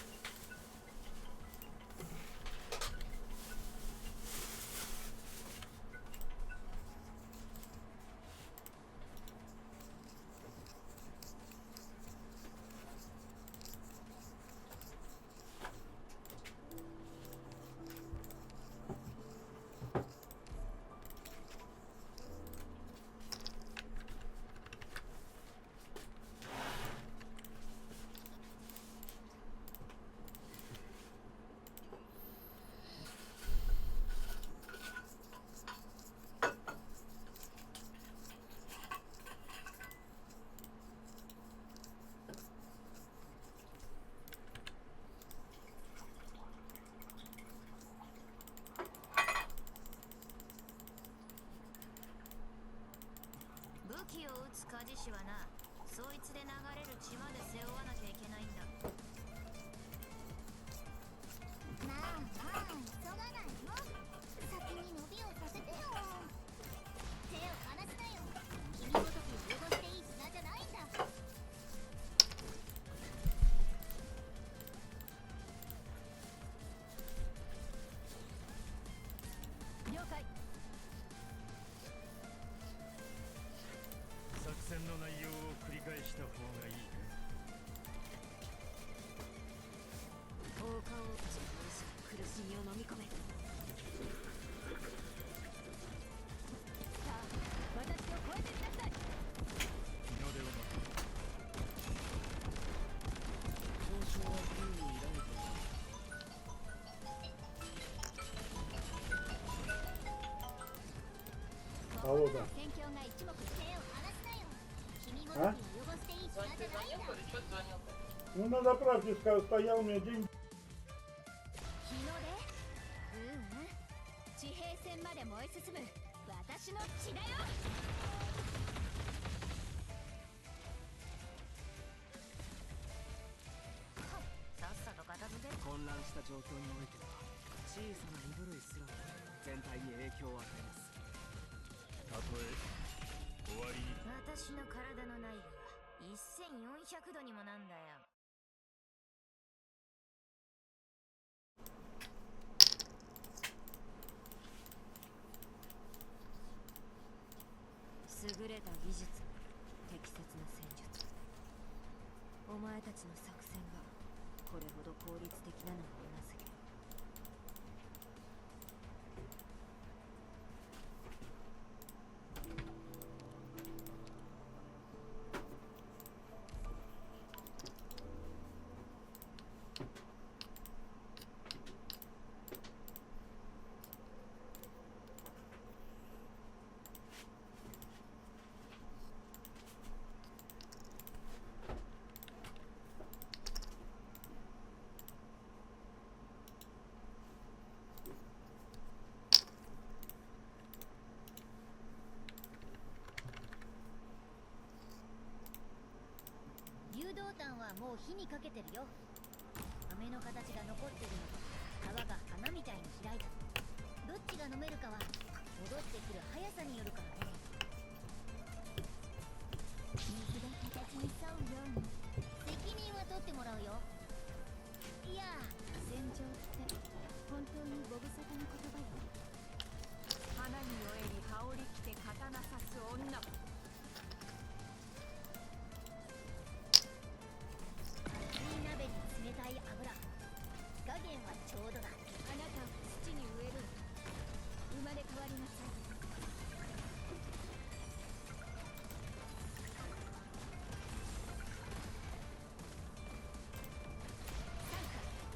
武器を撃つ鍛冶師はな、そいつで流れる血まで背負わなきゃいけないんだ。まあまあ急がないの。先に伸びをさせてよ。手を離すなよ。君ごとき汚していい砂じゃないんだ。了解。作戦の内容を繰り返した方がいいか。放火を苦しみを飲み込め。さあ、私を超えてみなさい。日の出を待つ。交渉は風にいらぬと。青だ。戦況が一目。手を離すなよ。君ごとき汚していい砂じゃないんだ。 Ну, надо правде сказать, стоял у меня день. 日の出？地平線まで燃え進む私の血だよ。さっさと片付け。混乱した状況においては小さな身震いすらも全体に影響を与えます。たとえ終わりに。私の体の内部は1400度にもなんだよ。優れた技術、適切な戦術。お前たちの作戦がこれほど効率的なのはなぜ？誘導弾はもう火にかけてるよ。飴の形が残ってるのと皮が花みたいに開いた。どっちが飲めるかは戻ってくる速さによるからね。水が形に沿うように責任は取ってもらうよ。いや、戦場って本当にご無沙汰な言葉よ。花に酔えり羽織着て刀刺す女。鍋に冷たい油、火加減はちょうどだ。あなたを土に植える。生まれ変わりなさい。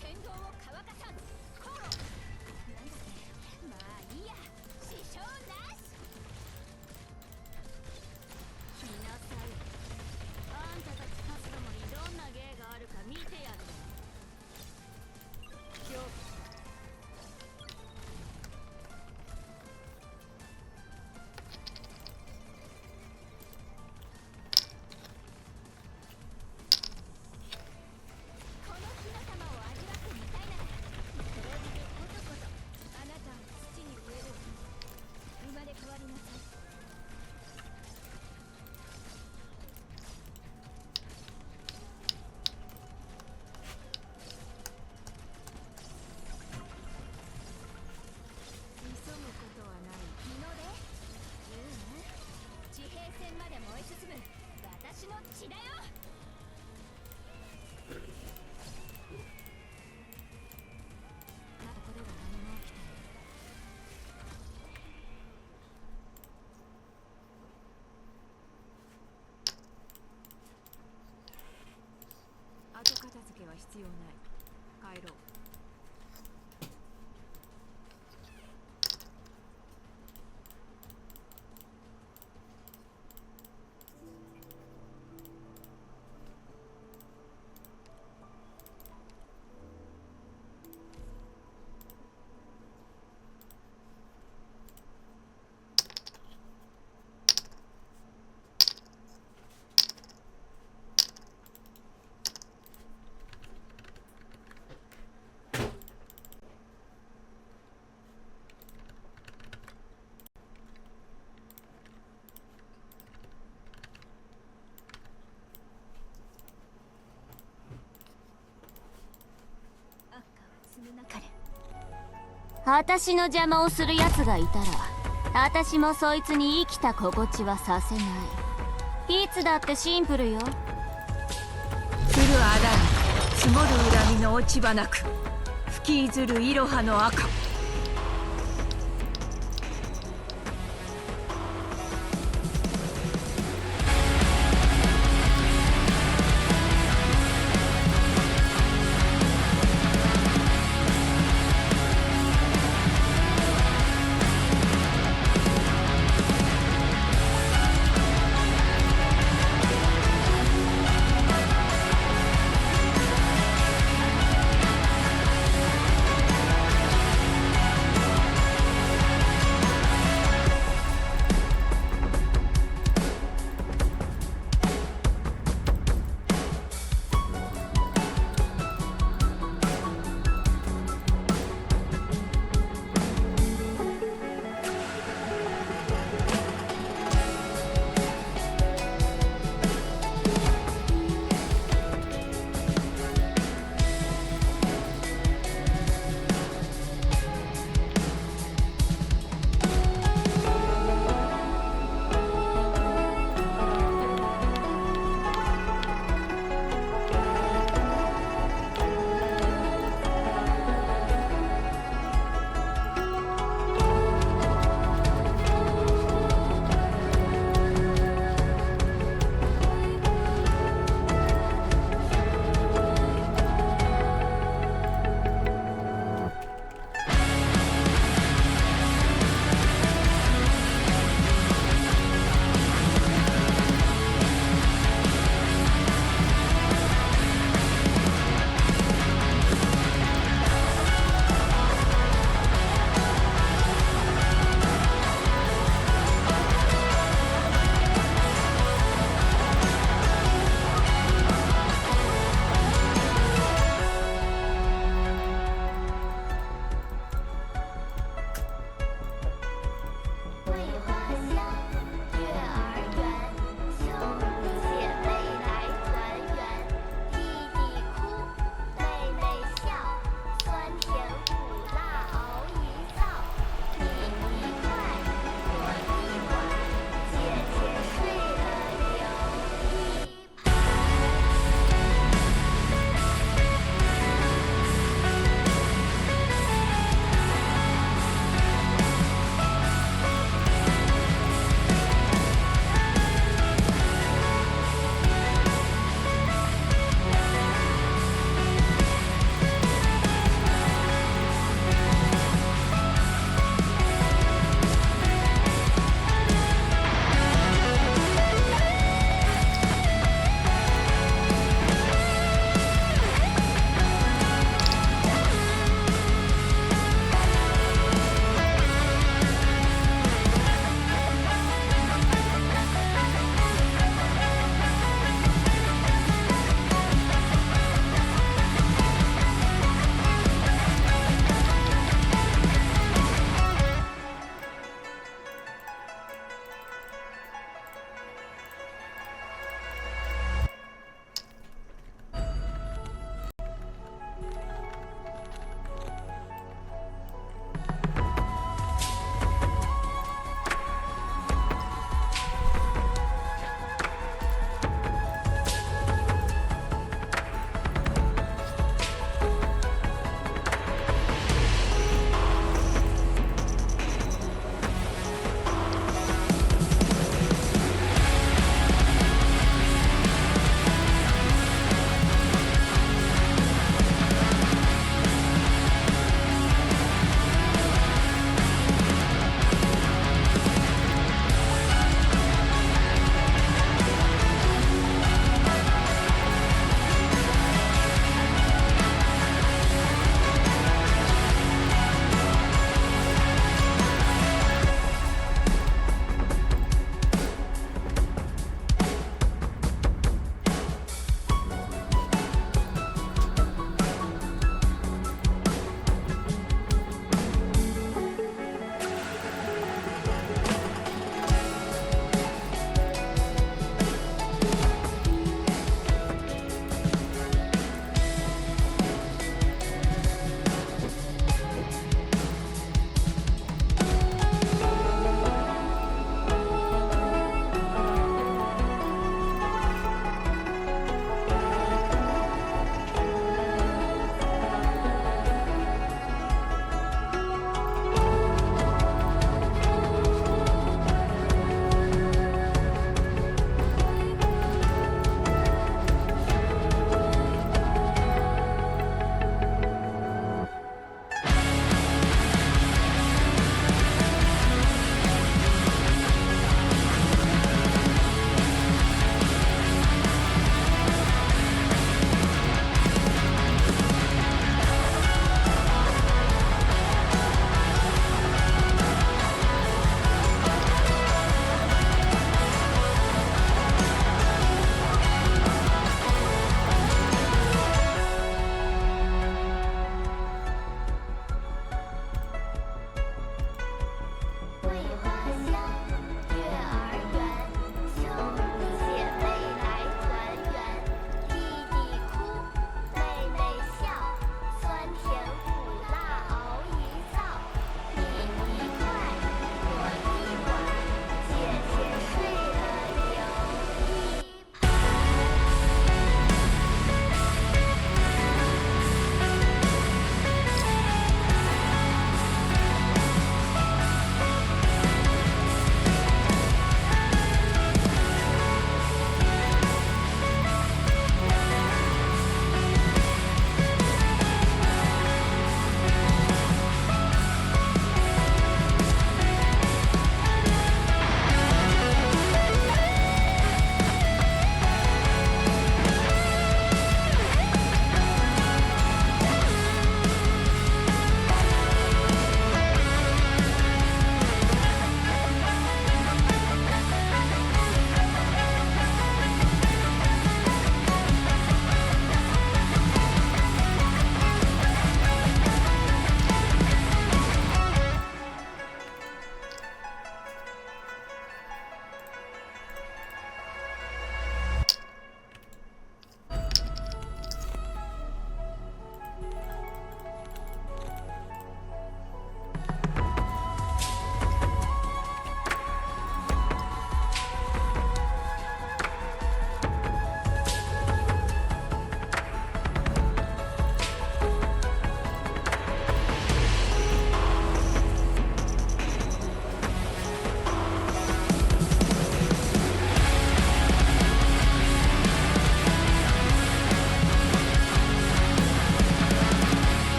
剣道を乾かさん。コロ。なんだってまあいいや。支障なし。見なさい。あんたたち勝つのもにどんな芸があるか見てやる。今日このひな様を味わってみたいならそれでこそこそあなたを土に植える。生まれ変わりなさい。急ぐことはない。日の出？地平線まで燃え進む私の血だよ。ここでは何も起きてない。後片付けは必要ない。帰ろう。私の邪魔をする奴がいたら私もそいつに生きた心地はさせない。いつだってシンプルよ。降るあだに積もる恨みの落ち葉なく吹き出るいろはの赤。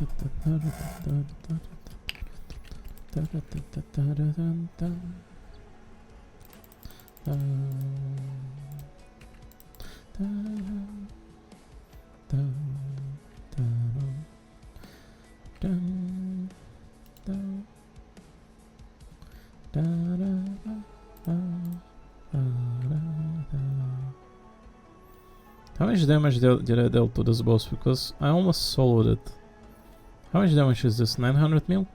How much damage did I deal to this boss? Because I almost soloed it. How much damage is this? 900 mil?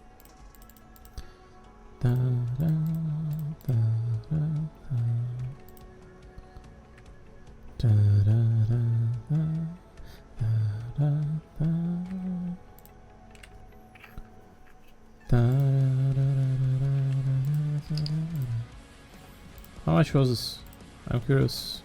How much was this? I'm curious.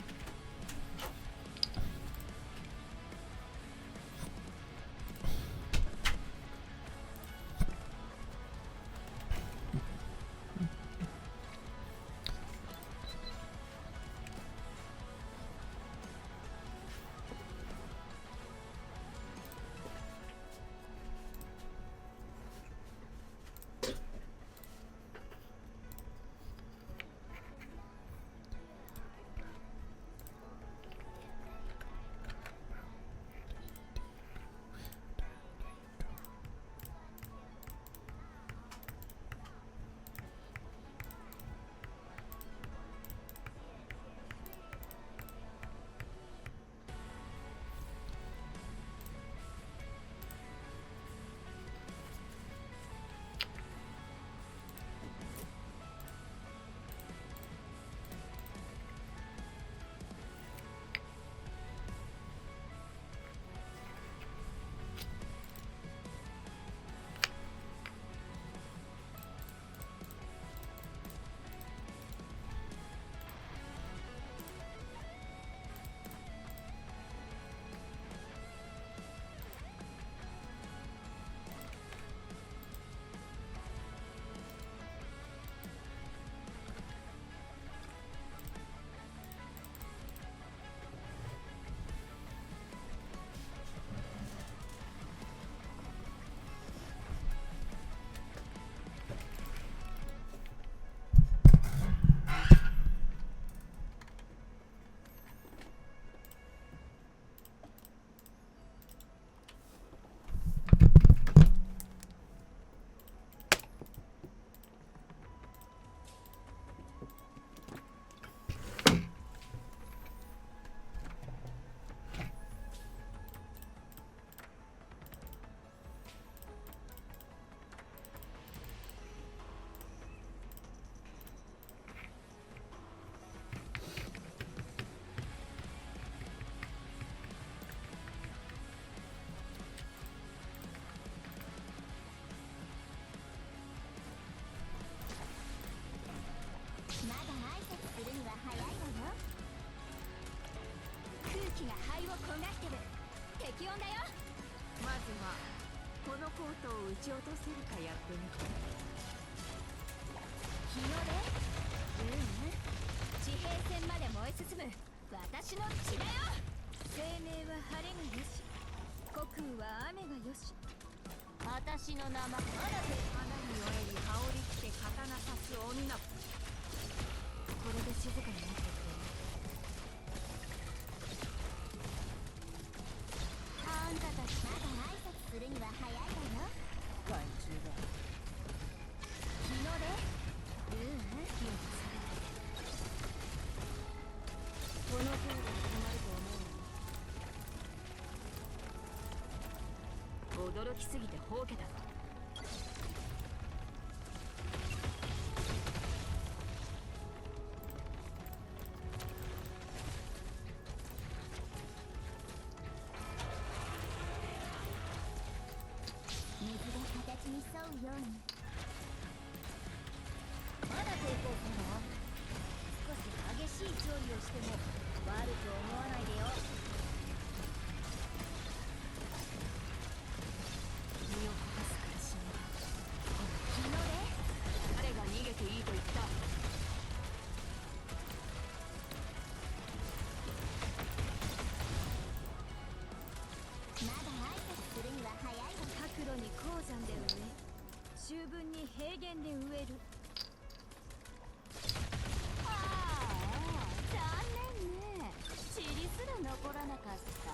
まだ挨拶するには早いわよ。空気が肺を焦がしてる。適温だよ。まずはこのコートを撃ち落とせるかやってみて。日の出？地平線まで燃え進む私の血だよ。生命は晴れがよし、虚空は雨がよし。私の名前。花によえり羽織り着て刀差す女。これで静かになってくれる。あんたたちまだ挨拶するには早いわよ。害虫だ。日の出？この程度で止まると思う。驚きすぎてほうけたぞ。水が形に沿うように。まだ抵抗するの？少し激しい調理をしても悪く思わないでよ。身を焦がすから死ぬ。日の出？彼が逃げていいと言った。まだ挨拶するには早いわ。角度原で植える。ああ、残念ね。塵すら残らなかった。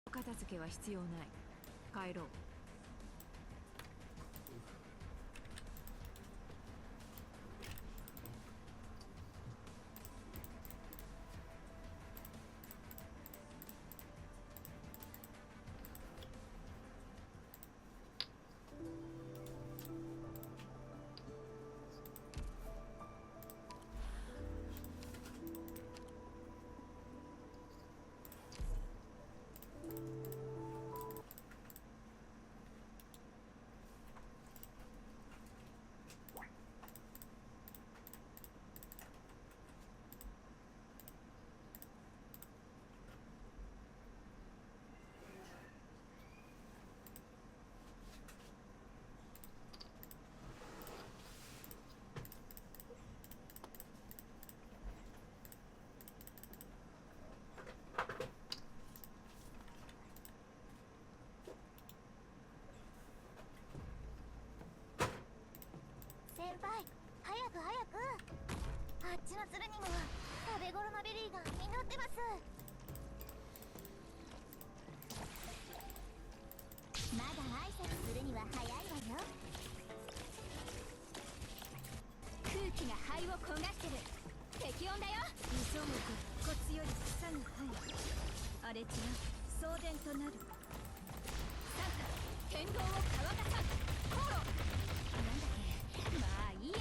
お片付けは必要ない。帰ろう。先輩、早く早く。あっちの鶴にも食べ頃のベリーが実ってます。まだ挨拶するには早いわよ。空気が肺を焦がしてる。適温だよ。急ぐ骨骨より草が生える。荒れ地が送電となる。サンタ、天道を乾かさん。コロ。なんだっけ。まあいいや。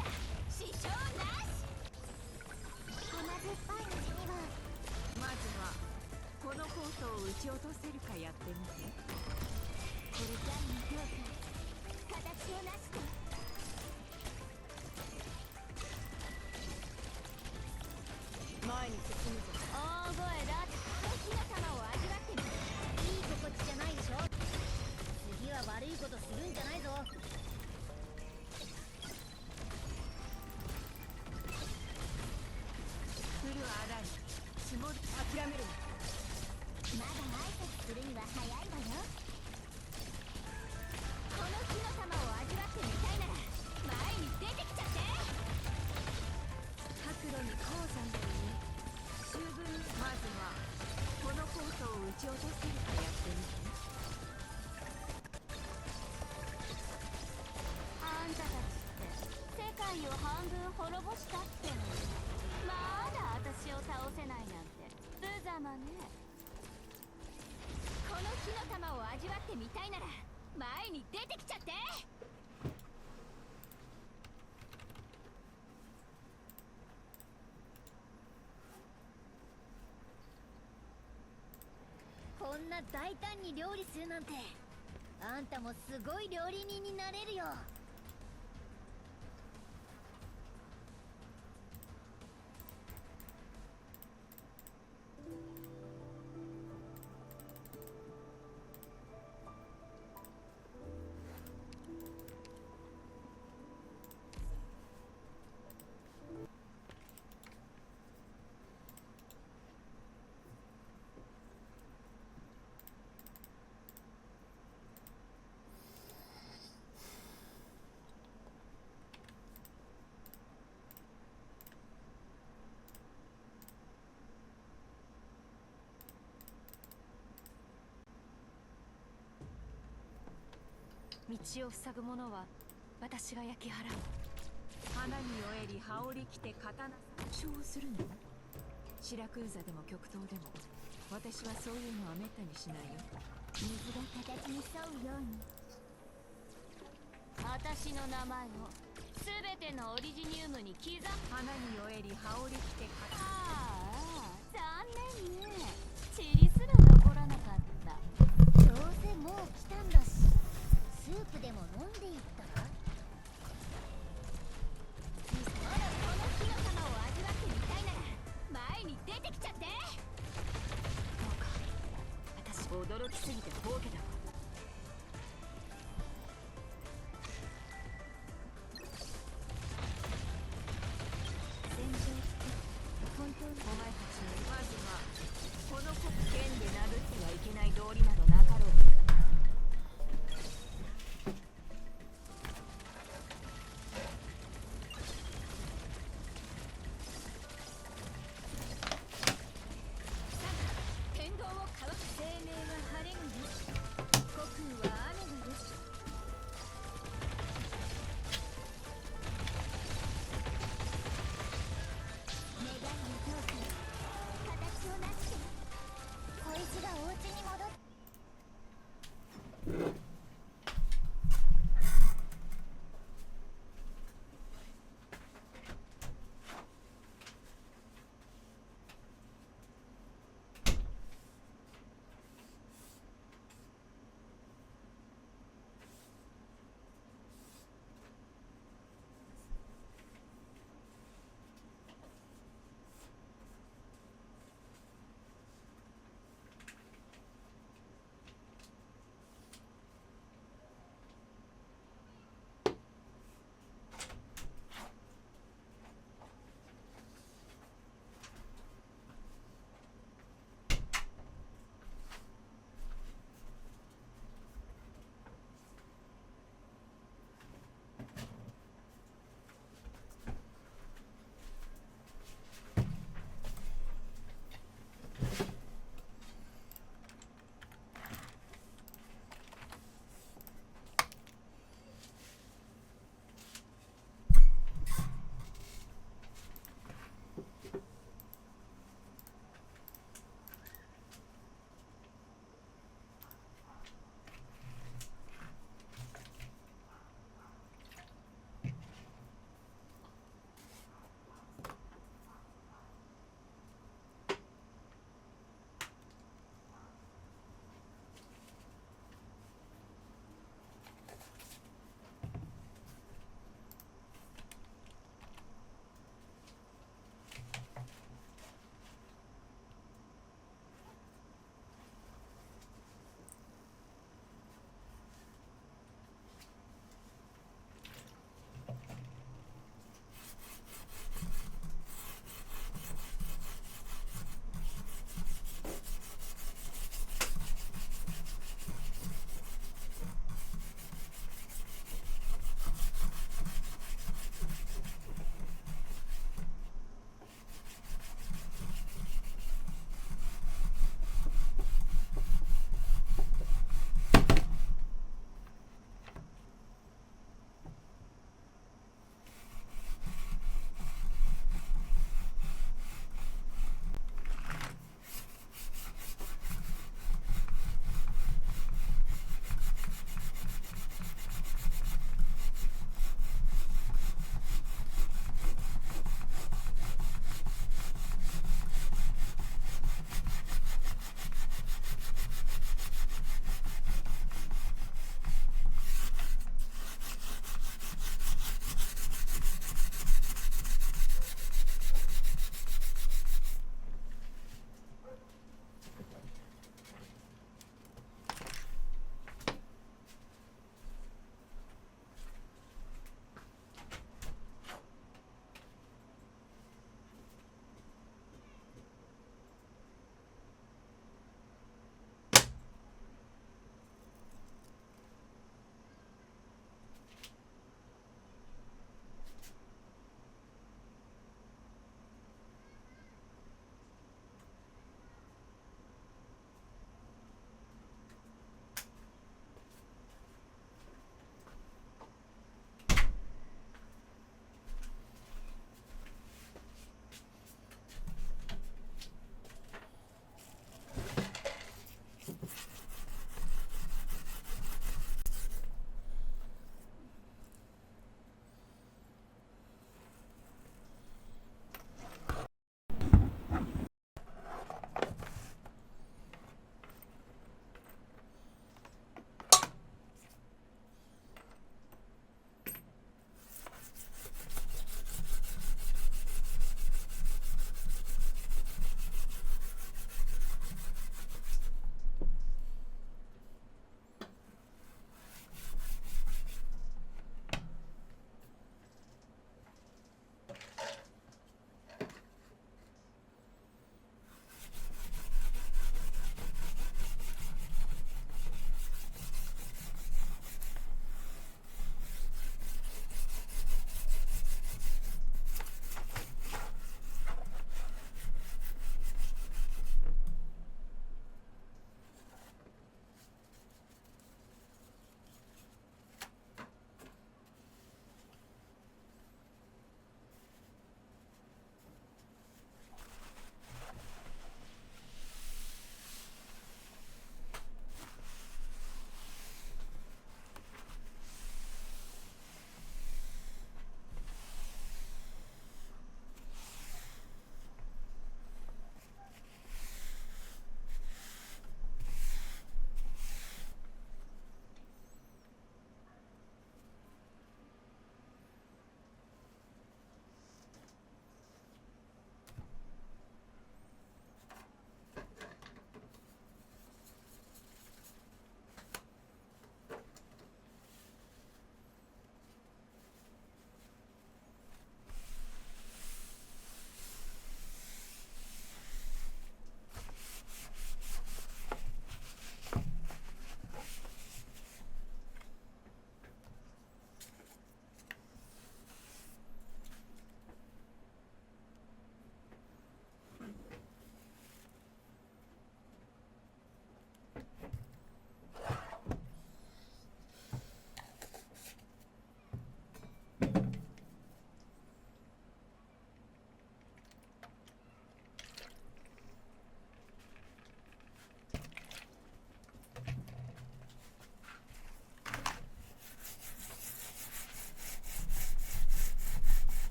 支障なし。甘酸っぱい道にはまずはこのコートを撃ち落とせるかやってみて。これじゃあどうぞ形をなして。前に進むぞ。大声だ。火の玉を味わってみる。いい心地じゃないでしょ。次は悪いことするんじゃないぞ。来るあらに積もる。諦めるな。まだ挨拶するには早いわよ。この火の玉を味わってみたいなら前に出てきちゃって。白露に鉱山で植え、秋分。まずはこのコートを撃ち落とせるかやってみて。あんたたちって世界を半分滅ぼしたってのにまだ私を倒せないなんて無様ね。この火の玉を味わってみたいなら前に出てきちゃって。こんな大胆に料理するなんてあんたもすごい料理人になれるよ。道を塞ぐ者は私が焼き払う。花に酔えり羽織り着て刀勝負するの。シラクーザでも極東でも私はそういうのはめったにしないよ。水が形に沿うように私の名前を全てのオリジニウムに刻む。花に酔えり羽織り着てああ残念ね。塵すら残らなかった。どうせもう来たんだしスープでも飲んでいったら。まだこの火の玉を味わってみたいなら前に出てきちゃって。そうか、私驚きすぎてボケだわ。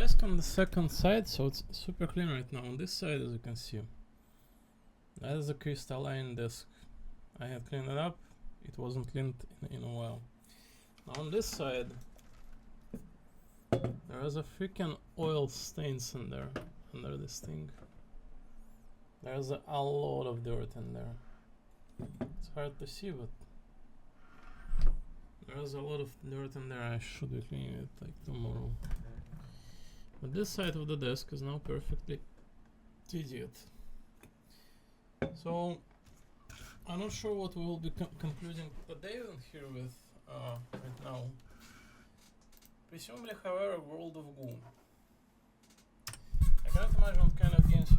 desk on the second side, so it's super clean right now. On this side, as you can see, that is a crystalline desk. I had cleaned it up. It wasn't cleaned in a while. Now on this side, there is a freaking oil stains in there, under this thing. There's a lot of dirt in there. It's hard to see, but there's a lot of dirt in there. I should be cleaning it like tomorrow. But this side of the desk is now perfectly idiot. So I'm not sure what we will be concluding the day in here with right now. Presumably, however, World of Goo. I cannot imagine what kind of games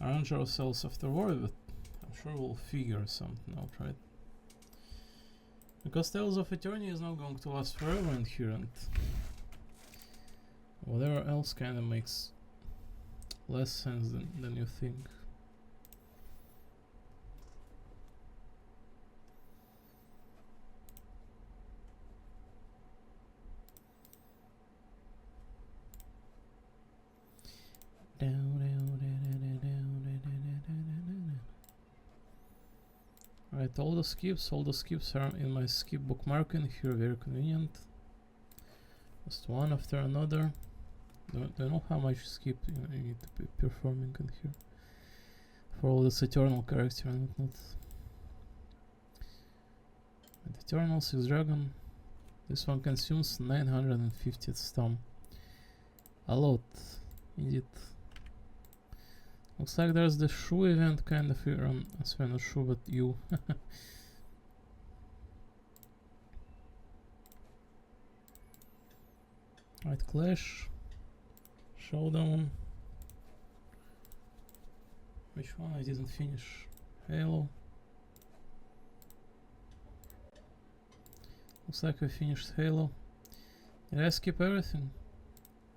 we arrange ourselves afterward, but I'm sure we'll figure something out, right? Because Tales of Eternity is not going to last forever in here, and whatever else kind of makes less sense than you think. Alright, all the skips are in my skip bookmarking here, very convenient. Just one after another. Don't know how much skip you need to be performing in here for all this Eternal character and whatnot. And Eternal 6 Dragon, this one consumes 950 stam. A lot, indeed. Looks like there's the shoe event kind of here on, sorry, not shoe, but you. Right, Clash, Showdown. Which one I didn't finish? Halo. Looks like I finished Halo. Did I skip everything?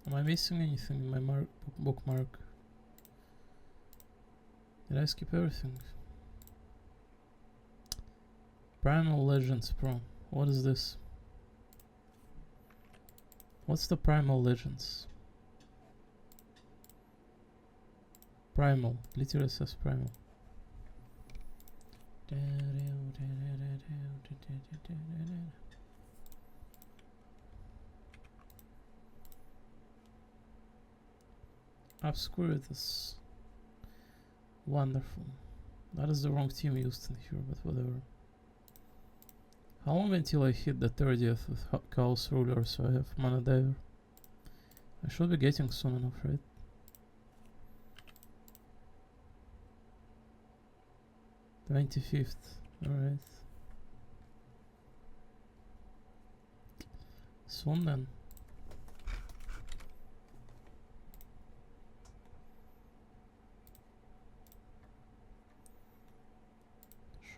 Am I missing anything in my bookmark? Did I skip everything? Primal Legends Pro. What is this? What's the Primal Legends? Primal. Literally says Primal. Obscuritas. Wonderful. That is the wrong team used in here, but whatever. How long until I hit the 30th with Chaos Ruler so I have Mana Diver? I should be getting soon enough, right? $25th, alright. Soon then.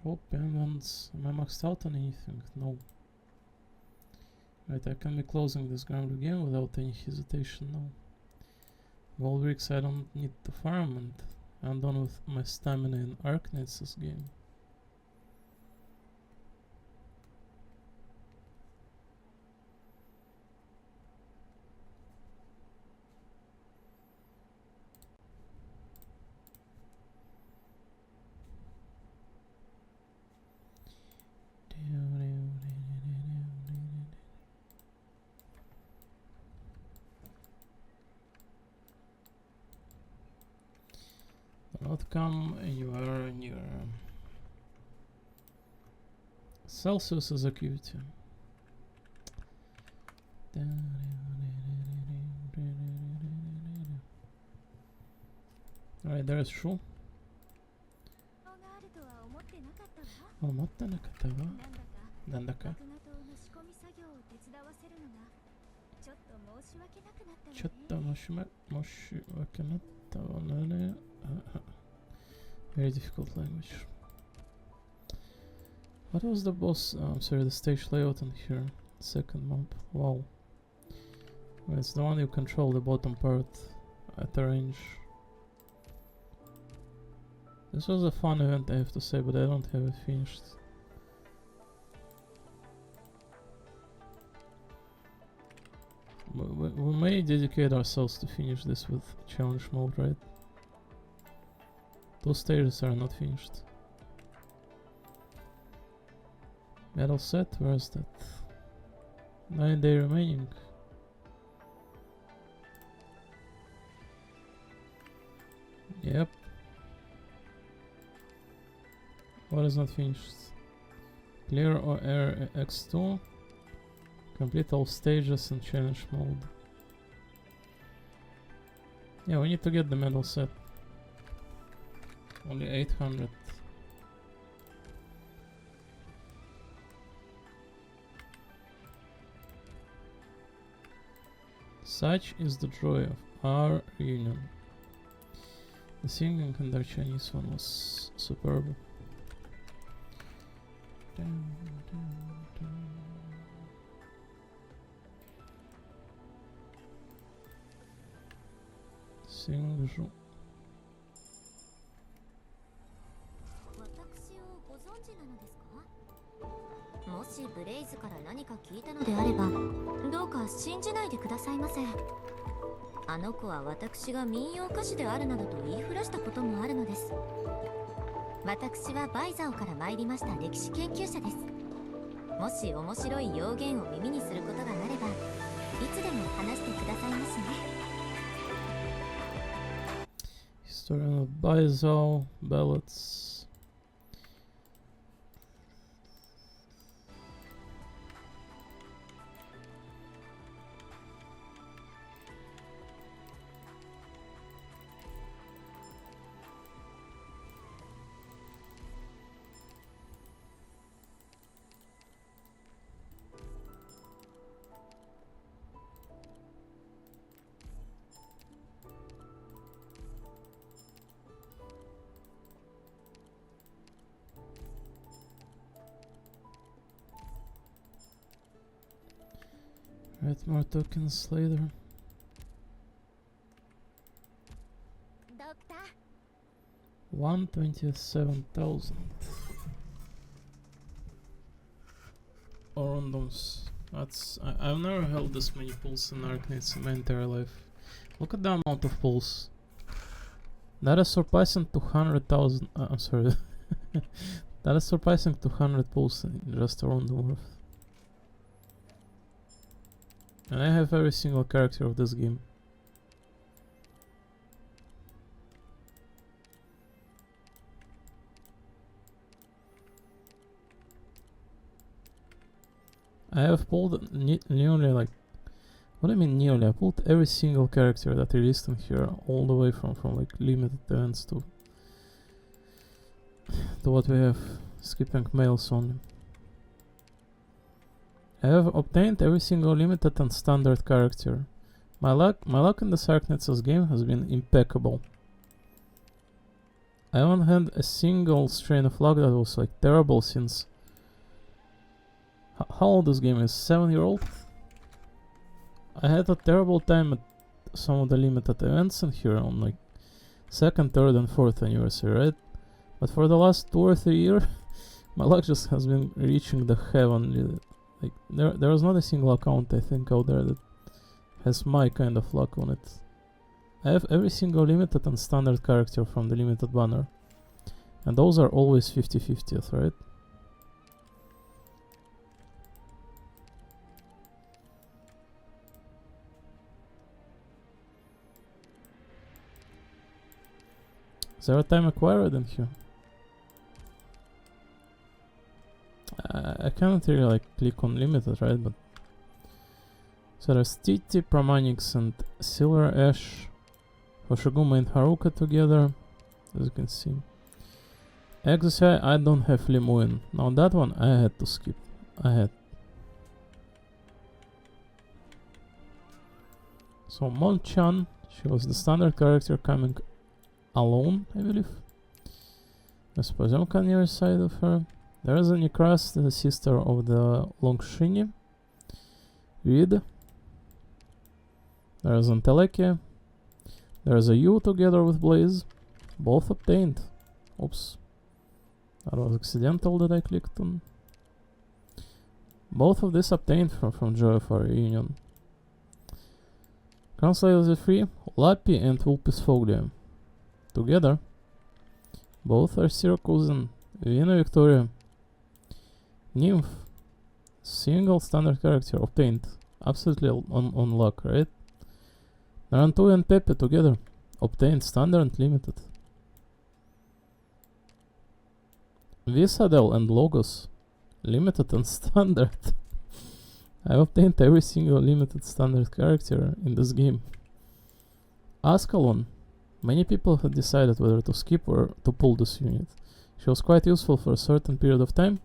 Shop payments. Am I maxed out on anything? No. Right, I can be closing this ground again without any hesitation now. Wall bricks I don't need to farm, and I'm done with my stamina in Arknights this game. Outcome anywhere near Celsius is acuity. Alright, there's Shu. 思ってなかったわ。なんだか。ちょっと申し訳なったわね。Very difficult language. What was the boss? I'm sorry, the stage layout in here. Second map. Wow. It's the one you control the bottom part at the range. This was a fun event, I have to say, but I don't have it finished. We may dedicate ourselves to finish this with challenge mode, right? Those stages are not finished. Medal set, where's that? 9 day remaining. Yep. What is not finished? Clear or air X2. Complete all stages in challenge mode. Yeah, we need to get the medal set. Only 800. Such is the joy of our reunion. The singing in their Chinese one was superb. Sing 私をご存知なのですか？もしブレイズから何か聞いたのであれば、どうか信じないでくださいませ。あの子は私が民謡歌手であるなどと言いふらしたこともあるのです。私はバイザオから参りました歴史研究者です。もし面白い謡言を耳にすることがなれば、いつでも話してくださいますね。Historian of Baizhou ballads. Right, more tokens later. ドクター 127,000. Or randoms. That's I've never held this many pulls in Arknights in my entire life. Look at the amount of pulls. That is surpassing 200,000. I'm sorry. That is surpassing 200 pulls in just a random worth. And I have every single character of this game. I have pulled nearly like... What do I mean nearly? I pulled every single character that released in here, all the way from like limited events to what we have, skipping mails only. I have obtained every single limited and standard character. My luck in the Arknights game has been impeccable. I haven't had a single strain of luck that was like terrible since... How old this game is? 7-year-old? I had a terrible time at some of the limited events in here on like 2nd, 3rd and 4th anniversary, right? But for the last 2 or 3 years, my luck just has been reaching the heavenly. Like there is not a single account I think out there that has my kind of luck on it. I have every single limited and standard character from the limited banner. And those are always 50-50th, right? Is there a time acquired in here? I cannot really like click on limited, right? But so there's TT, Pramanix and Silver Ash, Hoshiguma and Haruka together, as you can see. Exercise, I don't have Limuin. Now that one I had to skip. So Mon-chan, she was the standard character coming alone, I believe. There's Pozemka near the side of her. There is a Nikras, the sister of the Longshini. Reed. There is Anteleki. There is a Yu together with Blaze. Both obtained. Oops. That was accidental that I clicked on. Both of these obtained from Joy of our Reunion. Translate the three. Lappy and Vulpes Foglia. Together. Both are circles in Vina Victoria. Nymph. Single standard character obtained. Absolutely on luck, right? Narantu and Pepe together. Obtained standard and limited. Visadel and Logos. Limited and standard. I've obtained every single limited standard character in this game. Ascalon. Many people had decided whether to skip or to pull this unit. She was quite useful for a certain period of time,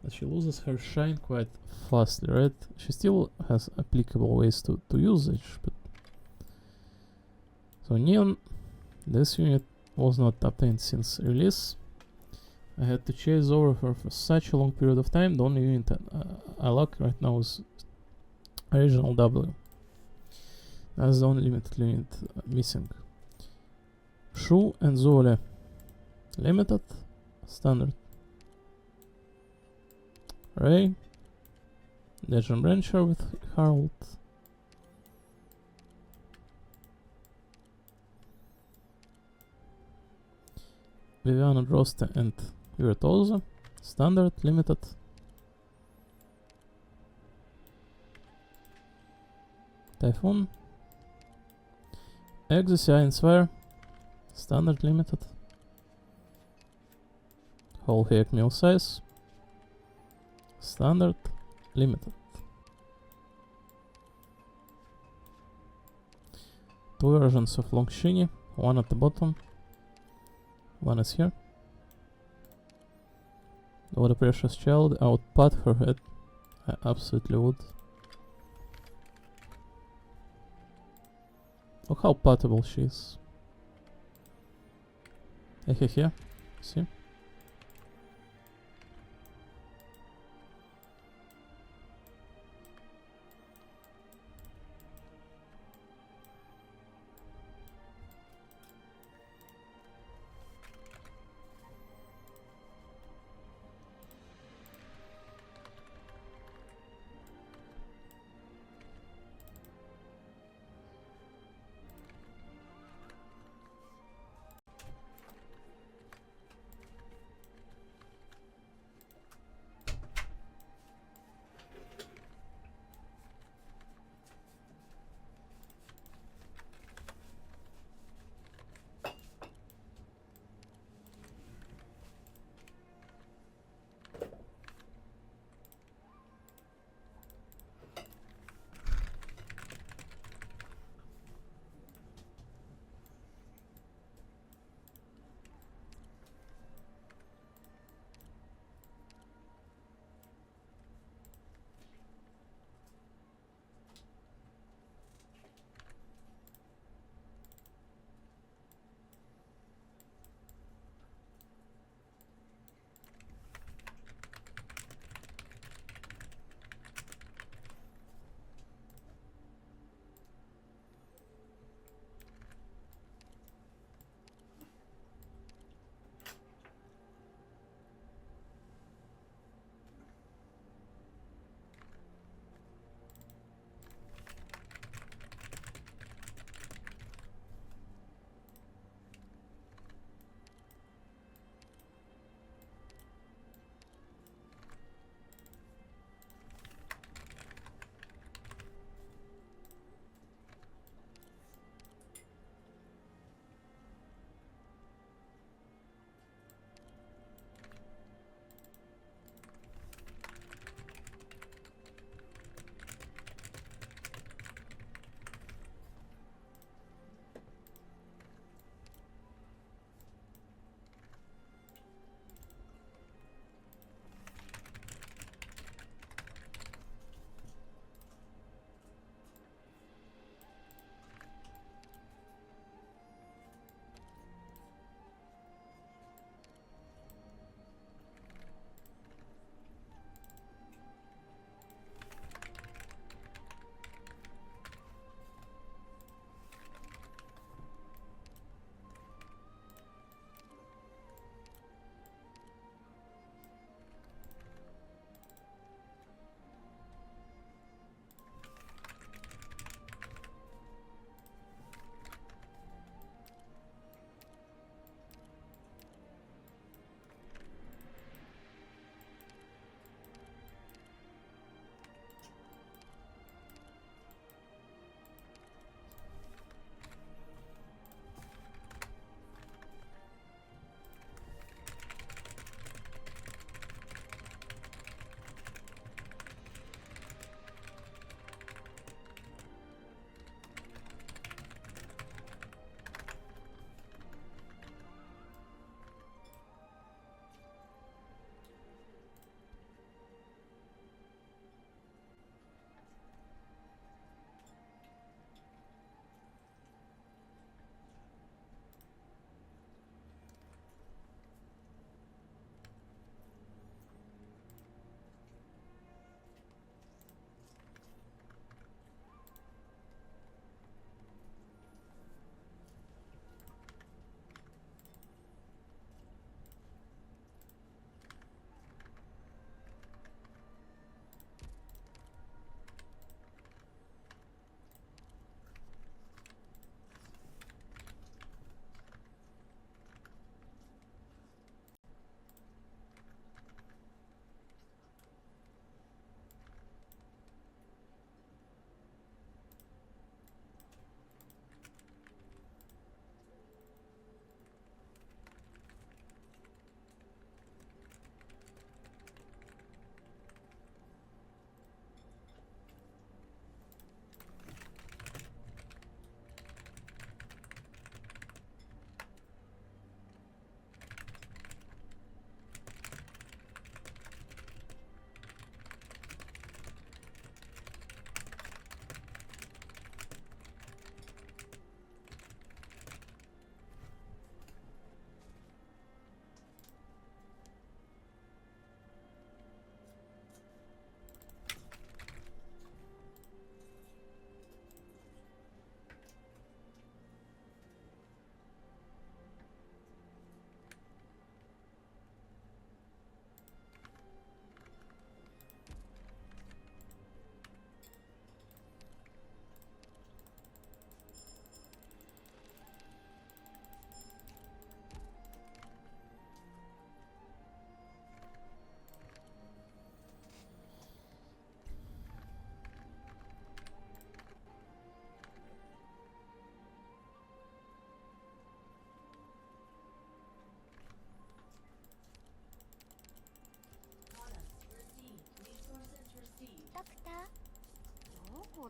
but she loses her shine quite fastly, right? She still has applicable ways to use it, but... So Neon, this unit was not obtained since release. I had to chase over her for such a long period of time. The only unit I like right now is original W. That's the only limited unit missing. Shu and Zole. Limited, standard. Ray. Legend Brancher with Harold. Viviana Droste and Virtuoso. Standard, limited. Typhoon. Exosia and Sphere. Standard, limited. Whole Hayek Mill size. Standard, limited. Two versions of Longshini. One at the bottom. One is here. What a precious child. I would pat her head. I absolutely would. Look how patable she is. Here. See?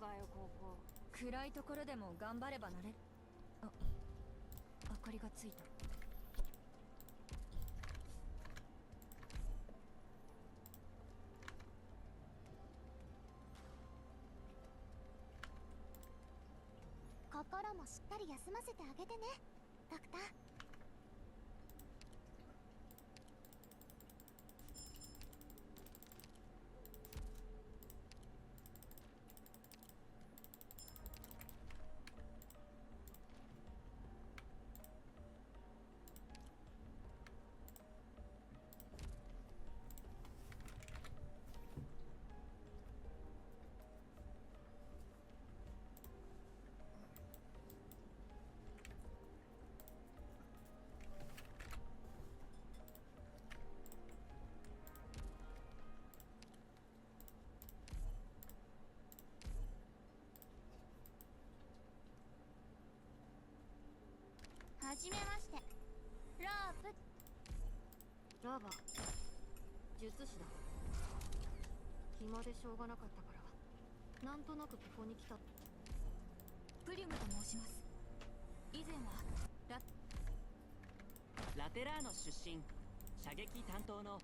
かよここ。暗いところでも頑張ればなれる。あ、明かりがついた。心もしっかり休ませてあげてね、ドクター。はじめまして、ラープ。ラバ術師だ。暇でしょうがなかったからなんとなくここに来た。プリムと申します。以前はラテラーノ出身、射撃担当の。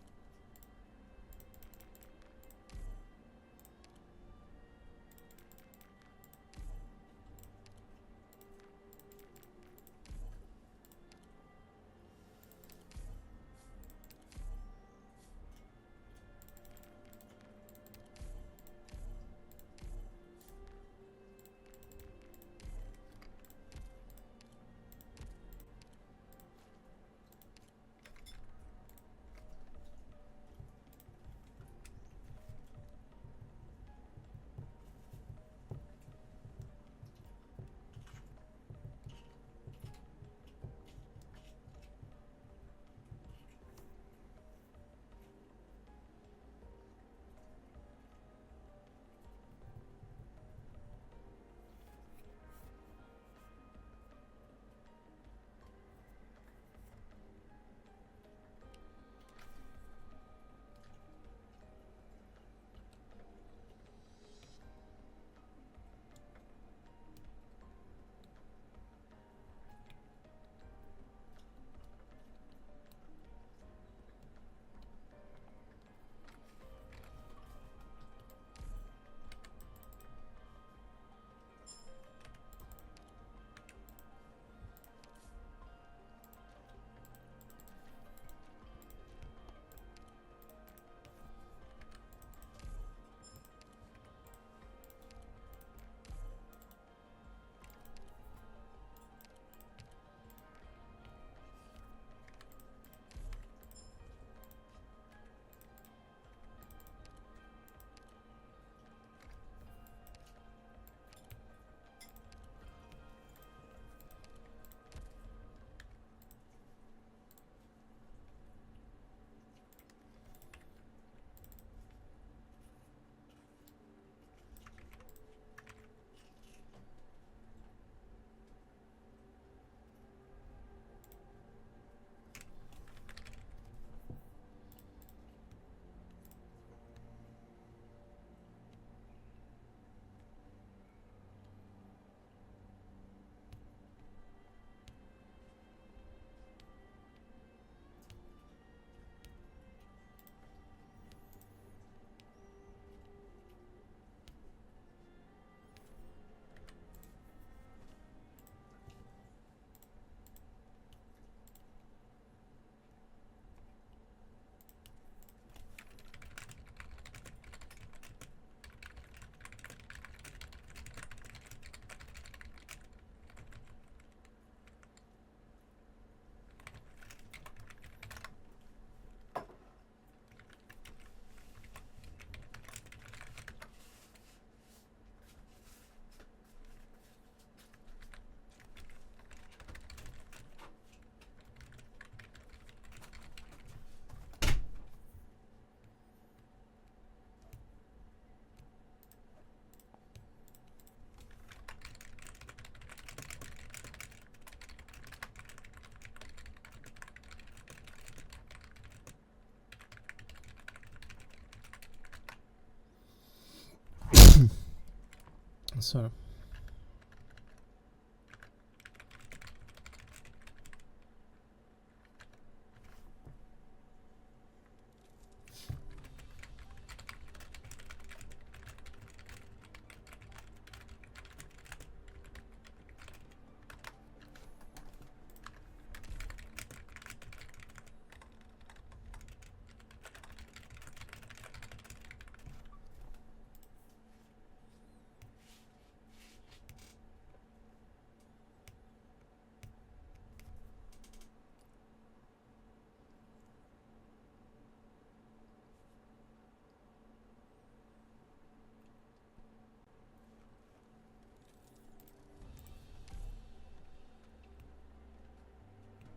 Sorry.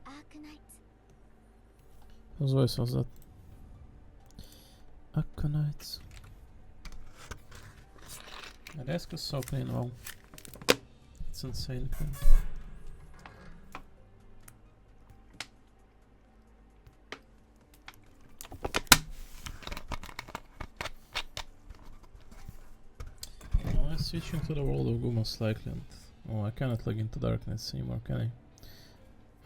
Arknights. Whose voice was that? Akonites. The desk is so clean, wow. It's insane clean. Well, I'm switching to the world of Goo most likely, and oh, I cannot log into Darkness anymore, can I?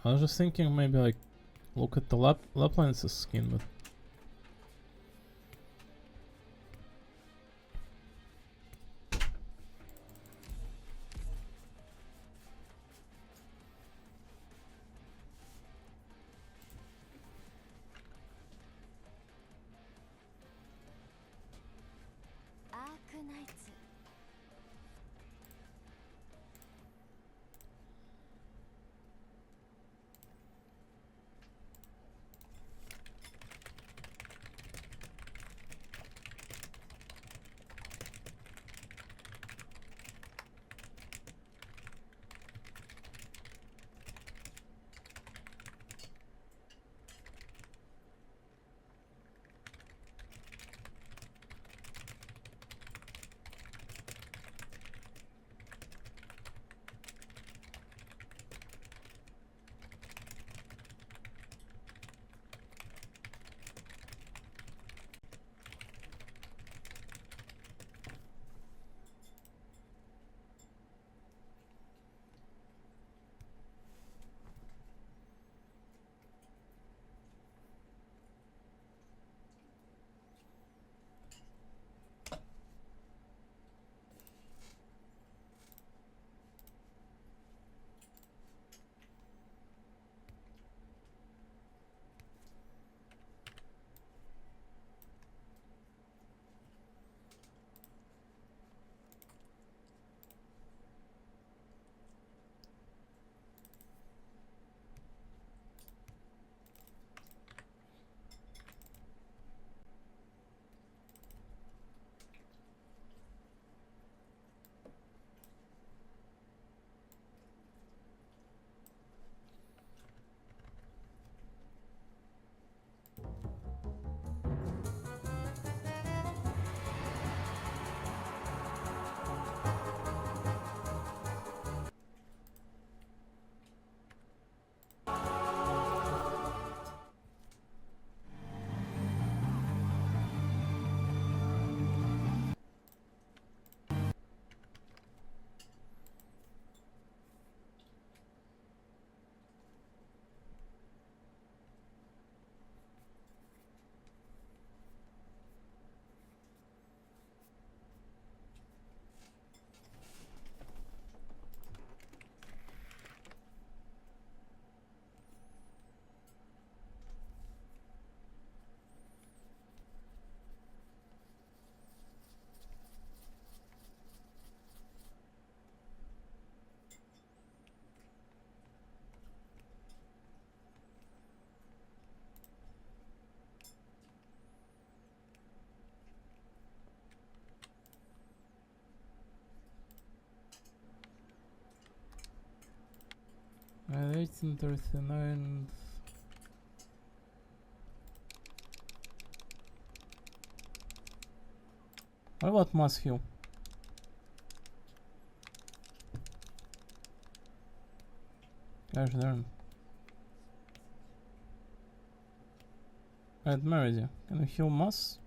I was just thinking maybe like look at the Laplance's skin, but Arknights. At 1839. What about Mass Hill? Gosh darn. At Meridia, can we heal Mass?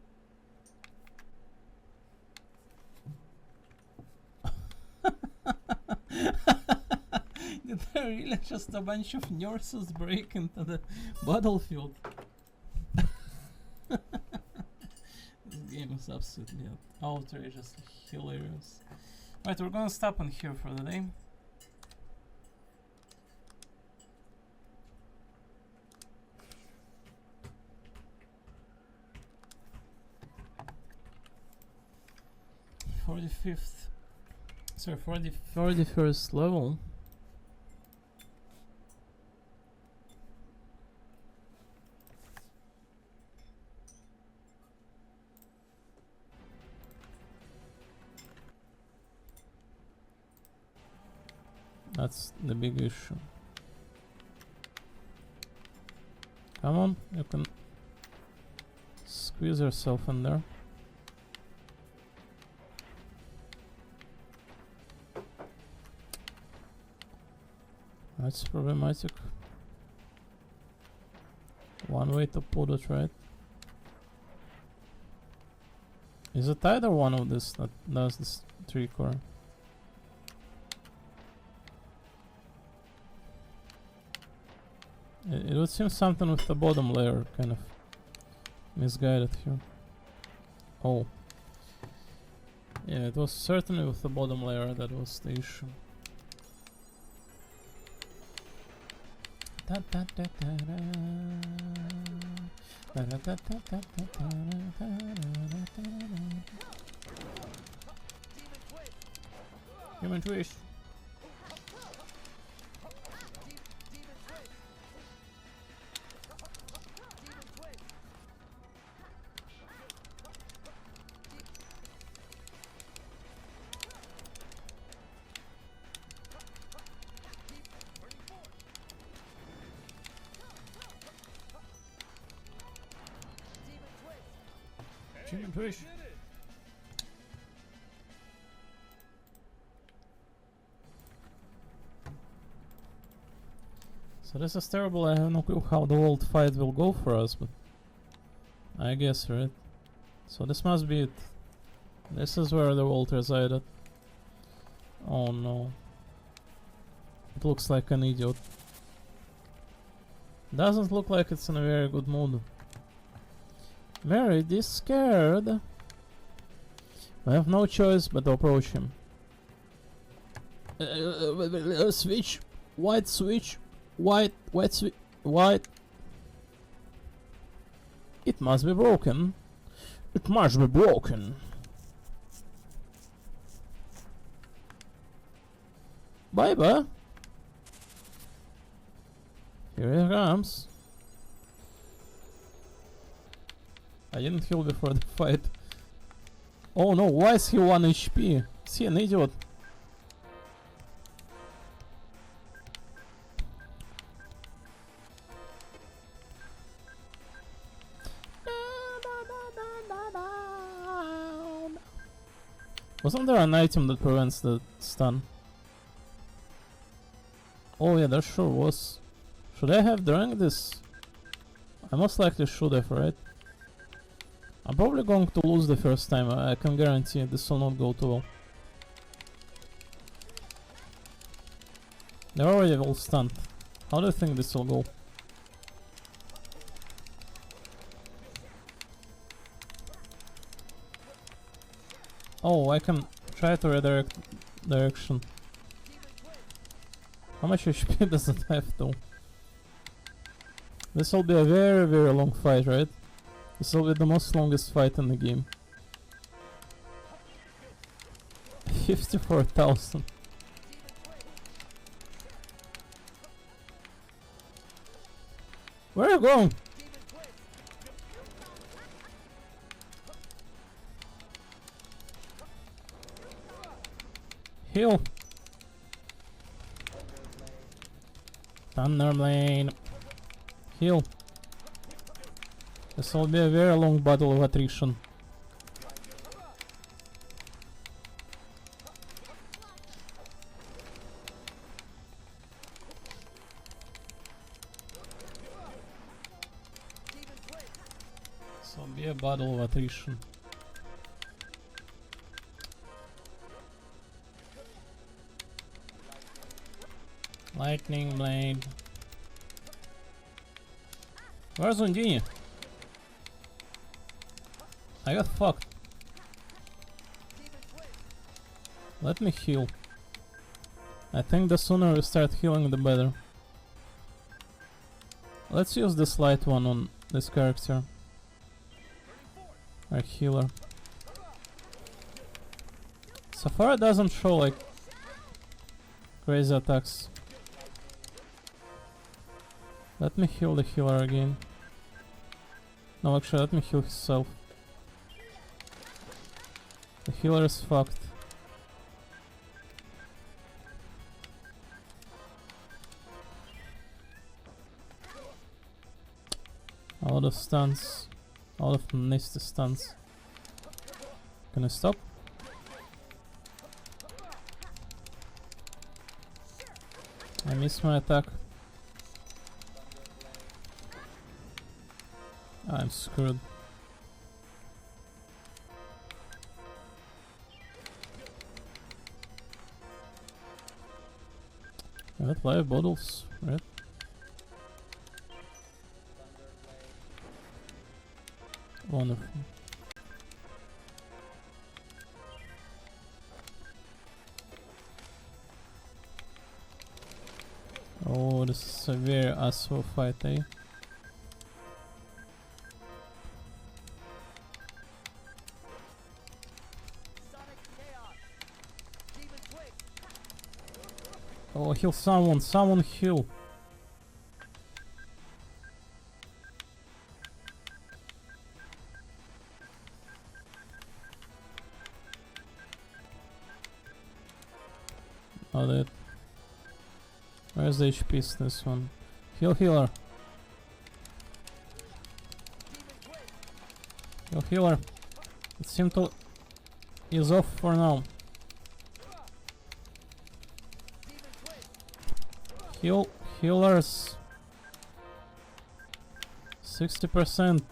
Really, just a bunch of nurses break into the battlefield. This game is absolutely outrageously hilarious. Right, we're gonna stop on here for the day. Sorry, 41st level. That's the big issue. Come on, you can squeeze yourself in there. That's problematic. One way to put it, right? Is it either one of this that does this trick, or it would seem something with the bottom layer kind of misguided here. Oh. Yeah, it was certainly with the bottom layer that was the issue. Human twist. Push. So this is terrible. I have no clue how the world fight will go for us, but I guess, right? So this must be it. This is where the world resided. Oh no. It looks like an idiot. Doesn't look like it's in a very good mood. Very scared. I have no choice but to approach him. Switch. White switch. White switch. White. It must be broken. It must be broken. Bye bye. Here he comes. I didn't heal before the fight. Oh no, why is he 1 HP? Is he an idiot? Wasn't there an item that prevents the stun? Oh yeah, there sure was. Should I have drank this? I most likely should have, right? I'm probably going to lose the first time. I can guarantee this will not go too well. They're already all stunned. How do you think this will go? Oh, I can try to redirect direction. How much HP does it have though? This will be a very, very long fight, right? This will be the most longest fight in the game. 54,000. Where are you going? Heal. Thunderblade. Heal. This will be a very long battle of attrition. This will be a battle of attrition. Lightning blade. Where's Undine? I got fucked. Let me heal. I think the sooner we start healing, the better. Let's use this light one on this character. Our healer. Safari doesn't show like crazy attacks. Let me heal the healer again. No, actually, let me heal himself. The healer is fucked. A lot of stuns. A lot of nasty stuns. Can I stop? I missed my attack. I'm screwed. I got live bottles, right? Wonderful. Oh, this is a very asshole fight, eh? Oh, heal someone, someone heal. Oh, that. Where's the HP in this one? Heal healer. Heal healer. It seems to is off for now. Heal healers. 60%.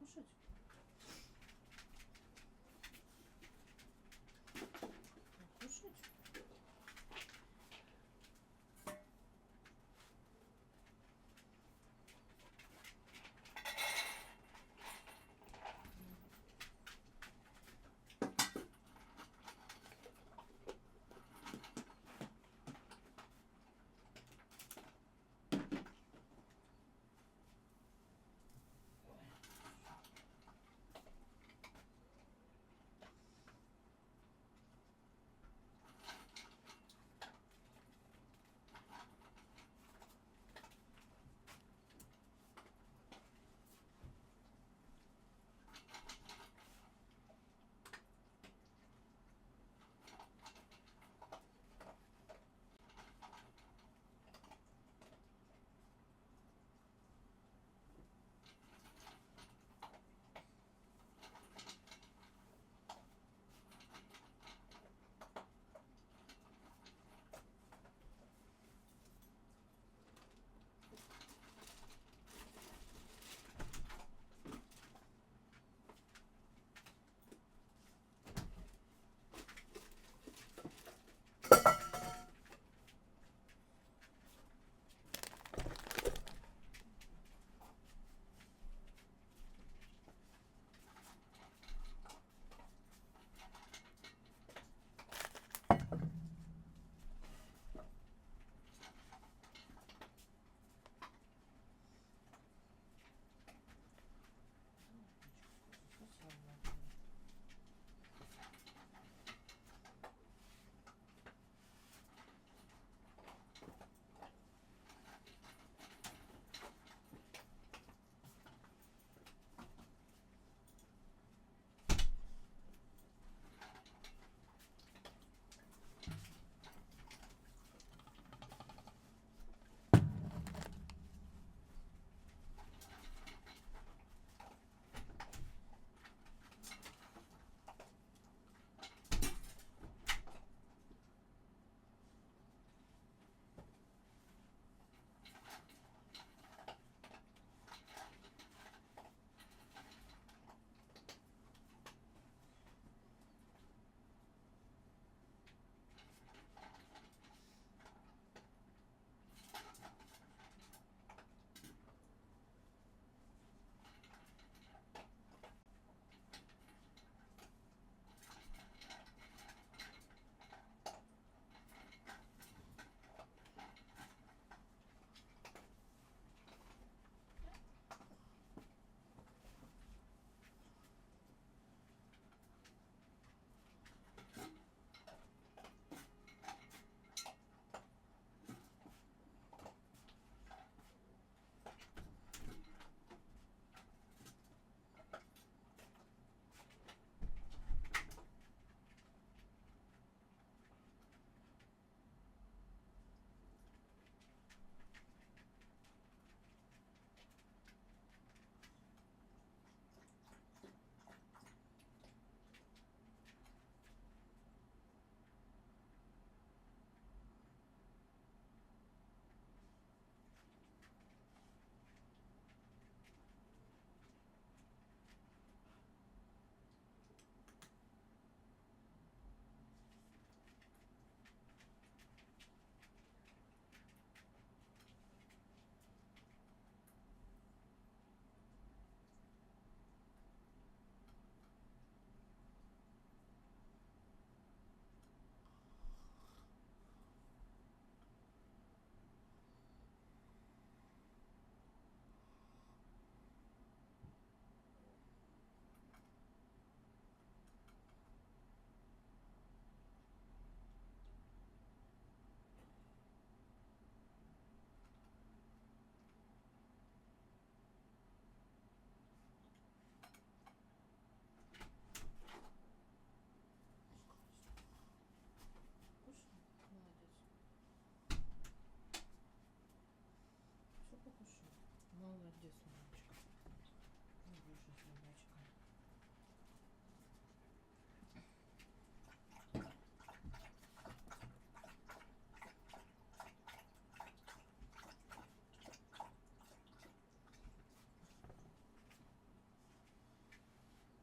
Кушать? Кушать?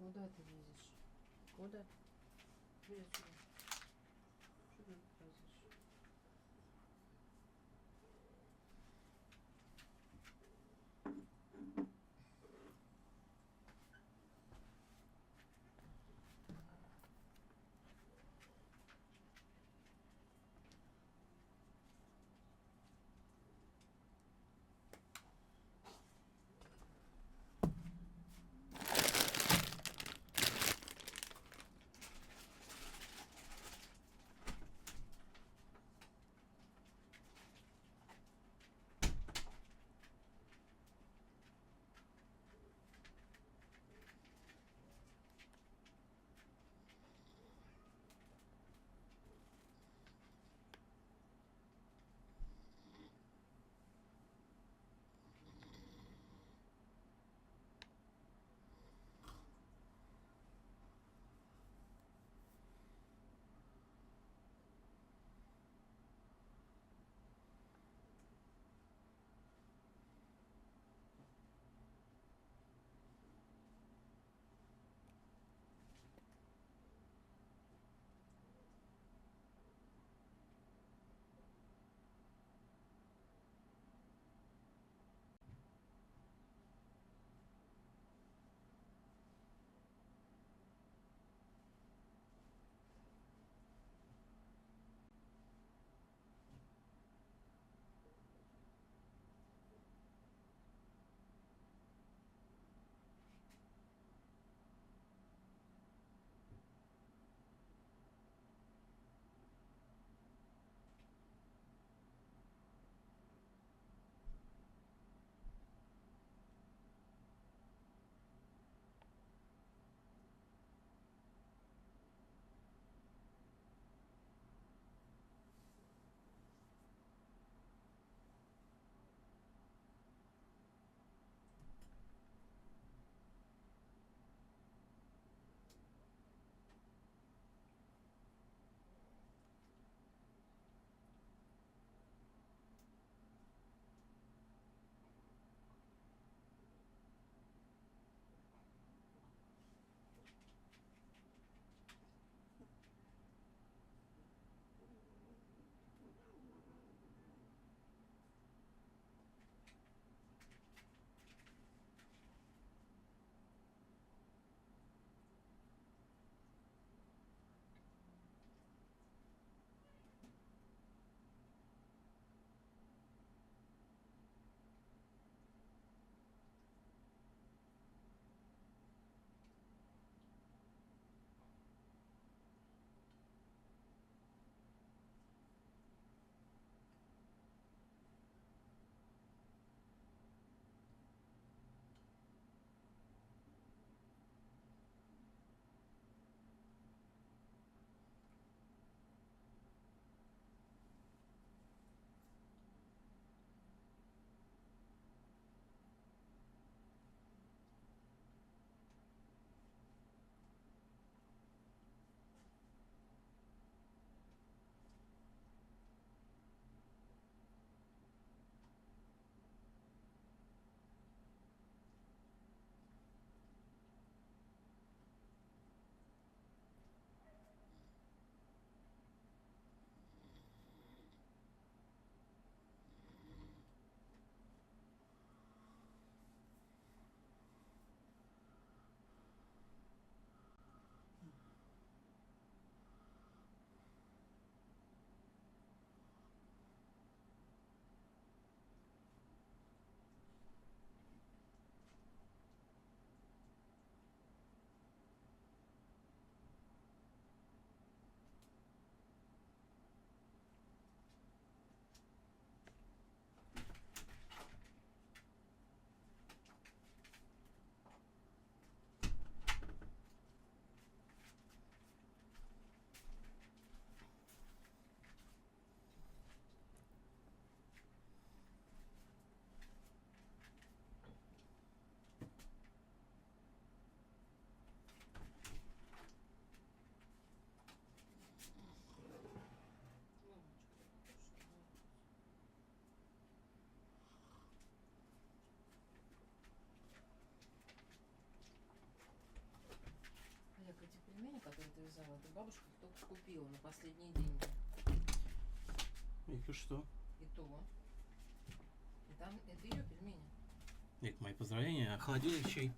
Куда ты лезешь? Куда? Иди отсюда. Что ты лезешь? пельмени, которые ты взяла, ты бабушка только купила на последние деньги. И что? И то. И там это ее пельмени. Нет, мои поздравления. А холодильник чей?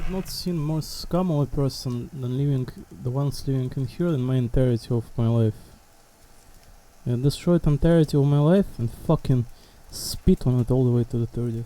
not seen more scum of a person than the ones living in here in my entirety of my life. I destroyed entirety of my life and fucking spit on it all the way to the 30th.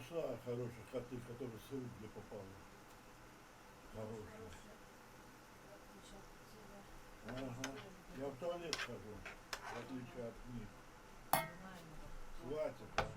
нашла хороших коты, которые с рук не попали. Хорошие. Ага. Я в туалет хожу, в отличие от них. Хватит, а?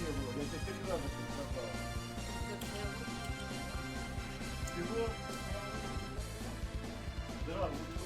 뭐 연세 때리라고 그러니까 그거 내가 우리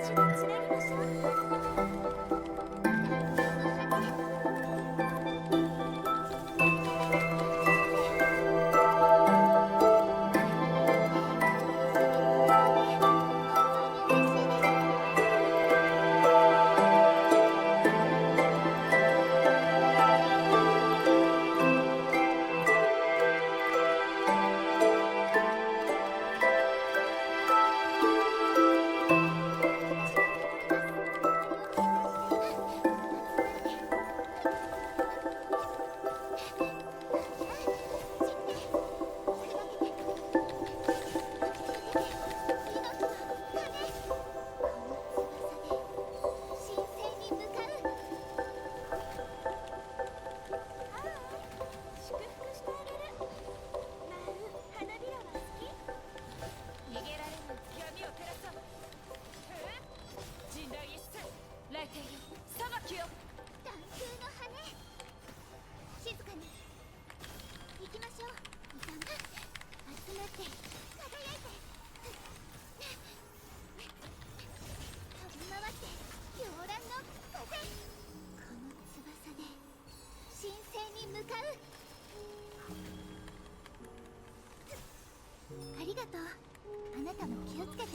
星でつなぎましょう。ありがとう。あなたも気をつけて。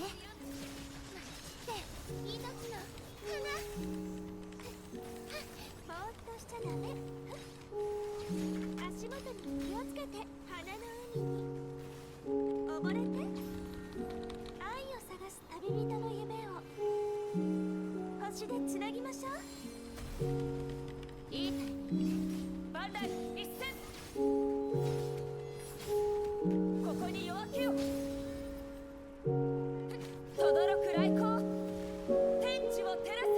命の花。ぼーっとしちゃダメ。足元に気をつけて。花の海に溺れて。愛を探す旅人の夢を星でつなぎましょう。いいタイミングで万来一戦。ここに夜明けを。轟く雷光、天地を照らせ。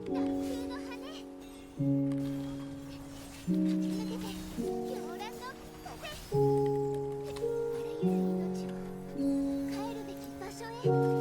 夏風の羽、駆け抜けて狂乱の風。あらゆる命を帰るべき場所へ。